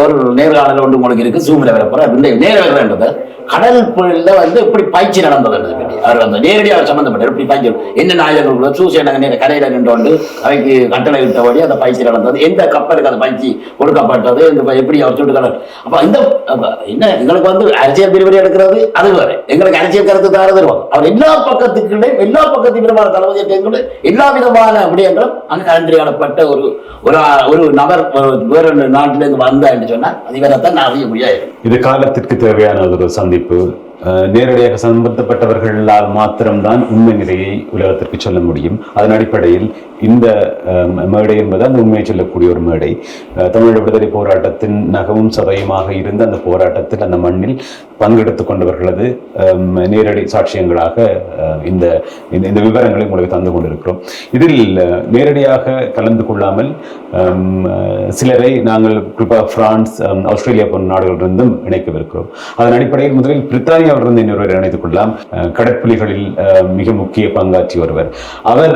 ஒரு நேர்காணல் ஒன்று உங்களுக்கு இருக்கு, சூமில் வரப்போற நேர்காணல்ன்றது கடல் புயல்ல எப்படி பயிற்சி நடந்தது பற்றி அவர் நேரடியாக சம்பந்தப்பட்டார். எப்படி பயிற்சி, என்னென்ன ஆயுதங்கள் சூசேனங்க கரையில நின்று அவைக்கு கட்டளை இட்டபடி அந்த பயிற்சி நடந்தது, எந்த கப்பலுக்கு அந்த பயிற்சி கொடுக்கப்பட்டது, எப்படி அவர் சுட்டுக்கள். அப்ப இந்த என்ன எங்களுக்கு அரசியல் பிரிவினை எடுக்கிறது அது வேற, எங்களுக்கு அரசியல் கருத்து தார தருவாங்க. அவர் எல்லா பக்கத்துக்கு விதமான தளபதி எல்லா விதமான விடயங்களும் அங்கு கலந்துரையாடப்பட்ட ஒரு நபர் வேற நாட்டிலிருந்து வந்தா என்று சொன்னால் அது வேறத்தான் நான் அறிய முடியாது. இது காலத்திற்கு தேவையான ஒரு சந்திப்பு. நேரடியாக சம்பந்தப்பட்டவர்களால் மாத்திரம்தான் உண்மை நிலையை உலகத்திற்கு சொல்ல முடியும். அதன் அடிப்படையில் இந்த மேடை என்பது அந்த உண்மையை சொல்லக்கூடிய ஒரு மேடை. தமிழ் விடுதலை போராட்டத்தின் நகவும் சதையுமாக இருந்த அந்த போராட்டத்தில், அந்த மண்ணில் பங்கெடுத்துக் கொண்டவர்களது நேரடி சாட்சியங்களாக இந்த இந்த விவரங்களை உங்களுக்கு தந்து கொண்டிருக்கிறோம். இதில் நேரடியாக கலந்து கொள்ளாமல் சிலரை நாங்கள் குறிப்பாக பிரான்ஸ், ஆஸ்திரேலியா போன்ற நாடுகளிலிருந்தும் இணைக்கவிருக்கிறோம். அதன் அடிப்படையில் முதலில் பிரித்தானியாவிலிருந்து இன்னொருவரை இணைத்துக் கொள்ளலாம். கடற்புலிகளில் மிக முக்கிய பங்காற்றி வருவர். அவர்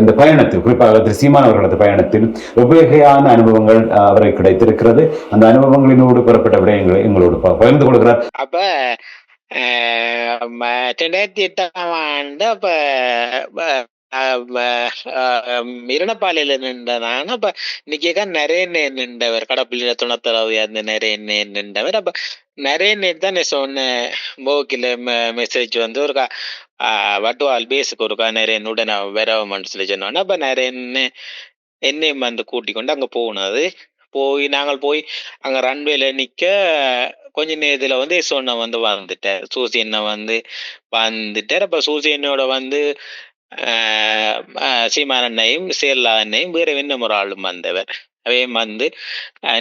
இந்த பயணத்தில், குறிப்பாக திரு சீமான் அவர்களது பயணத்தில் வெவ்வேறையான அனுபவங்கள் அவரை கிடைத்திருக்கிறது. அந்த அனுபவங்களினோடு பெறப்பட்ட விடயங்களை எங்களோடு பகிர்ந்து கொள்கிறார். அப்ப 2008ஆம் ஆண்டு இரணப்பாலையில நின்றனான அப்ப இன்னைக்கு நிறைய நின்றவர் கடப்புள்ளியில துணத்தளவு அந்த நிறைய நின்றவர். அப்ப நிறைய தான் சொன்ன போக்கில மெசேஜ் வந்து ஒரு வட்டுவால் பேஸுக்கு ஒருக்கா நிறைய உடனே வரவன்னு சொல்லி சொன்னோன்னா அப்ப நிறைய என்னையும் வந்து கூட்டி கொண்டு அங்க போனது. நாங்கள் போய் அங்க ரன்வேல நிக்க கொஞ்ச நேரத்துல வந்து சொன்ன வந்து வந்துட்டார், சூசியனை வந்துட்டார். அப்ப சூசியனோட வந்து சீமானண்ணையும் சேர்லா அண்ணையும் வேற இன்னும் ஒரு ஆளும் வந்தவர். அவையும் வந்து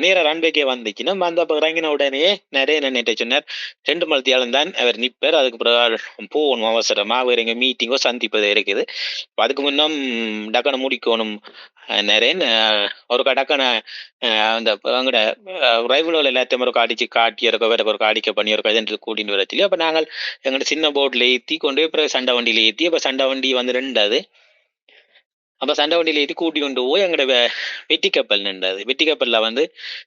நேர ரன்வேக்கே வந்துச்சுன்னா அந்த இறங்கின உடனே நிறைய நினைட்டு சொன்னார் 2 மணித்தியாலும் தான் அவர் நிற்பார், அதுக்கு பிறகு போகணும் அவசரமா வேற எங்க மீட்டிங்கோ சந்திப்பது இருக்குது, அதுக்கு முன்னும் டக்குனு முடிக்கணும் நிறைய ஒரு டக்குன அந்த அங்கட ரைவலோல எல்லாத்தையும் ஒரு அடிச்சு காட்டி வேற ஒரு அடிக்க பண்ணி ஒரு கஜென்ட் கூட்டின்னு வர சொல்லி அப்ப நாங்கள் எங்கள்ட சின்ன போட்ல ஏற்றி கொண்டு போய் அப்புறம் சண்டை வண்டியில ஏற்றி அப்ப சண்டை வண்டி வந்து 2 அப்ப சண்டை வண்டியில ஏற்றி கூட்டி கொண்டு போய் எங்கட வெட்டி கப்பல் நின்றது. வெட்டி கப்பல்ல வந்து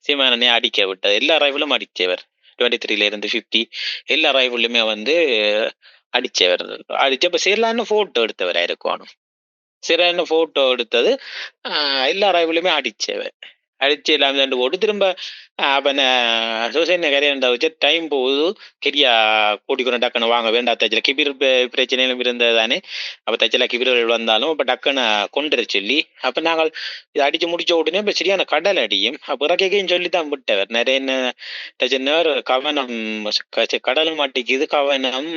சீமானே அடிக்க விட்டது. எல்லா ரைவலும் அடிச்சவர், 23 இருந்து 50 எல்லா ரைவலுமே வந்து அடிச்சவர். அப்ப சேர்லான்னு போட்டோ எடுத்தவரா இருக்கணும். சிறன்னு போட்டோ எடுத்தது எல்லா ரைவலுமே அடிச்சவர். அடிச்சு எல்லாம் ரெண்டு போட்டு திரும்ப அப்ப சோசியல் கரையாண்டா வச்சு டைம் போகுது கெரியா கூட்டிக்கணும் டக்குன்னு வாங்க வேண்டாம் தச்சல கிபிர் பிரச்சனையிலும் இருந்தது தானே. அப்ப தச்சல கிபிர்கள் வந்தாலும் அப்ப டக்குன்னு கொண்டு சொல்லி அப்ப நாங்கள் இதை அடிச்சு முடிச்ச உடனே இப்ப சரியான கடல் அடியும். அப்ப இறக்கையும் சொல்லித்தான் விட்டவர் நிறைய தச்சனர் கவனம் கடல் மாட்டிக்குது கவனம்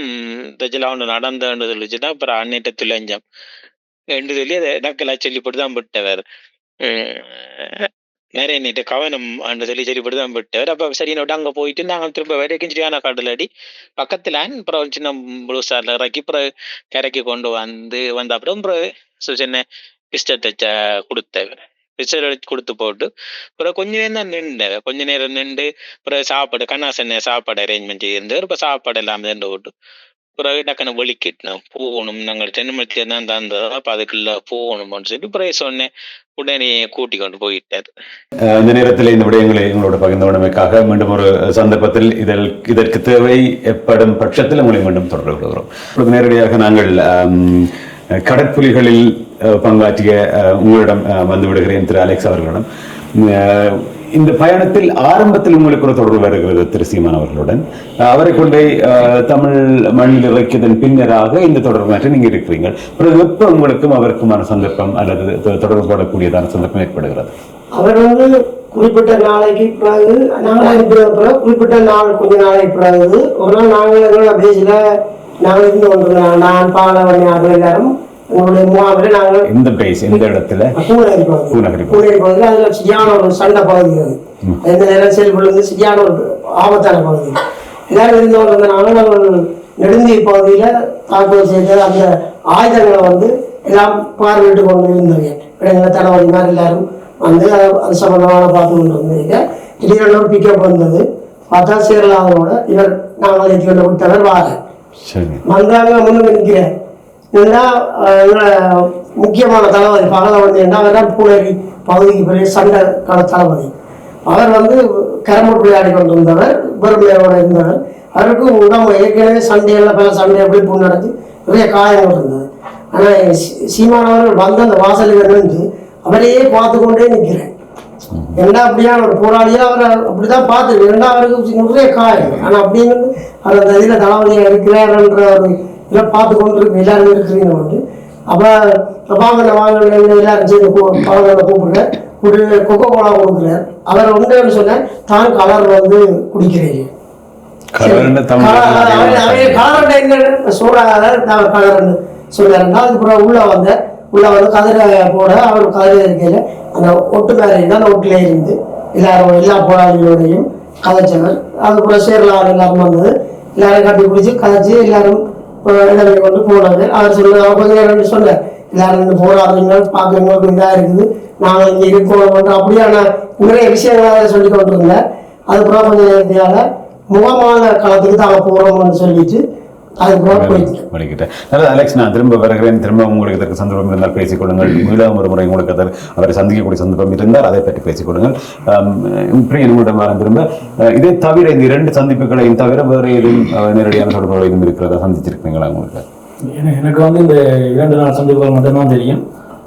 தச்சல ஒன்று நடந்தன்னு சொல்லிச்சுன்னா அப்புறம் அன்னிட்ட துளைஞ்சம் என்று சொல்லி அதை நக்கலா சொல்லி போட்டுதான் விட்டவர். நிறைய நீட்டு கவனம் என்று சொல்லிப்படிதான் விட்டவர். அப்ப சரி அங்க போயிட்டு நாங்கள் திரும்ப வரைக்கும் சரியான கடல் அடி பக்கத்துல அப்புறம் சின்ன புளுசார்ல இறக்கி அப்புறம் கரைக்கு கொண்டு வந்த அப்புறம் சின்ன பிஸ்டல் தச்ச கொடுத்தவர். பிஸ்டல் கொடுத்து போட்டு அப்புறம் கொஞ்ச நேரம் தான் நின்றவர். கொஞ்ச நேரம் நின்று அப்புறம் சாப்பாடு கண்ணாசன்ன சாப்பாடு அரேஞ்ச்மெண்ட் செய்திருந்தவர். இப்ப சாப்பாடு எல்லாம் நின்று விட்டு பிறகு டக்குன்னு வெளிக்கிட்டோம் போகணும் நாங்கள் தென்மத்தில தான் தந்தோம். அப்ப அதுக்குள்ள போகணும்னு சொல்லி பிறகு சொன்னேன். உடனே கூட்டி கொண்டு போயிட்டார். இந்த நேரத்தில் இந்த விடயங்களை எங்களோட பகிர்ந்தவனமைக்காக மீண்டும் ஒரு சந்தர்ப்பத்தில் இதற்கு தேவை எப்படும் பட்சத்தில் உங்களை மீண்டும் தொடர்பு கொள்கிறோம். நேரடியாக நாங்கள் கடற்புலிகளில் பங்காற்றிய உங்களிடம் வந்து விடுகிறேன் திரு அலெக்ஸ் அவர்களிடம். இந்த பயணத்தில் ஆரம்பத்தில் உங்களுக்கு ஒரு தொடர்பு வருகிறது திரு சீமான் அவர்களுடன். அவரை கொண்டே தமிழ் மண்ணில் இறக்கியதன் பின்னராக இந்த தொடர்பு மாற்றி நீங்க இருக்கிறீங்க. எப்ப உங்களுக்கும் அவருக்குமான சந்தர்ப்பம் அல்லது தொடர்பு போடக்கூடியதான சந்தர்ப்பம் ஏற்படுகிறது? அவர் வந்து குறிப்பிட்ட நாளைக்கு பிறகு நாங்கள் குறிப்பிட்ட நாள் கொஞ்ச நாளைக்கு பிறகு ஒரு நாள் நாங்கள் எங்களோட பேஜில் நாங்கள் இருந்து கொண்டிருந்தோம். நான் பாலவணி ஆகிய எல்லாரும் உங்களுடைய முகாமில் நாங்கள் இந்த பேஸ் இந்த இடத்துல பூநகரி பகுதியில் அதுல சரியான ஒரு சண்டை பகுதி எந்த நேரம் செயல்படுவது சரியான ஒரு ஆபத்தான பகுதி எல்லாரும் இருந்தவங்க நாங்கள் நெடுந்தீ பகுதியில தாக்குதல் செய்த அந்த ஆயுதங்களை வந்து எல்லாம் பார்வையிட்டு கொண்டு இருந்தவங்க எங்களை தளபதி மாதிரி எல்லாரும் வந்து அது சம்பந்தமான பார்த்து கொண்டு வந்தீங்க. திடீரென ஒரு பிக்கப் வந்தது பார்த்தா சேரலாதனோட இவர் நாங்கள் ஏற்றி கொண்டு விட்டவர் வார வந்தாங்க முன்னு நிற்கிறேன். முக்கியமான தளபதி பகலவன் என்ன பூனேரி பகுதிக்கு பெரிய சண்டை கால தளபதி. அவர் வந்து கரம்பு விளையாடி கொண்டிருந்தவர், பெருமையோட இருந்தவர். அவருக்கு உடம்பு ஏற்கனவே சண்டையில் பல சண்டை எப்படி பூ நடத்தி நிறைய காயங்கள் இருந்தது. ஆனால் சீமானவர்கள் வந்து அந்த வாசலில் நின்று அவரையே பார்த்து கொண்டே நிற்கிறேன். ஏண்டா அப்படியான ஒரு போராளியாக அவரை அப்படிதான் பார்த்துருக்கு. ஏண்டா அவருக்கு நிறைய காயம். ஆனால் அப்படின்னு அவர் அந்த இதில் தளபதியாக இருக்கிறார்ன்ற ஒரு இதெல்லாம் பார்த்து கொண்டு இருக்கு எல்லாரும் இருக்கிறீங்க வந்து. அப்போ வாங்க எல்லாரும் சேர்ந்து பழங்களை கூப்பிடுறேன். ஒரு கொக்கோ கோலா கொடுக்குறார். அவர் ஒன்று சொன்ன தான் கலர் வந்து குடிக்கிறீங்க கலர்னு சொல்றாருன்னா அதுக்கப்புறம் உள்ள வந்து கதிரை போட அவர் கதிரை இருக்கையில அந்த ஒட்டு மேலே அந்த ஒட்டிலே இருந்து எல்லாரும் எல்லா போராளிகளோடையும் கதைச்சவர். அதுபோல் சேர்லார் எல்லாரும் வந்தது, எல்லாரும் கட்டி பிடிச்சி கதைச்சி எல்லாரும் இடங்களை கொண்டு போனாங்க. அவர் சொன்ன கொஞ்ச நேரம் சொன்னார், எல்லாரும் போராடுறீங்க பார்க்க எங்களுக்கு இதாக இருக்குது, நாங்கள் இங்கே இருக்கணும் அப்படியான நிறைய விஷயங்களை சொல்லி கொண்டு இருந்தார். அதுக்கப்புறம் கொஞ்சம் நேரத்தினால முகமான களத்துக்கு தான் போகிறோம்னு சொல்லிட்டு படிக்கிட்டேன். நல்லது அலெக்ஸ், நான் திரும்ப வருகிறேன். திரும்ப உங்களுக்கு இதற்கு சந்தர்ப்பம் இருந்தால் பேசிக்கொள்ளுங்கள். மீண்டும் ஒரு முறை உங்களுக்கு அவரை சந்திக்கக்கூடிய சந்தர்ப்பம் இருந்தால் அதை பற்றி பேசிக்கொள்ளுங்கள். பிரியன் உங்களிடம் வர திரும்ப இதை தவிர இந்த 2 சந்திப்புகளையும் தவிர வேறு எதுவும் நேரடியான தொடர்புகள் எதுவும் இருக்கிறதா, சந்திச்சிருக்கீங்களா உங்களுக்கு? எனக்கு வந்து இந்த 2 நாள் சந்திப்புகள் மட்டும்தான் தெரியும்.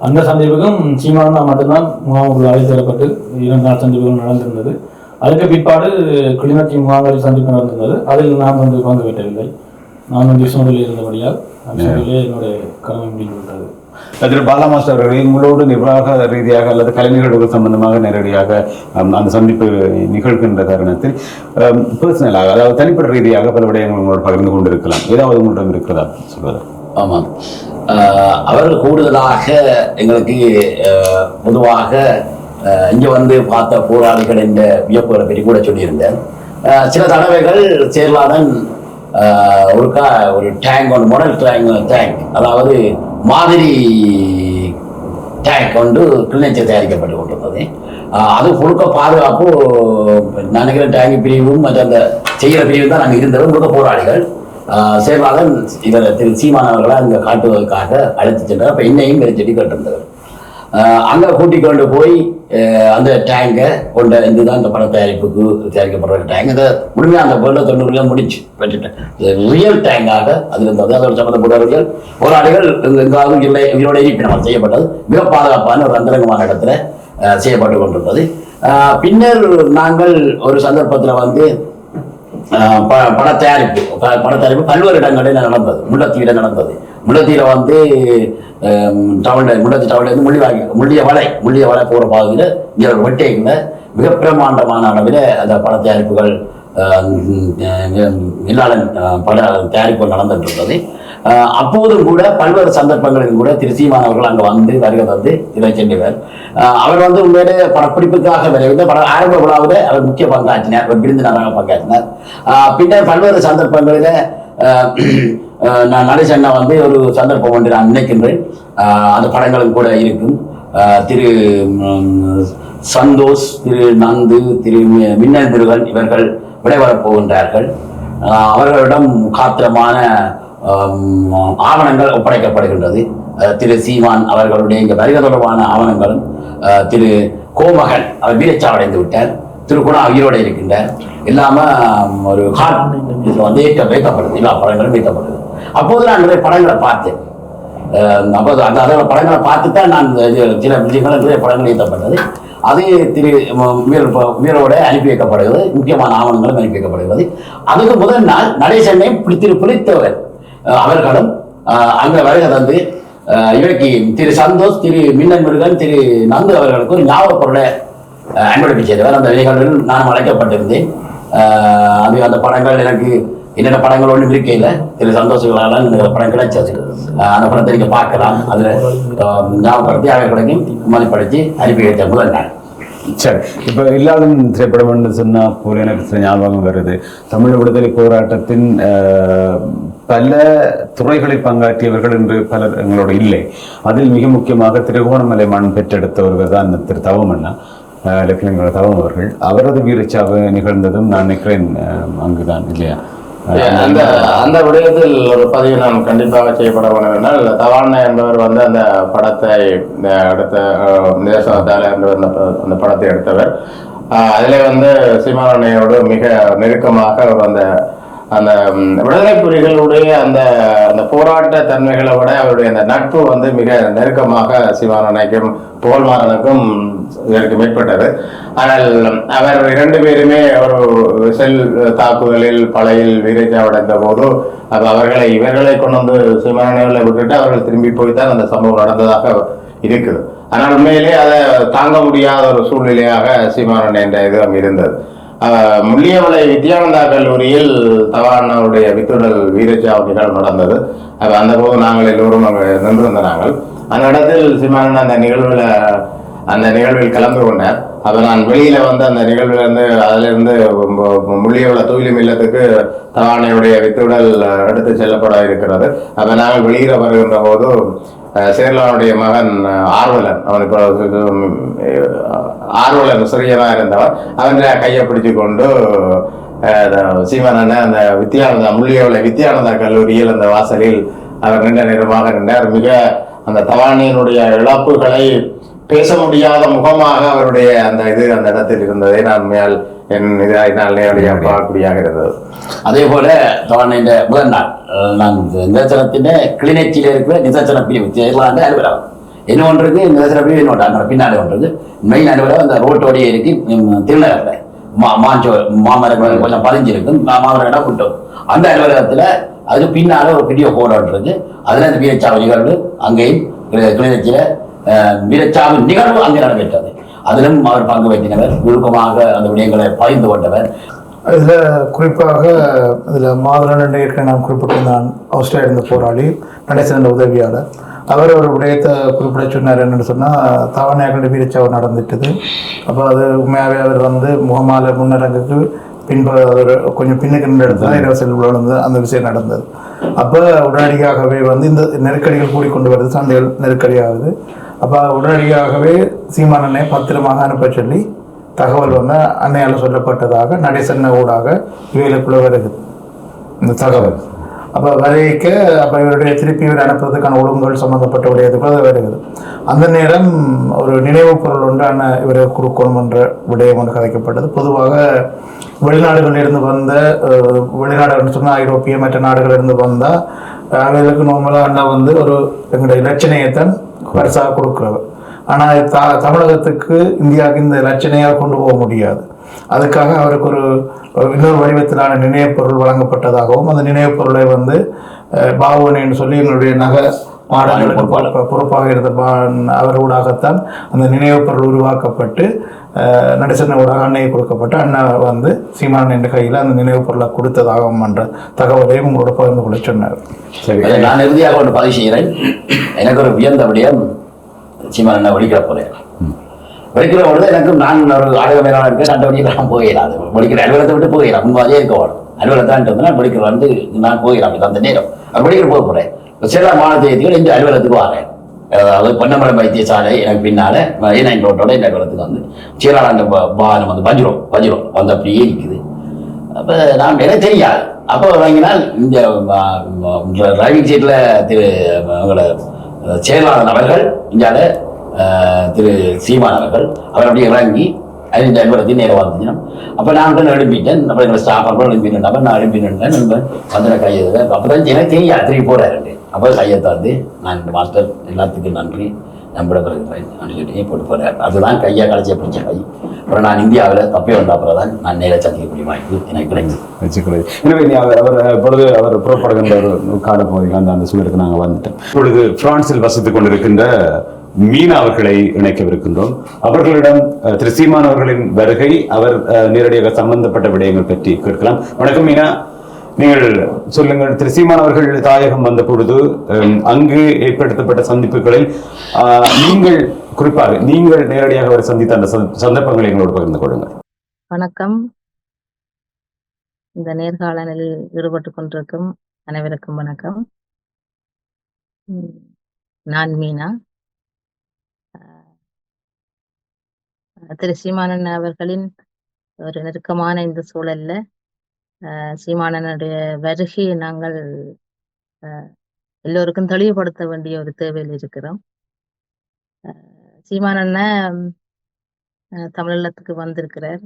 அந்த சந்திப்புக்கும் சீமானா மட்டும்தான் முகாமுக்குள் அழைத்து வரப்பட்டு 2 நாள் சந்திப்புகள் நடந்திருந்தது. அதுக்கு பிற்பாடு கிளிநொச்சி முகாம்களில் சந்திப்பு நடந்திருந்தது. அதில் நான் வந்து பங்கு பெற்றவில்லை. நான் வந்து சூழலில் இருந்தபடியால் என்னுடைய கடமை முடிந்துவிட்டது. அதில் பாலா மாஸ்டர் அவர்கள் உங்களோடு நிர்வாக ரீதியாக அல்லது கலை நிகழ்வுகள் சம்பந்தமாக நேரடியாக அந்த சந்திப்பு நிகழ்கின்ற தருணத்தில் பர்சனலாக, அதாவது தனிப்பட்ட ரீதியாக பல விடயங்கள் உங்களோடு பகிர்ந்து கொண்டு இருக்கலாம். ஏதாவது உங்களிடம் இருக்கிறதா சொல்வது? ஆமாம், அவர்கள் கூடுதலாக எங்களுக்கு பொதுவாக இங்கே வந்து பார்த்த போராளிகள் என்ற வியப்புகளை பற்றி கூட சொல்லியிருந்தேன். சில தடவைகள் சேர்லாதன் ஒரு டேங்க் ஒன்று, மாடல் டேங்க், அதாவது மாதிரி டேங்க் கொண்டு கிளிநொச்சி தயாரிக்கப்பட்டு கொண்டிருந்தது. அது முழுக்க பாதுகாப்பு நினைக்கிற டேங்க் பிரிவும் மற்ற அந்த செய்கிற பிரிவு தான் நாங்கள் இருந்தவர் முழுக்க போராளிகள். சேர்லாதன் இதில் திரு சீமானவர்களை அங்கே காட்டுவதற்காக அழைத்து சென்றார். அப்போ என்னையும் செடி கேட்டிருந்தவர். அங்கே கூட்டிக் கொண்டு போய் அந்த டேங்கை கொண்ட இதுதான் இந்த பட தயாரிப்புக்கு தயாரிக்கப்படுற டேங்க். இதை முழுமையாக அந்த 90 முடிச்சு வச்சுட்டேன். ரியல் டேங்காக அது இருந்தது. அதோடு சம்மந்தப்பட்டவர்கள் போராளிகள் எங்காவது இல்லை உயிரோட இருப்பினம் செய்யப்பட்டது. மிக பாதுகாப்பான ஒரு அந்தரங்கமான இடத்துல செய்யப்பட்டு கொண்டிருந்தது. பின்னர் நாங்கள் ஒரு சந்தர்ப்பத்தில் வந்து பட தயாரிப்பு பல்வேறு இடங்களில் நடந்தது. முல்லைத்தீவில் நடந்தது. முல்லைத்தீவில் வந்து முல்லைத்தீ டவுன்லேருந்து முள்ளிய வலை போகிற பாதையில் இங்கே வெட்டைக்குள்ள மிக பிரமாண்டமான அளவில் அந்த பட தயாரிப்புகள் இல்லாத பட தயாரிப்புகள் நடந்துட்டு இருந்தது. அப்போதும் கூட பல்வேறு சந்தர்ப்பங்களிலும் கூட திரு சீமானவர்கள் அங்கே வந்து வருகை வந்து இதை சென்றவர். அவர் வந்து உண்மையிலே படப்பிடிப்புக்காக வரவில்லை. ஆரம்ப விழாவில் அவர் முக்கிய பங்காற்றினார், விருந்தினராக பங்காற்றினார். பின்னர் பல்வேறு சந்தர்ப்பங்களில் நான் நடேசண்ணா வந்து ஒரு சந்தர்ப்பம் ஒன்று நான் நினைக்கின்றேன். அந்த படங்களும் கூட இருக்கும். திரு சந்தோஷ், திரு நந்து, திரு மின்னல் முருகன் இவர்கள் விடைபெறப் போகின்றார்கள். அவர்களிடம் காத்திரமான ஆவணங்கள் ஒப்படைக்கப்படுகின்றது. திரு சீமான் அவர்களுடைய இங்கே வருகை தொடர்பான ஆவணங்களும், திரு கோமகன் அவர் வீரச்சாவடைந்து விட்டார், திரு குணா உயிரோடு இருக்கின்றார், இல்லாம ஒரு ஹார்ட் வந்து வைக்கப்படுது. எல்லா படங்களும் வைக்கப்படுது. அப்போது நான் நிறைய படங்களை பார்த்தேன். அப்போது அந்த படங்களை பார்த்து தான் நான் சில விஷயங்கள் நிறைய படங்கள் ஏற்றப்பட்டது. அது திரு வீரோட அனுப்பி வைக்கப்படுகிறது. முக்கியமான ஆவணங்களும் அனுப்பி வைக்கப்படுகிறது. அதுக்கு முதல் நாள் நடேசனை பிடித்தவர் அவர்களும் அங்கே வருகை தந்து இவைக்கு திரு சந்தோஷ், திரு மின்னல் முருகன், திரு நந்து அவர்களுக்கு ஒரு ஞாபக பொருளை அன்பளிப்பு செய்தவர். அந்த நிகழ்வில் நான் அழைக்கப்பட்டிருந்தேன். அது அந்த படங்கள் எனக்கு என்னென்ன படங்கள் ஒன்றும் இருக்கையில் திரு சந்தோஷங்களால் எனக்கு படம் கிடைச்சது. அந்த படத்தை நீங்கள் பார்க்கலாம். அதில் ஞாபகப்படுத்தி அவர்களையும் மதிப்படுத்தி அனுப்பி வைத்த முதல் நாள். சரி, இப்போ இல்லாத திரைப்படம் என்று சொன்னால் போல எனக்கு சில ஞாபகம் வருது. தமிழ் விடுதலை போராட்டத்தின் பல துறைகளில் பங்காற்றியவர்கள் என்று பலர் எங்களோட இல்லை. அதில் மிக முக்கியமாக திருகோணமலை மண் பெற்றெடுத்த ஒருவர் தான் திரு தவமண்ணா, லெப்டினன்ட் தவம் அவர்கள். அவரது வீரச்சாவு நிகழ்ந்ததும் நான் நினைக்கிறேன் அங்குதான் இல்லையா? அந்த விடயத்தில் ஒரு பதிவு நான் கண்டிப்பாக செய்யப்பட வேண்டும். தவாண்ணா என்பவர் வந்து அந்த படத்தை எடுத்த நிதர்சனத்தால் அந்த படத்தை எடுத்தவர். அதில் வந்து சீமானோடு மிக நெருக்கமாக அந்த அந்த விடுதலை புலிகளுடைய அந்த அந்த போராட்ட தன்மைகளை விட அவருடைய அந்த நட்பு வந்து மிக நெருக்கமாக சீமானோக்கும் புகழ்மாறனுக்கும் இதற்கு மேற்பட்டது. ஆனால் அவர் 2 பேருமே ஒரு செல் தாக்குதலில் பழையில் வீரச்சாவடைந்த போது இவர்களை கொண்டு வந்து சீமானோவை விட்டுட்டு அவர்கள் திரும்பி போய்தான் அந்த சம்பவம் நடந்ததாக இருக்குது. ஆனால் உண்மையிலே அதை தாங்க முடியாத ஒரு சூழ்நிலையாக சீமானன் என்ற இது அங்கு இருந்தது. முள்ளியவளை வித்யானந்தா கல்லூரியில் தவாண்ணாவுடைய வித்துடல் வீரச்சாவு நிகழ்வு நடந்தது. அந்த போது நாங்கள் எல்லோரும் அங்கே நின்றிருந்த நாங்கள் அந்த இடத்தில் சீமானன் அந்த நிகழ்வில் கலந்து கொண்டார். அப்போ நான் வெளியில வந்து அந்த நிகழ்வுல இருந்து அதுல இருந்து முள்ளியவள தூயிலும் இல்லத்துக்கு தவானையுடைய வித்துடல் எடுத்து செல்லப்பட இருக்கிறது. அப்ப நாங்கள் வெளியில வருகின்ற போது சேர்லானுடைய மகன் ஆர்வலன், அவன் இப்போ ஆர்வலன் சிறியனா இருந்தவன், அவன் கையை பிடிச்சு கொண்டு சீமானண்ண அந்த வித்யானந்தா முள்ளியவளை வித்யானந்தா கல்லூரியில் அந்த வாசலில் அவர் நின்ற நேரமாக நின்றார். மிக அந்த தவானியினுடைய இழப்புகளை பேச முடியாத முகமாக அவருடைய அந்த அந்த இடத்தில் இருந்ததை நான் மேல் என் இதால் பார்க்கக்கூடியாக இருந்தது. அதே போல தவானின் முதல் நாள் நான் நிதர்சனத்தின் கிளிநொச்சியில் இருக்கிற நிதர்சன பிரிவு சேர்லாண்டு அலுவலகம் என்ன ஒன்றுக்கு நிதர்சன பிரிவு என்னோட பின்னாடி ஒன்றுக்கு மெயின் அலுவலகம் அந்த ரோட்டோடையே இருக்கு திருநகரில் மாமரங்கள் கொஞ்சம் பதிஞ்சிருக்கு மாமரம் கூட்டம் அந்த அலுவலகத்துல அதுக்கு பின்னால ஒரு பெரிய கோடம் இருக்கு. அதுல அந்த வீரச்சாவு நிகழ்வு அங்கேயும் கிளிநொச்சியில வீரச்சாவு நிகழ்வு அங்கே நடைபெற்றது. அதிலும் அவர் பங்கு வைத்தினவர், நுணுக்கமாக அந்த விடயங்களை பகிர்ந்து கொண்டவர். இதில் குறிப்பாக இதில் மாதரன் ஏற்கனவே நான் குறிப்பிட்டிருந்தான் ஆஸ்திரேலியா இருந்த போராளி நடேசன் உதவியாளர். அவர் ஒரு விடயத்தை குறிப்பிட சொன்னார். என்னென்னு சொன்னால் தவணையாக வீரச்சாவு நடந்துட்டுது. அப்போ அது உண்மையாகவே அவர் வந்து முகமால முன்னரங்குக்கு அவர் கொஞ்சம் பின்னுக்கு நின்று இடத்துல இரவு செல்வது அந்த விஷயம் நடந்தது. அப்போ உடனடியாகவே வந்து இந்த நெருக்கடிகள் கூடிக்கொண்டு வருது, சந்தைகள் நெருக்கடியாகுது. அப்போ உடனடியாகவே சீமானனை பத்திரமாக அனுப்ப சொல்லி தகவல் வந்து அன்னையால் சொல்லப்பட்டதாக நடேசன்ன ஊடாக இவைகளுக்குள்ள வருது இந்த தகவல். அப்போ வரைக்க அப்போ இவருடைய திருப்பி இவர் அனுப்புறதுக்கான ஒழுங்குகள் சம்மந்தப்பட்ட விடயத்துக்குள்ள அது வருகிறது. அந்த நேரம் ஒரு நினைவு பொருள் ஒன்று இவரை கொடுக்கணும் என்ற விடயம் ஒன்று கதைக்கப்பட்டது. பொதுவாக வெளிநாடுகளிலிருந்து வந்த வெளிநாடுகள் சொன்னால் ஐரோப்பிய மற்ற நாடுகளிலிருந்து வந்தால் அவர்களுக்கு நார்மலாக அண்ணா வந்து ஒரு எங்களுடைய இலட்சணையைத்தான் பரிசாக கொடுக்குறவர். ஆனால் தமிழகத்துக்கு இந்தியாவுக்கு இந்த இலட்சணையாக கொண்டு போக முடியாது. அதுக்காக அவருக்கு ஒரு இன்னொரு வடிவத்திலான நினைவுப் பொருள் வழங்கப்பட்டதாகவும் அந்த நினைவுப் பொருளை வந்து பாவனைன்னு சொல்லி எங்களுடைய மாடங்களுக்கு பொறுப்பாக இருந்த அவர்களாகத்தான் அந்த நினைவுப் பொருள் உருவாக்கப்பட்டு நடேசன் ஊடாக அன்னையை கொடுக்கப்பட்டு அண்ணா வந்து சீமானன் என்ற கையில் அந்த நினைவுப் பொருளை கொடுத்ததாகவும் என்ற தகவலையும் உங்களோட பகிர்ந்து கொள்ள சொன்னார். சரி, நான் இறுதியாக ஒன்று பதிவு செய்கிறேன். எனக்கு ஒரு வியந்த விடயம், சீமானண்ணா வெளிக்கிற போறேன். வெளிக்கிற பொழுது எனக்கு நான் ஒரு ஆளுக மேலான இருக்கேன். 2 மணிக்கு நான் போயிடலாம். அது வெளிக்கிற அலுவலகத்தை விட்டு போயிடலாம். முன்பாதியே இருக்க வேணும். அலுவலகத்தான் வந்து நான் வெளிக்கிற வந்து நான் போயிடலாம். அந்த நேரம் வெளிக்கிற போக போகிறேன். சில மாநிலத்தில் இந்த அலுவலகத்துக்கு வரேன். அதாவது பொன்னமலம் வைத்தியசாலை எனக்கு பின்னால A9 ரோட்டோட இந்த அலுவலகத்துக்கு வந்து சீராளாண்ட வாகனம் வந்து வஞ்சிரம் வந்து அப்படியே இருக்குது. அப்போ நான் எனக்கு தெரியாது. அப்போ வாங்கினால் இந்த டிரைவிங் சீட்டில் அவங்களோட செயலாளர் அவர்கள் இந்தியாவில் திரு சீமான் அவர்கள் அவர் அப்படியே இறங்கி இந்த அலுவலகத்தையும் நேரம் வந்துச்சுன்னா அப்போ நான் வந்து எழுப்பிட்டேன். அப்போ எங்களை ஸ்டாஃப் அப்புறம் எழுப்பினேன். அப்போ நான் எழுப்பினேன். வந்து கையை அப்போ தான் எனக்கு தெரியாது திரும்பி போகிறாரு. அப்போ கையத்தை வந்து நான் இந்த மாஸ்டர் எல்லாத்துக்கும் நன்றி நம்பிட பிறகுறேன் சொல்லி போட்டு போகிறார். அதுதான் கையை கடைசியை பிடிச்ச கை. அப்புறம் நான் இந்தியாவில் தப்பே வந்த அப்புறம் தான் நான் நேராக சந்திக்கக்கூடிய வாய்ப்பு எனக்கு கிடைச்சது. வச்சுக்கிறது. எனவே அவர் பொழுது அவர் புறப்படுகின்ற ஒரு காலப்பகுதியில் அந்த சூழலுக்கு நாங்கள் வந்துட்டோம். இப்பொழுது பிரான்சில் வசித்துக் கொண்டிருக்கின்ற மீனா அவர்களை இணைக்கவிருக்கின்றோம். அவர்களிடம் திரு சீமான் அவர்களின் வருகை, அவர் நேரடியாக சம்பந்தப்பட்ட விடயங்கள் பற்றி கேட்கலாம். வணக்கம் மீனா, நீங்கள் சொல்லுங்கள். திரு சீமான் அவர்கள் தாயகம் வந்த பொழுது அங்கு ஏற்படுத்தப்பட்ட சந்திப்புகளில் நீங்கள் குறிப்பாக நீங்கள் நேரடியாக அவர் சந்தித்த அந்த சந்தர்ப்பங்களை எங்களோடு பகிர்ந்து கொள்ளுங்கள். வணக்கம். இந்த நேர்காணலில் ஈடுபட்டு கொண்டிருக்கும் அனைவருக்கும் வணக்கம். நான் மீனா. திரு சீமானன் அவர்களின் ஒரு நெருக்கமான இந்த சூழல்ல சீமானனுடைய வருகையை நாங்கள் எல்லோருக்கும் தெளிவுபடுத்த வேண்டிய ஒரு தேவையில் இருக்கிறோம். சீமானண்ண தமிழகத்துக்கு வந்திருக்கிறார்.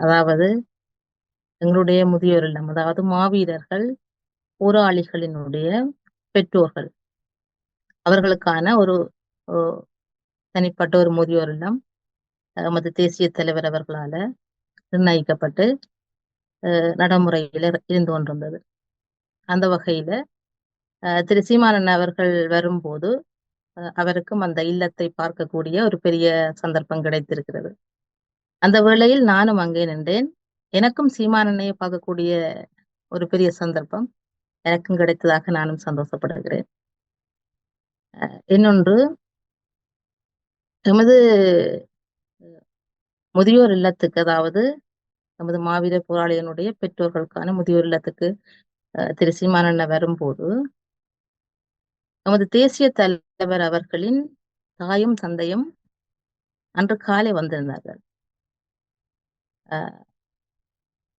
அதாவது எங்களுடைய முதியோர் இல்லம், அதாவது மாவீரர்கள் போராளிகளினுடைய பெற்றோர்கள் அவர்களுக்கான ஒரு தனிப்பட்ட ஒரு முதியோர் இல்லம் நமது தேசிய தலைவர் அவர்களால நிர்ணயிக்கப்பட்டு நடைமுறையில இருந்து கொண்டிருந்தது. அந்த வகையில திரு சீமானன் அவர்கள் வரும்போது அவருக்கும் அந்த இல்லத்தை பார்க்கக்கூடிய ஒரு பெரிய சந்தர்ப்பம் கிடைத்திருக்கிறது. அந்த வேளையில் நானும் அங்கே நின்றேன். எனக்கும் சீமானனையை பார்க்கக்கூடிய ஒரு பெரிய சந்தர்ப்பம் எனக்கும் கிடைத்ததாக நானும் சந்தோஷப்படுகிறேன். இன்னொன்று, எமது முதியோர் இல்லத்துக்கு, அதாவது நமது மாவீர போராளிகளுடைய பெற்றோர்களுக்கான முதியோர் இல்லத்துக்கு திரு சீமானண்ண வரும்போது நமது தேசிய தலைவர் அவர்களின் தாயும் தந்தையும் அன்று காலை வந்திருந்தார்கள்.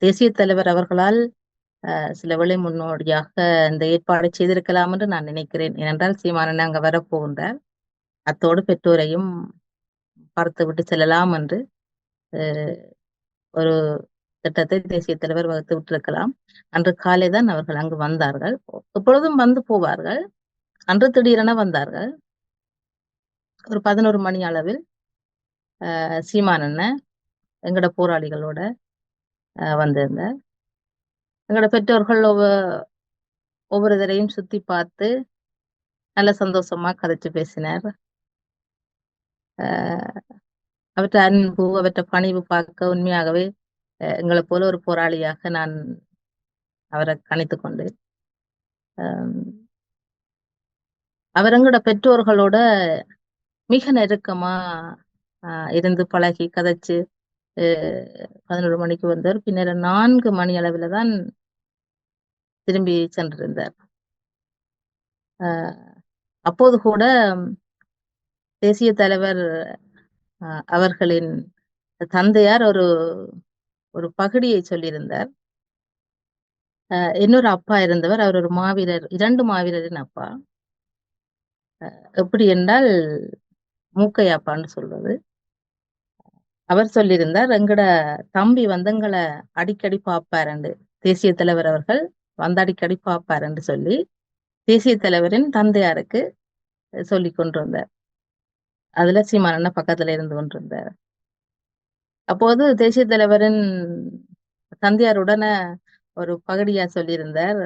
தேசிய தலைவர் அவர்களால் சில வேளை முன்னோடியாக இந்த ஏற்பாடை செய்திருக்கலாம் என்று நான் நினைக்கிறேன். ஏனென்றால் சீமானண்ண அங்க வரப்போகின்றார், அத்தோடு பெற்றோரையும் பார்த்து விட்டு செல்லலாம் என்று ஒரு திட்டத்தை தேசிய தலைவர் வகுத்து விட்டிருக்கலாம். அன்று காலை தான் அவர்கள் அங்கு வந்தார்கள். எப்பொழுதும் வந்து போவார்கள், அன்று திடீரென வந்தார்கள். ஒரு 11 மணி அளவில் சீமானண்ண எங்கட போராளிகளோட வந்திருந்தார். எங்கட பெற்றோர்கள் ஒவ்வொருத்தரையும் சுத்தி பார்த்து நல்ல சந்தோஷமா கதைச்சு பேசினார். அவற்றை அன்பு, அவற்றை பணிவு பார்க்க உண்மையாகவே எங்களை போல ஒரு போராளியாக நான் அவரை கணித்து கொண்டேன். அவர் எங்கட பெற்றோர்களோட மிக நெருக்கமா இருந்து பழகி கதைச்சு 11 மணிக்கு வந்தார். பின்னர் 4 மணி அளவில் தான் திரும்பி சென்றிருந்தார். அப்போது கூட தேசிய தலைவர் அவர்களின் தந்தையார் ஒரு பகுதியை சொல்லியிருந்தார். இன்னொரு அப்பா இருந்தவர், அவர் ஒரு மாவீரர், 2 மாவீரரின் அப்பா. எப்படி என்றால் மூக்கையாப்பான்னு சொல்றது. அவர் சொல்லியிருந்தார், எங்கட தம்பி வந்து எங்களை அடிக்கடி பார்ப்பாருண்டு, தேசிய தலைவர் அவர்கள் வந்து அடிக்கடி பார்ப்பாருன்னு சொல்லி தேசிய தலைவரின் தந்தையாருக்கு சொல்லி கொண்டிருந்தார். அதுல சீமானண்ண பக்கத்துல இருந்து கொண்டிருந்தார். அப்போது தேசிய தலைவரின் தந்தையாருடனே ஒரு பகுதியா சொல்லியிருந்தார்,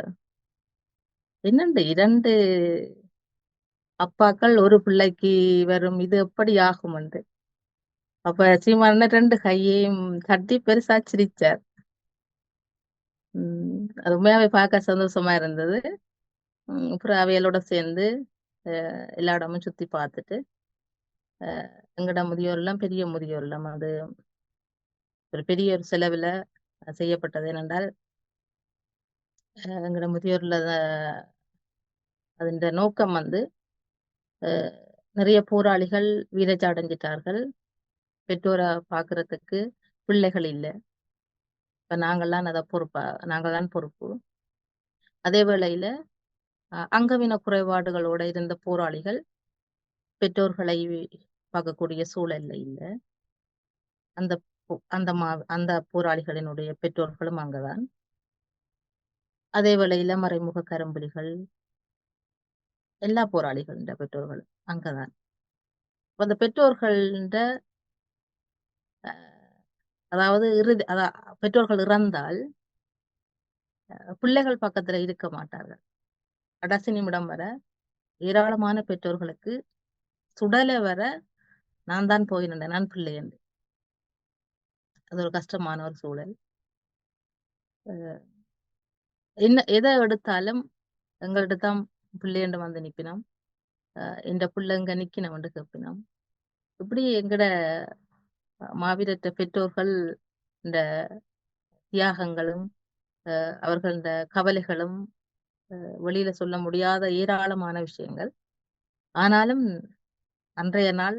என்னண்டு 2 அப்பாக்கள் ஒரு பிள்ளைக்கு வரும், இது எப்படி ஆகும் என்று. அப்ப சீமானண்ண 2 கையையும் தட்டி பெருசா சிரிச்சார். அது உண்மையாவே பார்க்க சந்தோஷமா இருந்தது. அப்புறம் அவைகளோட சேர்ந்து எல்லா இடமும் சுத்தி பார்த்துட்டு, எங்கட முதியோர் இல்லம் பெரிய முதியோர் இல்லம், அது ஒரு பெரிய ஒரு செலவுல செய்யப்பட்டது. ஏனென்றால் எங்கட முதியோர்ல அதன் நோக்கம் வந்து நிறைய போராளிகள் வீரஜ அடைஞ்சிட்டார்கள், பெற்றோரை பார்க்கறதுக்கு பிள்ளைகள் இல்லை, இப்ப நாங்கள்லாம் நாங்கள்தான் பொறுப்பு. அதே வேளையில அங்கவீன குறைபாடுகளோட இருந்த போராளிகள் பெற்றோர்களை பார்க்கக்கூடிய சூழல்ல இல்லை. அந்த போராளிகளினுடைய பெற்றோர்களும் அங்கதான். அதே வேளையில மறைமுக கரும்புலிகள், எல்லா போராளிகளின் பெற்றோர்கள் அங்கதான். அந்த பெற்றோர்கள அதாவது பெற்றோர்கள் இறந்தால் பிள்ளைகள் பக்கத்துல இருக்க மாட்டார்கள். கடைசி நிமிடம் வர ஏராளமான பெற்றோர்களுக்கு சுடலை வர நான் தான் போயிருந்தேன், நான் பிள்ளை என்று. அது ஒரு கஷ்டமான ஒரு சூழல். எதை எடுத்தாலும் எங்கள்கிட்ட தான் பிள்ளைண்டு வந்து நிப்பினோம், இந்த பிள்ளைங்க நிக்கணும் என்று கேட்பினோம். இப்படி எங்கட மாவீரற்ற பெற்றோர்கள் இந்த தியாகங்களும் அவர்கள் இந்த கவலைகளும் வெளியில சொல்ல முடியாத ஏராளமான விஷயங்கள். ஆனாலும் அன்றைய நாள்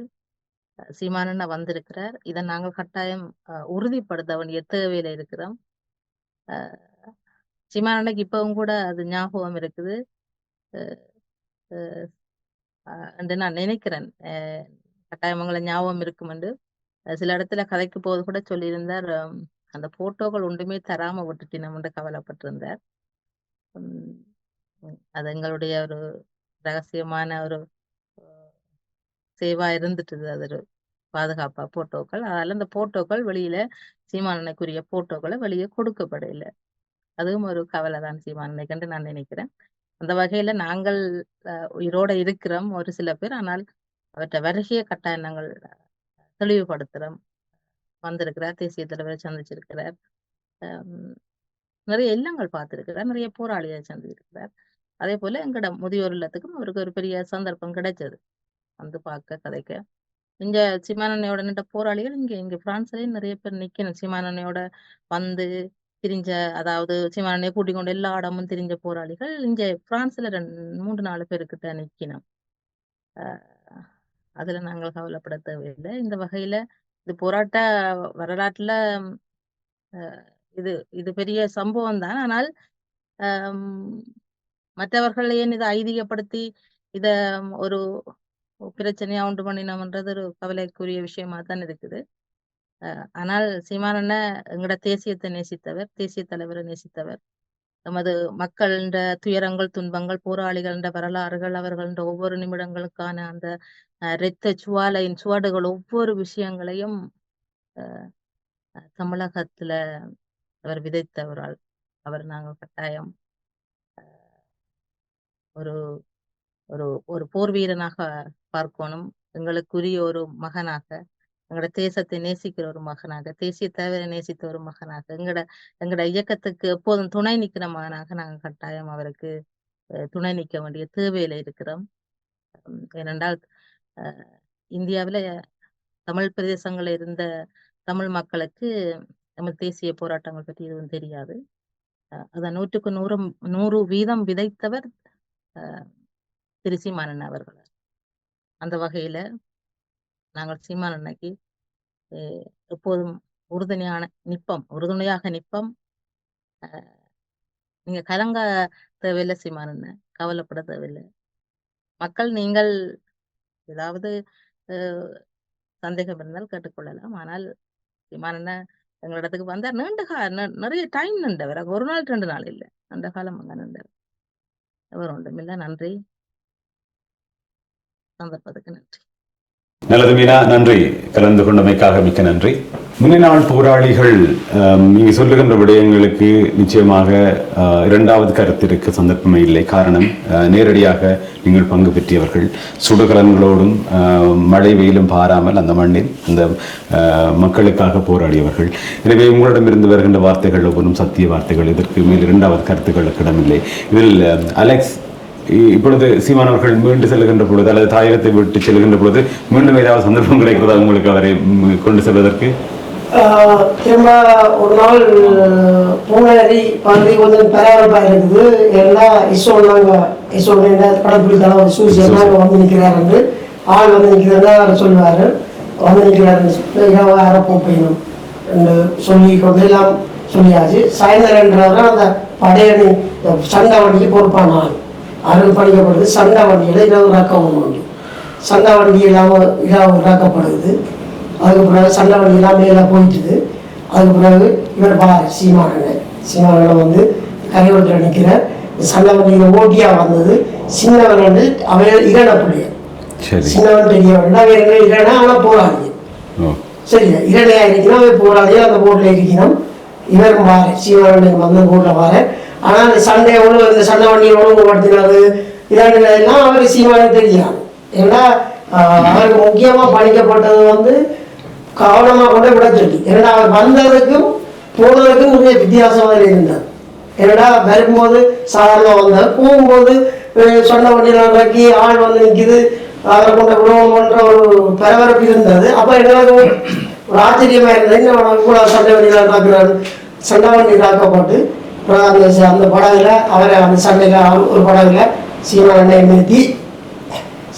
சீமானண்ண வந்திருக்கிறார். இதை நாங்கள் கட்டாயம் உறுதிப்படுத்த வேண்டிய தேவையில இருக்கிறோம். சீமானண்ணக்கு இப்பவும் கூட அது ஞாபகம் இருக்குது என்று நான் நினைக்கிறேன். கட்டாயம் உங்களை ஞாபகம் இருக்கும் என்று சில இடத்துல கதைக்கு போது கூட சொல்லியிருந்தார், அந்த போட்டோக்கள் ஒன்றுமே தராம விட்டுட்டினோம் என்று கவலைப்பட்டிருந்தார். அது எங்களுடைய ஒரு ரகசியமான ஒரு சேவா இருந்துட்டுது, அது ஒரு பாதுகாப்பா போட்டோக்கள். அதனால அந்த போட்டோக்கள் வெளியில சீமானனுக்குரிய போட்டோக்களை வெளியே கொடுக்கப்படல. அதுவும் ஒரு கவலை தான் சீமானனுக்கு என்று நான் நினைக்கிறேன். அந்த வகையில நாங்கள் உயிரோட இருக்கிறோம் ஒரு சில பேர், ஆனால் அவற்றை வருகைய கட்டாயம் நாங்கள் தெளிவுபடுத்துறோம். வந்திருக்கிறார், தேசிய தலைவரை சந்திச்சிருக்கிறார், நிறைய இல்லங்கள் பார்த்திருக்கிறார், நிறைய போராளிகளை சந்திச்சிருக்கிறார். அதே போல எங்கட முதியோர் இல்லத்துக்கும் அவருக்கு ஒரு பெரிய சந்தர்ப்பம் கிடைச்சது வந்து பார்க்க கதைக்க. இங்க சீமானண்ணையோட நின்ற போராளிகள் இங்க பிரான்ஸ்லயும் நிறைய பேர் நிக்கணும். சீமானண்ணையோட வந்து திரிஞ்ச, அதாவது சீமானண்ணையை கூட்டிக் கொண்டு எல்லா இடமும் திரிஞ்ச போராளிகள் இங்க பிரான்ஸ்ல 3-4 பேருக்கிட்ட நிக்கணும். அதுல நாங்கள் கவலைப்பட தேவையில்லை. இந்த வகையில இது போராட்ட வரலாற்றுல இது இது பெரிய சம்பவம் தான். ஆனால் மற்றவர்கள் ஏன் இதை ஐதீகப்படுத்தி இத ஒரு பிரச்சனையா உண்டு பண்ணினோம்ன்றது ஒரு கவலைக்குரிய விஷயமா தான் இருக்குது. ஆனால் சீமானண்ண எங்கட தேசியத்தை நேசித்தவர், தேசிய தலைவரை நேசித்தவர். நமது மக்களின் துயரங்கள், துன்பங்கள், போராளிகளின் வரலாறுகள், அவர்களின் ஒவ்வொரு நிமிடங்களுக்கான அந்த இரத்த சுவாலையின் சுவடுகள், ஒவ்வொரு விஷயங்களையும் தமிழகத்துல அவர் விதைத்தவரால் அவர் நாங்கள் கட்டாயம் ஒரு ஒரு ஒரு போர் வீரனாக பார்க்கணும். எங்களுக்குரிய ஒரு மகனாக, எங்களோட தேசத்தை நேசிக்கிற ஒரு மகனாக, தேசிய தலைவரை நேசித்த ஒரு மகனாக, எங்கட இயக்கத்துக்கு எப்போதும் துணை நிற்கிற மகனாக நாங்கள் கட்டாயம் அவருக்கு துணை நிற்க வேண்டிய தேவையில இருக்கிறோம். ஏனென்றால் இந்தியாவில தமிழ் பிரதேசங்கள்ல இருந்த தமிழ் மக்களுக்கு தமிழ் தேசிய போராட்டங்கள் பற்றி எதுவும் தெரியாது. அதை 100க்கு 100% விதைத்தவர் திரு சீமானண்ணா அவர்கள். அந்த வகையில நாங்கள் சீமானண்ணைக்கு எப்போதும் உறுதுணையாக நிற்போம். நீங்க கலங்க தேவையில்லை சீமானண்ண, கவலைப்பட தேவையில்லை. மக்கள் நீங்கள் ஏதாவது சந்தேகம் இருந்தால் கேட்டுக்கொள்ளலாம். ஆனால் சீமானண்ண எங்களிடத்துக்கு வந்தா நிறைய டைம் நின்றவர். ஒரு நாள் 2 நாள் இல்லை, அந்த காலம் அங்க நின்றவர். அவர் ஒன்றுமில்லை. நன்றி. சந்தர்ப்பத்துக்கு நன்றி. நல்லது மீனா, நன்றி. கலந்து கொண்டமைக்காக மிக்க நன்றி. முன்னாள் போராளிகள் நீங்க சொல்லுகின்ற விடயங்களுக்கு நிச்சயமாக இரண்டாவது கருத்திற்கு சந்தர்ப்பமே இல்லை. காரணம், நேரடியாக நீங்கள் பங்கு பெற்றியவர்கள், சுடுகலன்களோடும் மழை வெயிலும் பாராமல் அந்த மண்ணில் அந்த மக்களுக்காக போராடியவர்கள். எனவே உங்களிடமிருந்து வருகின்ற வார்த்தைகள் ஒவ்வொன்றும் சத்திய வார்த்தைகள். இதற்கு மேல் இரண்டாவது கருத்துக்களுக்கு இடமில்லை. இதில் அலெக்ஸ், இப்பொழுது சீமானவர்கள் மீண்டு செல்கின்ற பொழுது அல்லது தாயகத்தை விட்டு செல்கின்ற பொழுது மீண்டும் ஏதாவது சந்தர்ப்பம் கிடைக்கிறதா உங்களுக்கு அவரை கொண்டு செல்வதற்கு? திரும்ப ஒரு நாள் பூனேரி பகுதி கொஞ்சம் பரபரப்பாக இருக்குது. எல்லாம் படப்பிடி தலைவர் சூசியமாக வந்து நிற்கிறார் என்று ஆள் வந்து நிற்கிறதா சொல்லுவார். வந்து நிற்கிறாருன்னு யாரை போகணும் என்று சொல்லி கொண்டு எல்லாம் சொல்லியாச்சு. சாயந்தரன்றவர் அந்த படையணி சண்டை வண்டிக்கு பொறுப்பான ஆள் அருள் பணிக்கப்படுது. சண்டை வண்டியில் இரவு ரக்கம் உண்டு. சண்டை வண்டி இல்லாமல் இரவு ரக்கப்படுது. அதுக்கு பிறகு சண்டை வண்டி எல்லாம் மேலே போயிட்டுது. அதுக்கு பிறகு இவர் பாரு சீமானன் வந்து கரையோட்டில் நிற்கிற சண்டை வண்டியில் ஓட்டியாக வந்தது. சின்னவன் வந்து அவன் இரண பிள்ளையர், சின்னவன் பெரியவன் அவன் இரணா, அவனை போராடி சரியா இரணையா இருக்கணும். அவன் போராடியா அந்த போட்டில் இருக்கணும். இவர் பாரு சீமானன் வந்து போட்டில் பாரு. ஆனால் அந்த சண்டையோடு இந்த சண்டை வண்டியை ஒழுங்குபடுத்தினது இதெல்லாம் அவருக்கு சீமானு தெரியாது. ஏன்னா அவருக்கு முக்கியமாக படிக்கப்பட்டது வந்து கவனமாக கொண்டு விட சொல்லி. ஏன்னா அவர் வந்ததுக்கும் போனதுக்கும் நிறைய வித்தியாசமாக இருந்தார். ஏன்னா வரும்போது சாதாரணமாக வந்தார், போகும்போது சண்டை வண்டியில் இறக்கி ஆள் வந்து நிற்கிது, அவரை கொண்ட விடணும் என்ற ஒரு பரபரப்பு இருந்தது. அப்போ எங்களுக்கு ஒரு ஆச்சரியமாக இருந்தது. இன்னும் கூட சண்டை வண்டியில் இறக்குறாரு. சண்டை வண்டி இறக்கப்பட்டு அந்த படகுல அவரை அந்த சண்டையில் ஒரு படகுல சீமானண்ணை நிறுத்தி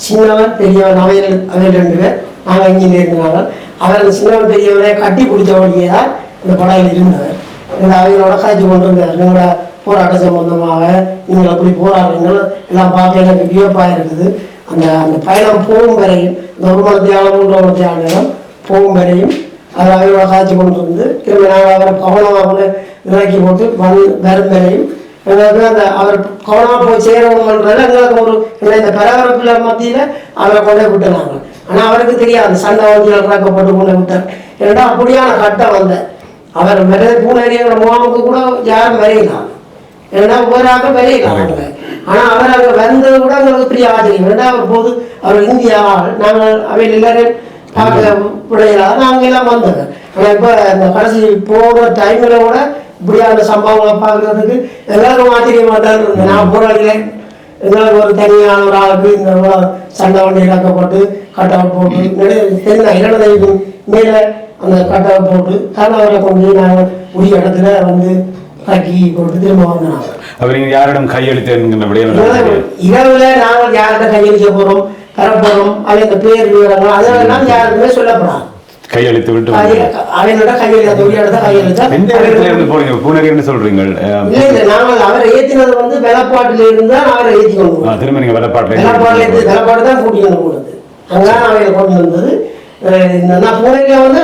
சின்னவன் பெரியவன் அவையில் 2 பேர் நாங்கள் இங்கே இருந்தாங்க. அவர் அந்த சின்னவன் பெரியவனை கட்டி பிடிச்ச வழியே தான் இந்த படகுல இருந்தவர். இந்த அவைகளோட காய்ச்சி கொண்டு இருந்தார். எங்களோட போராட்ட சம்பந்தமாக நீங்கள் அப்படி போராடுறீங்க எல்லாம் பார்க்க எனக்கு வியப்பாக இருக்குது. அந்த அந்த பயணம் போகும் வரையும் இந்த 1 மணி நேரம் 3 மணி நேரம் போகும் வரையும் அவர் அவையோட காய்ச்சி கொண்டு இருந்து திரும்ப நாங்கள் அவரை கவனமாக இறக்கி போட்டு வரும் வரையும் எங்களுக்கு அந்த அவர் கவனமாக போய் சேரணும்ன்றது எங்களுக்கு ஒரு இந்த பரபரப்புல மத்தியில் அவரை கொண்டே விட்டுனாங்க. ஆனால் அவருக்கு தெரியாது சண்டை வண்டியில் இறக்கப்பட்டு கொண்டு விட்டார். ஏன்னா அப்படியான கட்டம் வந்த அவர் பூனேரியோட முகாமுக்கு கூட யாரும் வரையலாம். ஏன்னா வேறாக வரையலாம். ஆனால் அவர் அங்கே வந்தது கூட எங்களுக்கு பெரிய ஆச்சரியம். ஏன்னா அவர் போது அவர் இந்தியா நாங்கள் அவையில் எல்லாரும் பார்க்க பிள்ளைகளாக நாங்கள் எல்லாம் வந்தது. ஆனால் இப்போ இந்த கடைசி போகிற டைமில் கூட இப்படியான சம்பவங்களை பார்க்கறதுக்கு எல்லாருக்கும் ஆச்சரியமாக தான் இருந்தது. நான் போராடிக்கிறேன். எங்களுக்கு ஒரு தனியான ஒரு ஆளுக்கு இந்த சண்டை வண்டி இறக்கப்பட்டு கட் அவுட் போட்டு என்ன இரண்டு மேலே அந்த கட் அவுட் போட்டு அவரை கொண்டு நாங்கள் உரிய இடத்துல வந்து ஆக்கி போட்டு திரும்ப வந்தோம். அவர் நீங்கள் யாரிடம் கையெழுத்து இரவுல நாங்கள் யார்கிட்ட கையெழுத்த போறோம் தரப்போறோம் அவங்க பேர் விவரங்கள் அதெல்லாம் யாருக்குமே சொல்லப்படாது. கையெழுத்து விட்டு அவனோட கையெழுத்து உரிய இடத்த கையெழுத்து பூனேரின்னு சொல்றீங்க. நாங்கள் அவரை ஏற்றினது வந்து வெள்ளப்பாட்டில இருந்தா அவரை ஏற்றி கொண்டு திரும்ப நீங்க வெள்ளப்பாடு தான் கூட்டி வந்து போனது. அங்கதான் அவையில கொண்டு வந்தது. நான் பூனைக்கு வந்து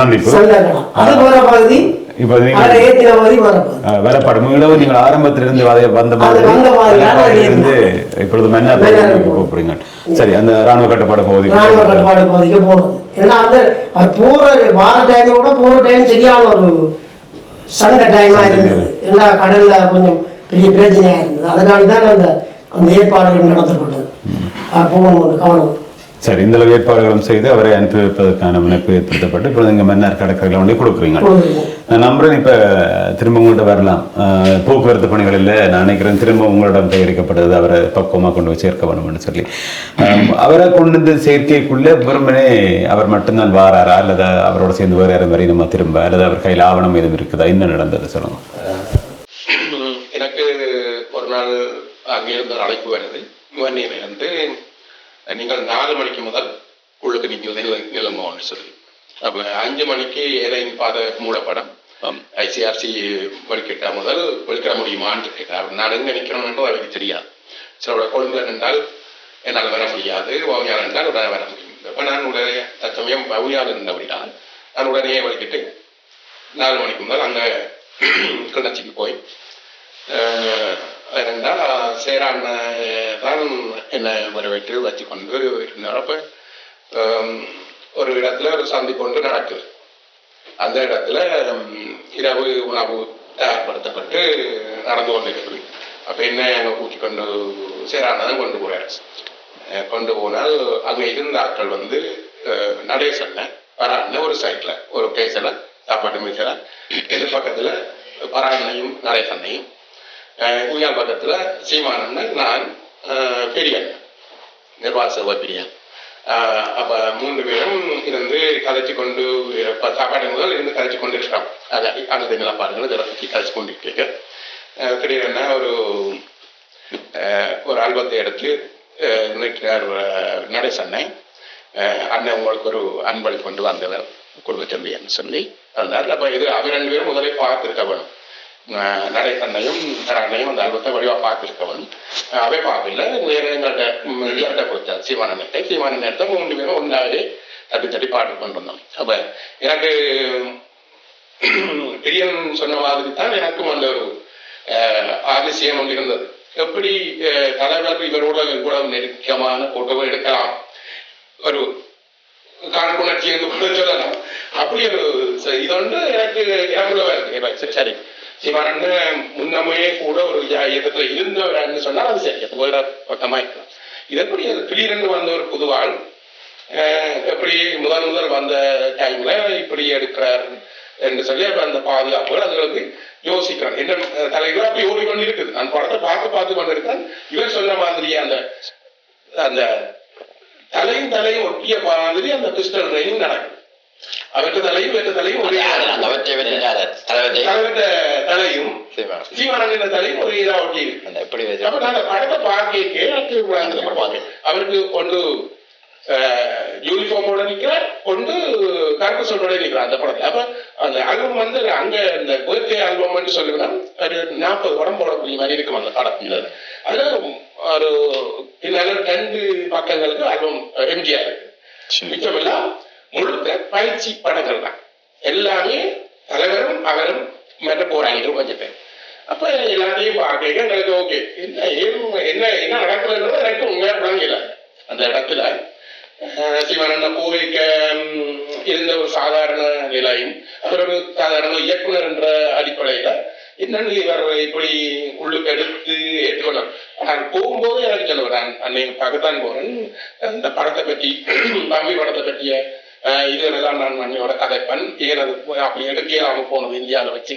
சந்திப்பு அது போற பகுதி வேலைப்பாடு நீங்கள் ஆரம்பத்திலிருந்து வந்த மாதிரி இருந்து இப்பொழுது கூப்பிடுங்க. சரி, அந்த ராணுவ கட்டுப்பாடு பகுதிக்கு போனது. ஏன்னா அந்த போற வார டைமோட போற டைம் சரியான ஒரு சண்டை டைமா இருந்தது. எல்லா கடல்ல கொஞ்சம் பெரிய பிரச்சனையா இருந்தது. அதனால தான் அந்த ஏற்பாடுகள் நடத்தப்பட்டது. போகணும் கவனம். சரி, இந்த ஏற்பாடுகளும் செய்து அவரை அனுப்பி வைப்பதற்கான முனைப்பு ஏற்படுத்தப்பட்டு இப்போ நீங்கள் மன்னார் கடற்கரையில் கொண்டு கொடுக்குறீங்க. நான் நம்புறேன் இப்போ திரும்ப உங்கள்கிட்ட வரலாம். போக்குவரத்து பணிகளில் நான் நினைக்கிறேன் திரும்ப உங்களிடம் கையெடுக்கப்பட்டது அவரை பக்குவமாக கொண்டு போய் சேர்க்க வேணும்னு சொல்லி அவரை கொண்டு வந்து சேர்க்கைக்குள்ளே வெறுமனே அவர் மட்டும்தான் வாராரா அல்லது அவரோட சேர்ந்து வேறு யாரும் வரை நம்ம திரும்ப அல்லது அவர் கையில் ஆவணம் எதுவும் இருக்குதா? என்ன நடந்தது சொல்லுங்க. எனக்கு ஒரு நாள் அங்கே இருந்த அழைப்பு வருது. வந்து நீங்கள் 4 மணிக்கு முதல் உள்ளுக்கு நீங்கள் நிலமோன்னு சொல்லி அப்போ 5 மணிக்கு ஏழையின் பாதை மூடப்படம் ஐசிஆர்சி வெளிக்கிட்ட முதல் வெளிக்கிட முடியுமான்னு கேட்டார். நான் எங்கே நிற்கிறோம்னு அவருக்கு தெரியாது. சில கொழும்புல நின்றால் என்னால் வர முடியாது, வவுனியால் என்றால் உடனே வர முடியும். இப்போ நான் உடனே தற்சமயம் வவுனியால் இருந்தபடினால் நான் உடனே வலிக்கிட்டு 4 மணிக்கு முதல் அங்கே கிளர்ச்சிக்கு போய் ஏனென்றால் சேரான் தான் என்னை வரவேற்று வச்சு கொண்டு இருந்தார். அப்போ ஒரு இடத்துல ஒரு சந்திப்பு கொண்டு நடக்குது. அந்த இடத்துல இரவு உணவு தயார்படுத்தப்பட்டு நடந்து கொண்டு இருக்குது. அப்போ என்ன அங்கே கூட்டி கொண்டு சேரானதான் கொண்டு போகிறார். கொண்டு போனால் அங்கே இருந்த ஆட்கள் வந்து நடேசன்ன பராண்ண ஒரு சைட்ல ஒரு கேஸில் சாப்பாட்டு மீசல எதிர் பக்கத்தில் பராண்ணையும் நடேசன்னையும் உயால் பக்கத்தில் சீமானன் நான் பெரியன் நிர்வாக பெரியன். அப்போ 3 பேரும் இருந்து கதைச்சு கொண்டு சாப்பாடு முதல் இருந்து கதைச்சு கொண்டு இருக்கிறோம். அதை அந்த நிலப்பாடுகள் இதை பற்றி கதைச்சு கொண்டு இருக்க திடீரென ஒரு ஆல்பத்தை எடுத்து நடேசன்னை அண்ணன் உங்களுக்கு ஒரு அன்பளி கொண்டு வந்தவர் கொடுக்க சொல்லின்னு சொல்லி அதனால அப்போ இது அவர் 2 பேரும் முதலே பார்த்துருக்க வேணும். நடேசன்னையும் அண்ணையும் அந்த ஆல்பத்தை வடிவாக பார்த்துருக்க வேணும். அவை பார்க்கல வேற எங்கள்கிட்ட கொடுத்தார் சீமானத்தை. சீமான நேரத்தை 3 பேரும் ஒன்றாவே தட்டி பாட்டு கொண்டு வந்தோம். அப்போ எனக்கு பெரியன் சொன்ன மாதிரி தான் எனக்கும் அந்த ஒரு ஆதிசயம் ஒன்று இருந்தது. எப்படி தலைவர் இவரோட இவ்வளவு நெருக்கமான போட்டோவை எடுக்கலாம், ஒரு காழ்ப்புணர்ச்சி என்று கூட சொல்லலாம். அப்படி ஒரு இது வந்து எனக்கு இறங்குல வருது. சரி, சிவன் முன்னமே கூட ஒரு இயக்கத்துல இருந்தவர்னு சொன்னால் அது சரி, வேற பக்கமா இருக்கலாம். இது எப்படி திடீரென்று வந்த ஒரு புதுவாள் எப்படி முதல் வந்த டைம்ல இப்படி எடுக்கிறார் என்று சொல்லி அந்த பாதுகாப்புகள் அதுகளுக்கு யோசிக்கிறான். என்ன தலைகள் அப்படி ஓடிக்கொண்டு இருக்குது. நான் படத்தை பார்த்து கொண்டு இருக்கேன். இவர் சொன்ன மாதிரியே அந்த தலையும் ஒட்டிய மாதிரி அந்த பிஸ்டல் ட்ரைனிங் நடக்கும். அவற்ற தலையும் வேற்ற தலையும் ஒரே தலையும் சீமானந்த தலையும் ஒரு இதா ஒட்டி இருக்கு. அப்ப நான் படத்தை பார்க்க அவருக்கு ஒன்று யூனிஃபார்மோட நிற்கிறார், கொண்டு கருப்பு சொல்லோட நிற்கிறார் அந்த படத்துல. அப்ப அந்த ஆல்பம் வந்து அங்க இந்த பர்த்டே ஆல்பம் சொல்லுவேன் ஒரு 40 படம் போடக்கூடிய மாதிரி இருக்கும் அந்த படத்துல. அதுல ஒரு 2 பக்கங்களுக்கு ஆல்பம் எம்ஜிஆர் இருக்கு. மிச்சமெல்லாம் முழுக்க பயிற்சி படங்கள் தான். எல்லாமே தலைவரும் அவரும் மற்ற போராளிகளும் கொஞ்சம் பேர். அப்ப எல்லாத்தையும் பார்க்க எங்களுக்கு ஓகே என்ன நடக்குதுன்றது எனக்கு உண்மையா விளங்கல. அந்த இடத்துல சிவனண்ண கோவிக்க இருந்த ஒரு சாதாரண நிலையும் அவர் ஒரு சாதாரண இயக்குனர் என்ற அடிப்படையில என்னன்னு இவர் இப்படி உள்ளுக்கு எடுத்து ஏற்றுக்கொண்டார். நான் போகும்போது எனக்கு சொல்லுவேன், அன்னைக்கு பார்க்கத்தான் போறேன், இந்த படத்தை பற்றி தம்பி படத்தை பற்றிய இதுகளெல்லாம் நான் அன்னையோட கதைப்பன் ஏன் அது அப்படி எடுக்கலாம போனது இந்தியாவில் வச்சு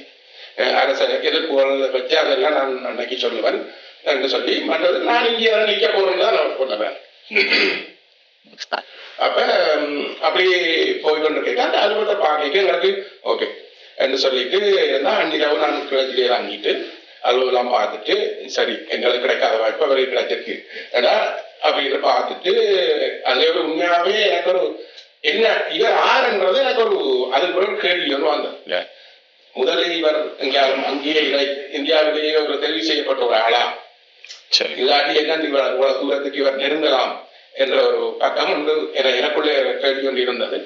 அரசு எதிர்ப்புகளை வச்சு அதெல்லாம் நான் அன்னைக்கு சொல்லுவேன் என்று சொல்லி மற்றது நான் இங்கே நிற்க போறேன்னு தான் நான் சொல்லுவேன். அப்ப அப்படி போய்கொண்டு கேட்டா அந்த அலுவலகத்தை பார்க்க எங்களுக்கு ஓகே என்று சொல்லிட்டு அன்னிரவு நான் கிளச்சிலே வாங்கிட்டு அலுவலாம் பார்த்துட்டு சரி எங்களுக்கு கிடைக்காத வாய்ப்பு அவருக்கு கிடைச்சிருக்கு ஏன்னா அப்படின்னு பார்த்துட்டு அது ஒரு உண்மையாவே எனக்கு ஒரு என்ன இவர் ஆறுன்றது எனக்கு ஒரு அதுக்கு ஒரு கேள்வி வந்தேன். முதலில் இவர் எங்கேயாலும் அங்கேயே இந்தியாவிலேயே ஒரு தெரிவு செய்யப்பட்ட ஒரு ஆளா இல்லாட்டி என்ன இவ்வளவு தூரத்துக்கு இவர் நெருங்கலாம் என்ற ஒரு பக்கம் வந்து எனக்குள்ளே கேள்வி கொண்டு இருந்தது.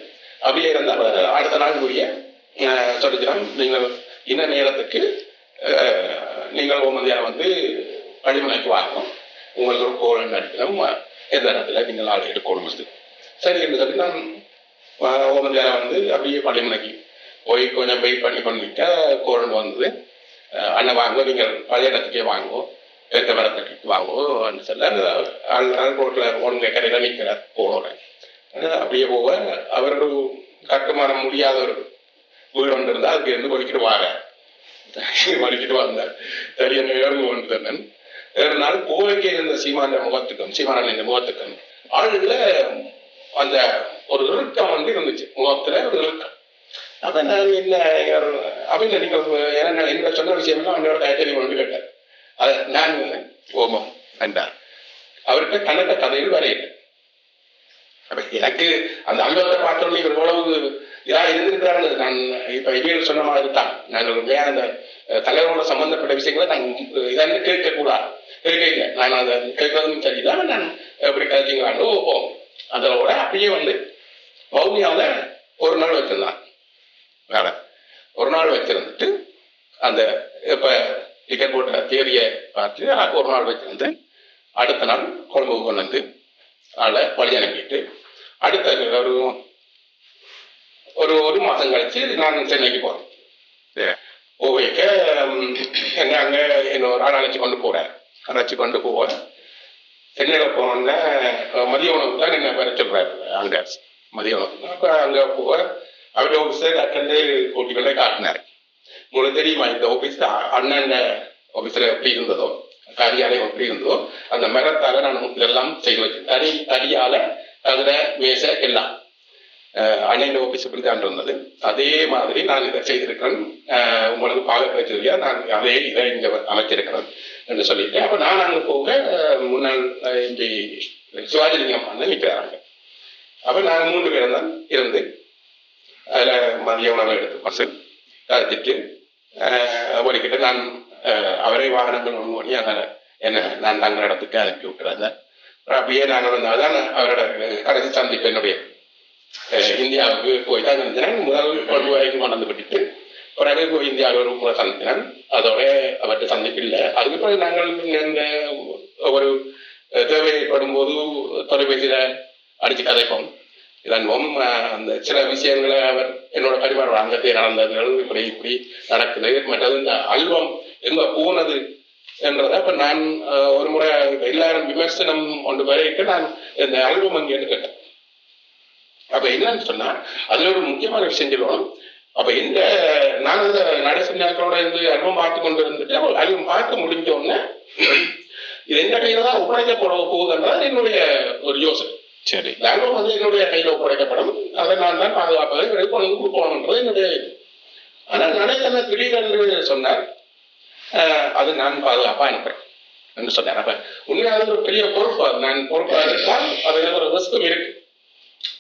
அப்படியே இருந்தால் அடுத்த நாள் கூடிய சொல்லிக்கிறோம், நீங்கள் இன்ன நேரத்துக்கு நீங்கள் மதியானம் வந்து பணிமனைக்கு வாங்கணும், உங்களுக்கு ஒரு கோலம் அடிக்கணும், எந்த இடத்துல நீங்கள் ஆள் எடுக்கணும். சரி என்று சொல்லி நான் மதியானம் வந்து அப்படியே பணிமனைக்கு போய் கொஞ்சம் வெயிட் பண்ணி பண்ணிக்க கோலம் வந்தது. அண்ணன் வாங்குவோம், நீங்கள் பழைய இடத்துக்கே வாங்குவோம், எடுத்த மரத்துக்கு வாங்குவோம் சொல்ல ரோட்டில் ஒன்று கரையில் நிற்கிறார் போனோட. அப்படியே போக அவரோட கட்டுமானம் முடியாத ஒரு வீடு ஒன்று இருந்தால் அதுக்கு இருந்து வலிக்கிட்டு வந்தார். சரி என்ன ஏறு கொண்டு தந்தன். ஏழு நாள் கோவைக்கு இருந்த சீமானின் முகத்துக்கும் ஆளுல அந்த ஒரு இறுக்கம் வந்து இருந்துச்சு, முகத்துல ஒரு இறுக்கம். அப்ப நான் என்ன அப்படின்னு நீங்க என்ன சொன்ன விஷயம் எல்லாம் அவனோட கைத்தறி ஒன்று கேட்டார். அதை நான் ஓமம் என்றார். அவர்கிட்ட கணக்க கதையில் வரையில்லை. அப்ப எனக்கு அந்த அனுபவத்தை பார்த்தோன்னே இவர் எவ்வளவு இதா இருந்திருக்கிறாரு. நான் இப்ப இவர்கள் சொன்ன மாதிரி தான் நாங்கள் உண்மையா அந்த தலைவரோட சம்பந்தப்பட்ட விஷயங்களை நான் இதாண்டு கேட்கக்கூடாது, கேட்க இல்லை. நான் அதை கேட்கறதும் சரிதான். நான் எப்படி கதைச்சிங்களான்னு போவோம். அதோட அப்படியே வந்து வவுனியாவில ஒரு நாள் வச்சிருந்தான் வேலை. ஒரு நாள் வச்சிருந்துட்டு அந்த இப்ப டிக்கெட் போட்ட தேதியை பார்த்து ஒரு நாள் வச்சிருந்து அடுத்த நாள் கொழும்புக்கு கொண்டு வந்து ஆளை வழி அனுப்பிட்டு அடுத்த ஒரு மாதம் கழிச்சு நான் சென்னைக்கு போறேன். போவைக்க என்ன அங்கே இன்னொரு ஆள் அழைச்சி கொண்டு போவேன். சென்னையில் போனோன்னா மதிய உணவு தான் என்ன வர சொல்றாரு அங்கே மதிய உணவு. அப்போ அங்கே போக அவருடைய ஆஃபீஸர் அக்கண்டே கூட்டிக்கொண்டே காட்டினார். உங்களுக்கு தெரியுமா இந்த ஆஃபீஸ் அண்ணன் ஆஃபீஸில் எப்படி இருந்ததோ, காரியாலயம் எப்படி இருந்ததோ அந்த மரத்தால நான் இதெல்லாம் செய்து வச்சேன். தடியால அதுல மேச எல்லாம் அண்ணன் ஆஃபீஸ் இப்படி தான் இருந்தது. அதே மாதிரி நான் இதை செய்திருக்கிறேன், உங்களுக்கு பார்க்க கிடைச்சதுலையா நான் இதை இங்கே அமைச்சிருக்கிறேன் என்று சொல்லிட்டு அப்போ நான் அங்கே போக முன்னாள் இங்கே சிவாஜிலிங்கம் அண்ணன் நிற்கிறாங்க. அப்போ நாங்கள் 3 பேரும் தான் இருந்து அதில் மதிய உணவை எடுத்து பசு கழிச்சிட்டு ஒலிக்கிட்டு நான் அவரே வாகனங்கள் ஒன்று பண்ணி அங்கே என்ன நான் தங்கள் இடத்துக்கு அனுப்பி விட்டுறேன். அப்படியே நாங்கள் வந்தால் தான் அவரோட கடைசி சந்திப்பு என்னுடைய இந்தியாவுக்கு போய் தான் இருந்தேன். முதல் கொண்டு வரைக்கும் கொண்டு வந்து விட்டுட்டு பிறகு இந்தியாவில் ஒரு முறை சந்திக்கிறேன். அதோட அவர்கிட்ட சந்திப்பு இல்லை. அதுக்கு பிறகு நாங்கள் ஒரு தேவைப்படும் போது தொலைபேசியில் அடித்து கதைப்போம், இதன்போம். அந்த சில விஷயங்களை அவர் என்னோட பரிமாறுவார், அங்கத்தை நடந்ததுகள் இப்படி நடக்குது. மற்றது இந்த ஆல்பம் எங்க போனது என்றதை இப்ப நான் ஒரு முறை எல்லாரும் விமர்சனம் ஒன்று வரைக்கும் நான் இந்த ஆல்பம் அங்கேன்னு கேட்டேன். அப்ப என்னன்னு சொன்னா அதுல ஒரு முக்கியமான விஷயம் சொல்லணும். அப்ப இந்த நான் அந்த நடேசனோட இருந்து ஆல்பம் பார்த்து கொண்டு இருந்துட்டு ஆல்பம் பார்த்து முடிஞ்ச உடனே இது எந்த கையில தான் ஒப்படைக்கப்பட போகுதுன்றது என்னுடைய ஒரு யோசனை. சரி, ஆல்பம் வந்து என்னுடைய கையில ஒப்படைக்கப்படும், அதை நான் தான் பாதுகாப்பதை கொண்டு கொடுக்கணும்ன்றது என்னுடைய இது. ஆனா நடேசன திடீரென்று சொன்னார், அது நான் பாதுகாப்பா அனுப்புறேன் என்று சொன்னார். அப்ப உண்மையாக ஒரு பெரிய பொறுப்பு, நான் பொறுப்பா இருந்தால் அதுல ஒரு ரிஸ்கம் இருக்கு.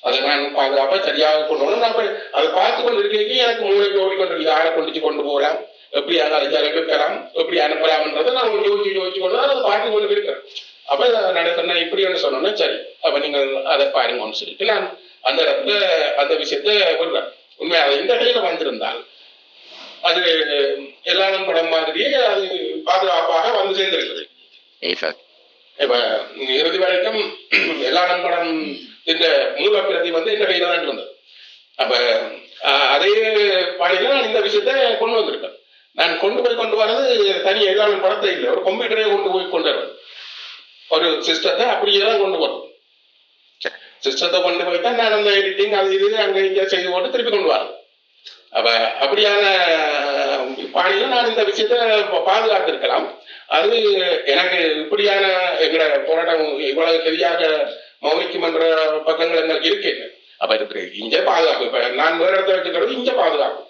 அதை நான் பாதுகாப்பா சரியாக கொண்டு வரணும். நான் அதை பார்த்து கொண்டு இருக்கேன். எனக்கு மூளைக்கு ஓடிக்கொண்டு யாரை கொண்டு போகலாம், எப்படி அதை எடுக்கலாம், எப்படி அனுப்பலாம்ன்றதை நான் யோசிச்சு கொண்டு அதை பார்த்து கொண்டு இருக்கிறேன். அப்ப நடேசன இப்படி சொன்னோன்னா சரி, அப்ப நீங்கள் அதை பாருங்கன்னு சொல்லிட்டு நான் அந்த இடத்துல அந்த விஷயத்த சொல்றேன். உண்மை அதை இந்த இடையில வந்திருந்தால் அது எல்லாரும் படம் மாதிரியே அது பாதுகாப்பாக வந்து சேர்ந்திருக்குது. இப்ப இறுதி வரைக்கும் எல்லாரும் படம் இந்த மூல பிரதி வந்து இந்த கையில தான் இருந்தது. அப்ப அதே பாணியில நான் இந்த விஷயத்த கொண்டு வந்திருக்கேன். நான் கொண்டு வர்றது தனியாக எல்லாரும் படத்தை இல்லை, ஒரு கம்ப்யூட்டரே கொண்டு வருவேன். ஒரு சிஸ்டத்தை அப்படியே தான் கொண்டு வரணும். சிஸ்டத்தை கொண்டு போய் தான் நான் அந்த எடிட்டிங் அது இது அங்கே இங்கே செய்து போட்டு திருப்பி கொண்டு வரேன். அப்ப அப்படியான பாணியில நான் இந்த விஷயத்த பாதுகாத்திருக்கலாம். அது எனக்கு இப்படியான எங்களோட போராட்டம் இவ்வளவு சரியாக மௌனிக்கும் என்ற பக்கங்கள் எங்களுக்கு இருக்கு. அப்ப இருக்கு இங்க பாதுகாப்பு. இப்ப நான் வேற இடத்துல வச்சுக்கிறது இங்க பாதுகாப்பு,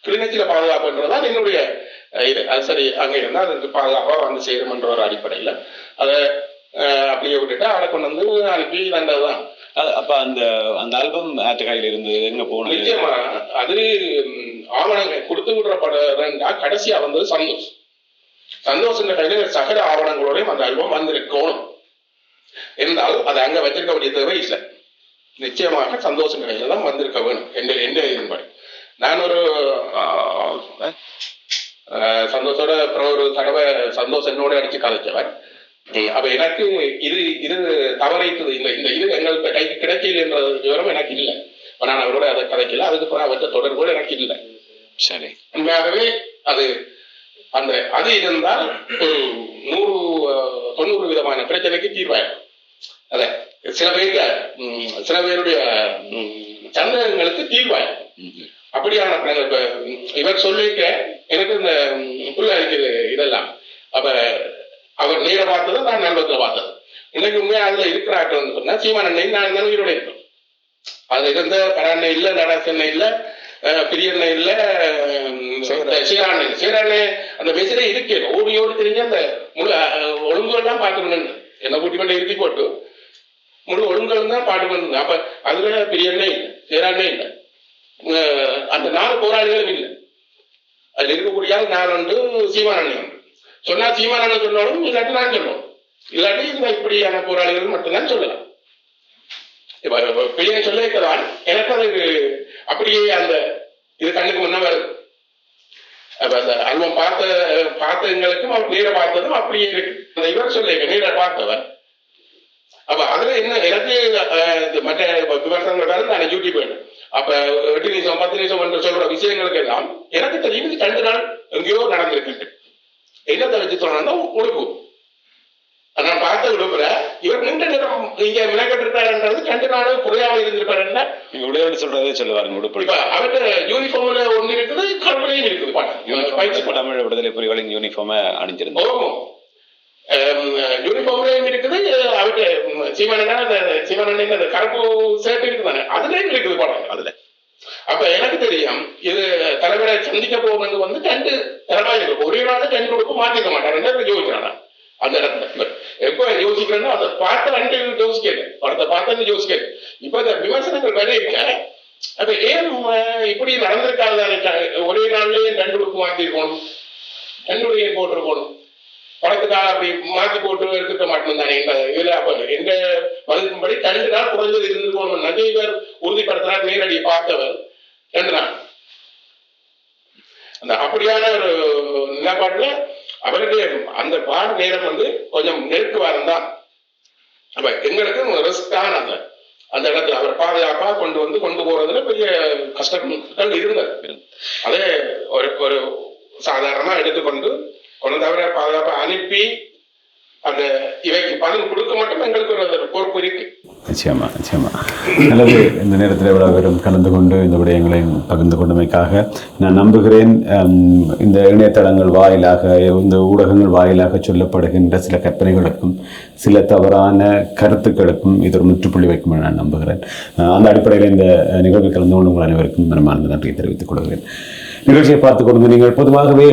கிளிநொச்சியில பாதுகாப்புன்றதுதான் என்னுடைய இது. அது சரி, அங்க இருந்தா அதுக்கு பாதுகாப்பா வந்து சேரும்ன்ற ஒரு அடிப்படையில அதை அப்படியே விட்டுட்டு அதை கொண்டு வந்து அனுப்பி வந்ததுதான். அப்ப அந்த அந்த ஆல்பம் ஆற்று கையில் இருந்து எங்க போகணும்? நிச்சயமா அது ஆவணங்கள் கொடுத்து விடுறப்படா கடைசியா வந்தது சந்தோஷ் கையில சகல ஆவணங்களோடையும் அந்த ஆல்பம் வந்திருக்கணும் என்றால் அதை அங்க வச்சிருக்க வேண்டிய தேவை இல்லை. நிச்சயமாக சந்தோஷ கையில தான் வந்திருக்க வேணும் என்ற இதன்படி. நான் ஒரு சந்தோஷோட ஒரு தடவை சந்தோஷ் என்னோட அடிச்சு கதைச்சவர். அப்ப எனக்கு இது தவறைத்தது இல்லை, இந்த இது எங்கள்கிட்ட கைக்கு கிடைக்கல என்ற விவரம் எனக்கு இல்லை. நான் அவரோட அதை கதைக்கல, அதுக்கப்புறம் அவற்றை தொடர்போடு எனக்கு இல்லை. சரி, உண்மையாகவே அது இருந்தால் ஒரு 100-90 விதமான பிரச்சனைக்கு தீர்வாயிடும். அத சில பேருடைய சந்தேகங்களுக்கு தீர்வாயிடும். அப்படியான இவர் சொல்லிக்க எனக்கு இந்த புள்ள அடிக்கிறது இதெல்லாம். அப்ப அவர் நேர பார்த்தது, நான் நண்பத்துல பார்த்தது. இன்னைக்கு உண்மையா அதுல இருக்கிறார்கள் சொன்னா சீமானெண்ணெய் நான் இருந்தாலும் உயிரோட இருக்கும். அது இருந்த கடாண்ணெய் இல்லை, நடசெண்ணெய் இல்லை, பிரியெண்ணெய் இல்லை, சீராண்ணெய் அந்த விசிறே இருக்கு. ஓடி தெரிஞ்சு அந்த முழு ஒழுங்குகள்லாம் பார்த்துக்கணும். என்ன கூட்டி கொண்டு இறுக்கி போட்டு முழு ஒழுங்குகள் தான் பாட்டுக்கணும். அப்ப அதுல பிரியெண்ணெய் இல்லை, சீராண்ணெய் இல்லை, அந்த 4 போராளிகளும் இல்லை. அதுல இருக்கக்கூடிய 4 உண்டு, சீமானெண்ணெய் உண்டு. சொன்னா சீமானெண்ணெய் சொன்னாலும் இல்லாட்டி நான் சொல்லணும், இல்லாட்டி இப்படியான போராளிகள் மட்டும்தான் சொல்லலாம். பிள்ளைங்க சொல்லிருக்கதான் எனக்கு அது அப்படியே அந்த இது கண்ணுக்கு முன்ன வருது. அப்ப அந்த அல்வம் பார்த்தவங்களுக்கும் அவர் நேர பார்த்ததும் அப்படியே இருக்கு. அந்த இவர் சொல்லிருக்க நேர பார்த்தவர். அப்ப அதுல என்ன எனக்கு மற்ற விமர்சனங்கள் நான் யூடியூப் போயிட்டேன். அப்ப 8 நிமிஷம் 10 நிமிஷம் என்று சொல்ற விஷயங்களுக்கு எல்லாம் எனக்கு தெரியும் 2 நாள் எங்கேயோ நடந்திருக்கு. என்னத்தை வச்சு சொன்னா உடுப்பு நான் பார்த்த விடுப்புல இவர் நின்ற நேரம் இங்க மினக்கட்டிருக்காருன்றது 2 நாளும் குறையாம இருந்திருப்பாருன்னா உடையோடு சொல்றதே சொல்லுவாருங்க. உடுப்பு அவர்கிட்ட யூனிஃபார்ம்ல ஒண்ணு இருக்குது, கருவிலையும் இருக்குது. தமிழ் விடுதலை புலிகளின் யூனிஃபார்ம் அணிஞ்சிருந்தோம். யூனிஃபார்ம்லயும் இருக்குது. அவர்கிட்ட சீமானண்ணா கருப்பு சேர்த்து இருக்குதானே, அதுலயும் இருக்குது படம் அதுல. அப்ப எனக்கு தெரியும் இது தலைவரை சந்திக்க போவது வந்து 2 தலைவா இருக்கு. ஒரே நாள் 2 உடுப்பு மாத்திக்க மாட்டாரு யோசிக்கிறானா அந்த இடத்துல. எப்ப யோசிக்கிறேன்னா அதை பார்த்த 2 யோசிக்கிறேன், படத்தை பார்த்து யோசிக்கிறேன். இப்ப இந்த விமர்சனங்கள் வேற இருக்க. அப்ப ஏன் இப்படி நடந்திருக்காது? ஒரே நாள்லயே 2 உடுப்பு மாத்திருக்கணும், 2 உடைய போட்டிருக்கணும். படத்துக்காக அப்படி மாத்தி போட்டு எடுத்துக்க மாட்டோம் தானே இதுல. அப்ப எந்த மதிப்பும்படி 2 நாள் குறைஞ்சது இருந்துருக்கணும். நிறைய பேர் உறுதிப்படுத்தினார், நேரடியை பார்த்தவர் 2 நாள். அந்த அப்படியான ஒரு நிலப்பாட்டுல அவருடைய அந்த பாட நேரம் வந்து கொஞ்சம் நெருக்குவாரம் தான். அப்ப எங்களுக்கு ரிஸ்க் தான் அந்த இடத்துல அவர் பாதுகாப்பா கொண்டு போறதுல பெரிய கஷ்டங்கள் இருந்தது. அதே ஒரு சாதாரணமா எடுத்துக்கொண்டு அவரை பாதுகாப்பா அனுப்பி அந்த இவைக்கு பதில் கொடுக்க மட்டும் எங்களுக்கு ஒரு பொறுப்பு இருக்கு. நிச்சயமா. நல்லது. இந்த நேரத்தில் எவ்வளவு பேரும் கலந்து கொண்டு இந்த விடயங்களை பகிர்ந்து கொண்டமைக்காக நான் நம்புகிறேன். இந்த இணையதளங்கள் வாயிலாக, இந்த ஊடகங்கள் வாயிலாக சொல்லப்படுகின்ற சில கற்பனைகளுக்கும் சில தவறான கருத்துக்களுக்கும் இது ஒரு முற்றுப்புள்ளி வைக்கும் என நான் நம்புகிறேன். அந்த அடிப்படையில் இந்த நிகழ்வில் கலந்து கொண்டு உங்கள் அனைவருக்கும் மனமார்ந்த நன்றியை தெரிவித்துக் கொள்கிறேன். நிகழ்ச்சியை பார்த்து கொண்டு நீங்கள் பொதுவாகவே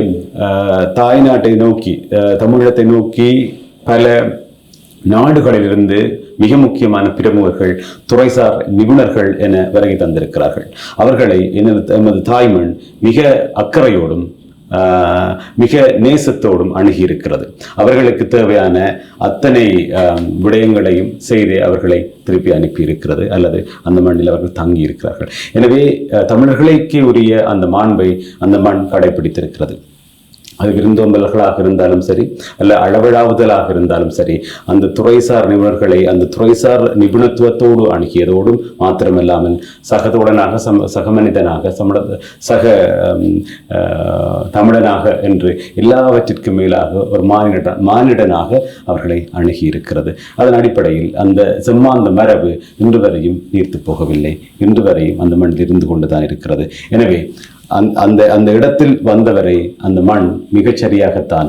தாய்நாட்டை நோக்கி, தமிழகத்தை நோக்கி பல நாடுகளிலிருந்து மிக முக்கியமான பிரமுகர்கள், துறைசார் நிபுணர்கள் என வருகை தந்திருக்கிறார்கள். அவர்களை எமது தாய்மண் மிக அக்கறையோடும் மிக நேசத்தோடும் அணுகியிருக்கிறது. அவர்களுக்கு தேவையான அத்தனை விடயங்களையும் செய்து அவர்களை திருப்பி அனுப்பியிருக்கிறது, அல்லது அந்த மண்ணில் அவர்கள் தங்கி இருக்கிறார்கள். எனவே தமிழர்களுக்கு உரிய அந்த மாண்பை அந்த மண் கடைபிடித்திருக்கிறது. அது விருந்தோம்பல்களாக இருந்தாலும் சரி, அல்ல அளவிழாவுதலாக இருந்தாலும் சரி, அந்த துறைசார் நிபுணர்களை அந்த துறைசார் நிபுணத்துவத்தோடு அணுகியதோடும் மாத்திரமல்லாமல் சகதோடனாக, சக மனிதனாக, சக தமிழனாக என்று எல்லாவற்றிற்கும் மேலாக ஒரு மானிடனாக அவர்களை அணுகியிருக்கிறது. அதன் அடிப்படையில் அந்த செம்மாந்த மரபு இன்று வரையும் நீர்த்து போகவில்லை, இன்று வரையும் அந்த மண்ணில் இருந்து கொண்டுதான் இருக்கிறது. எனவே அந்த இடத்தில் வந்தவரை அந்த மண் மிகச்சரியாகத்தான்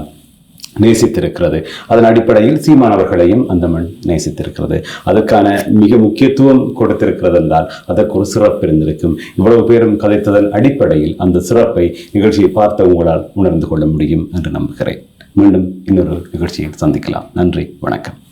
நேசித்திருக்கிறது. அதன் அடிப்படையில் சீமானவர்களையும் அந்த மண் நேசித்திருக்கிறது. அதற்கான மிக முக்கியத்துவம் கொடுத்திருக்கிறது என்றால் அதற்கு ஒரு சிறப்பு இருந்திருக்கும். இவ்வளவு பேரும் கதைத்ததன் அடிப்படையில் அந்த சிறப்பை நிகழ்ச்சியை பார்த்த உங்களால் உணர்ந்து கொள்ள முடியும் என்று நம்புகிறேன். மீண்டும் இன்னொரு நிகழ்ச்சியில் சந்திக்கலாம். நன்றி, வணக்கம்.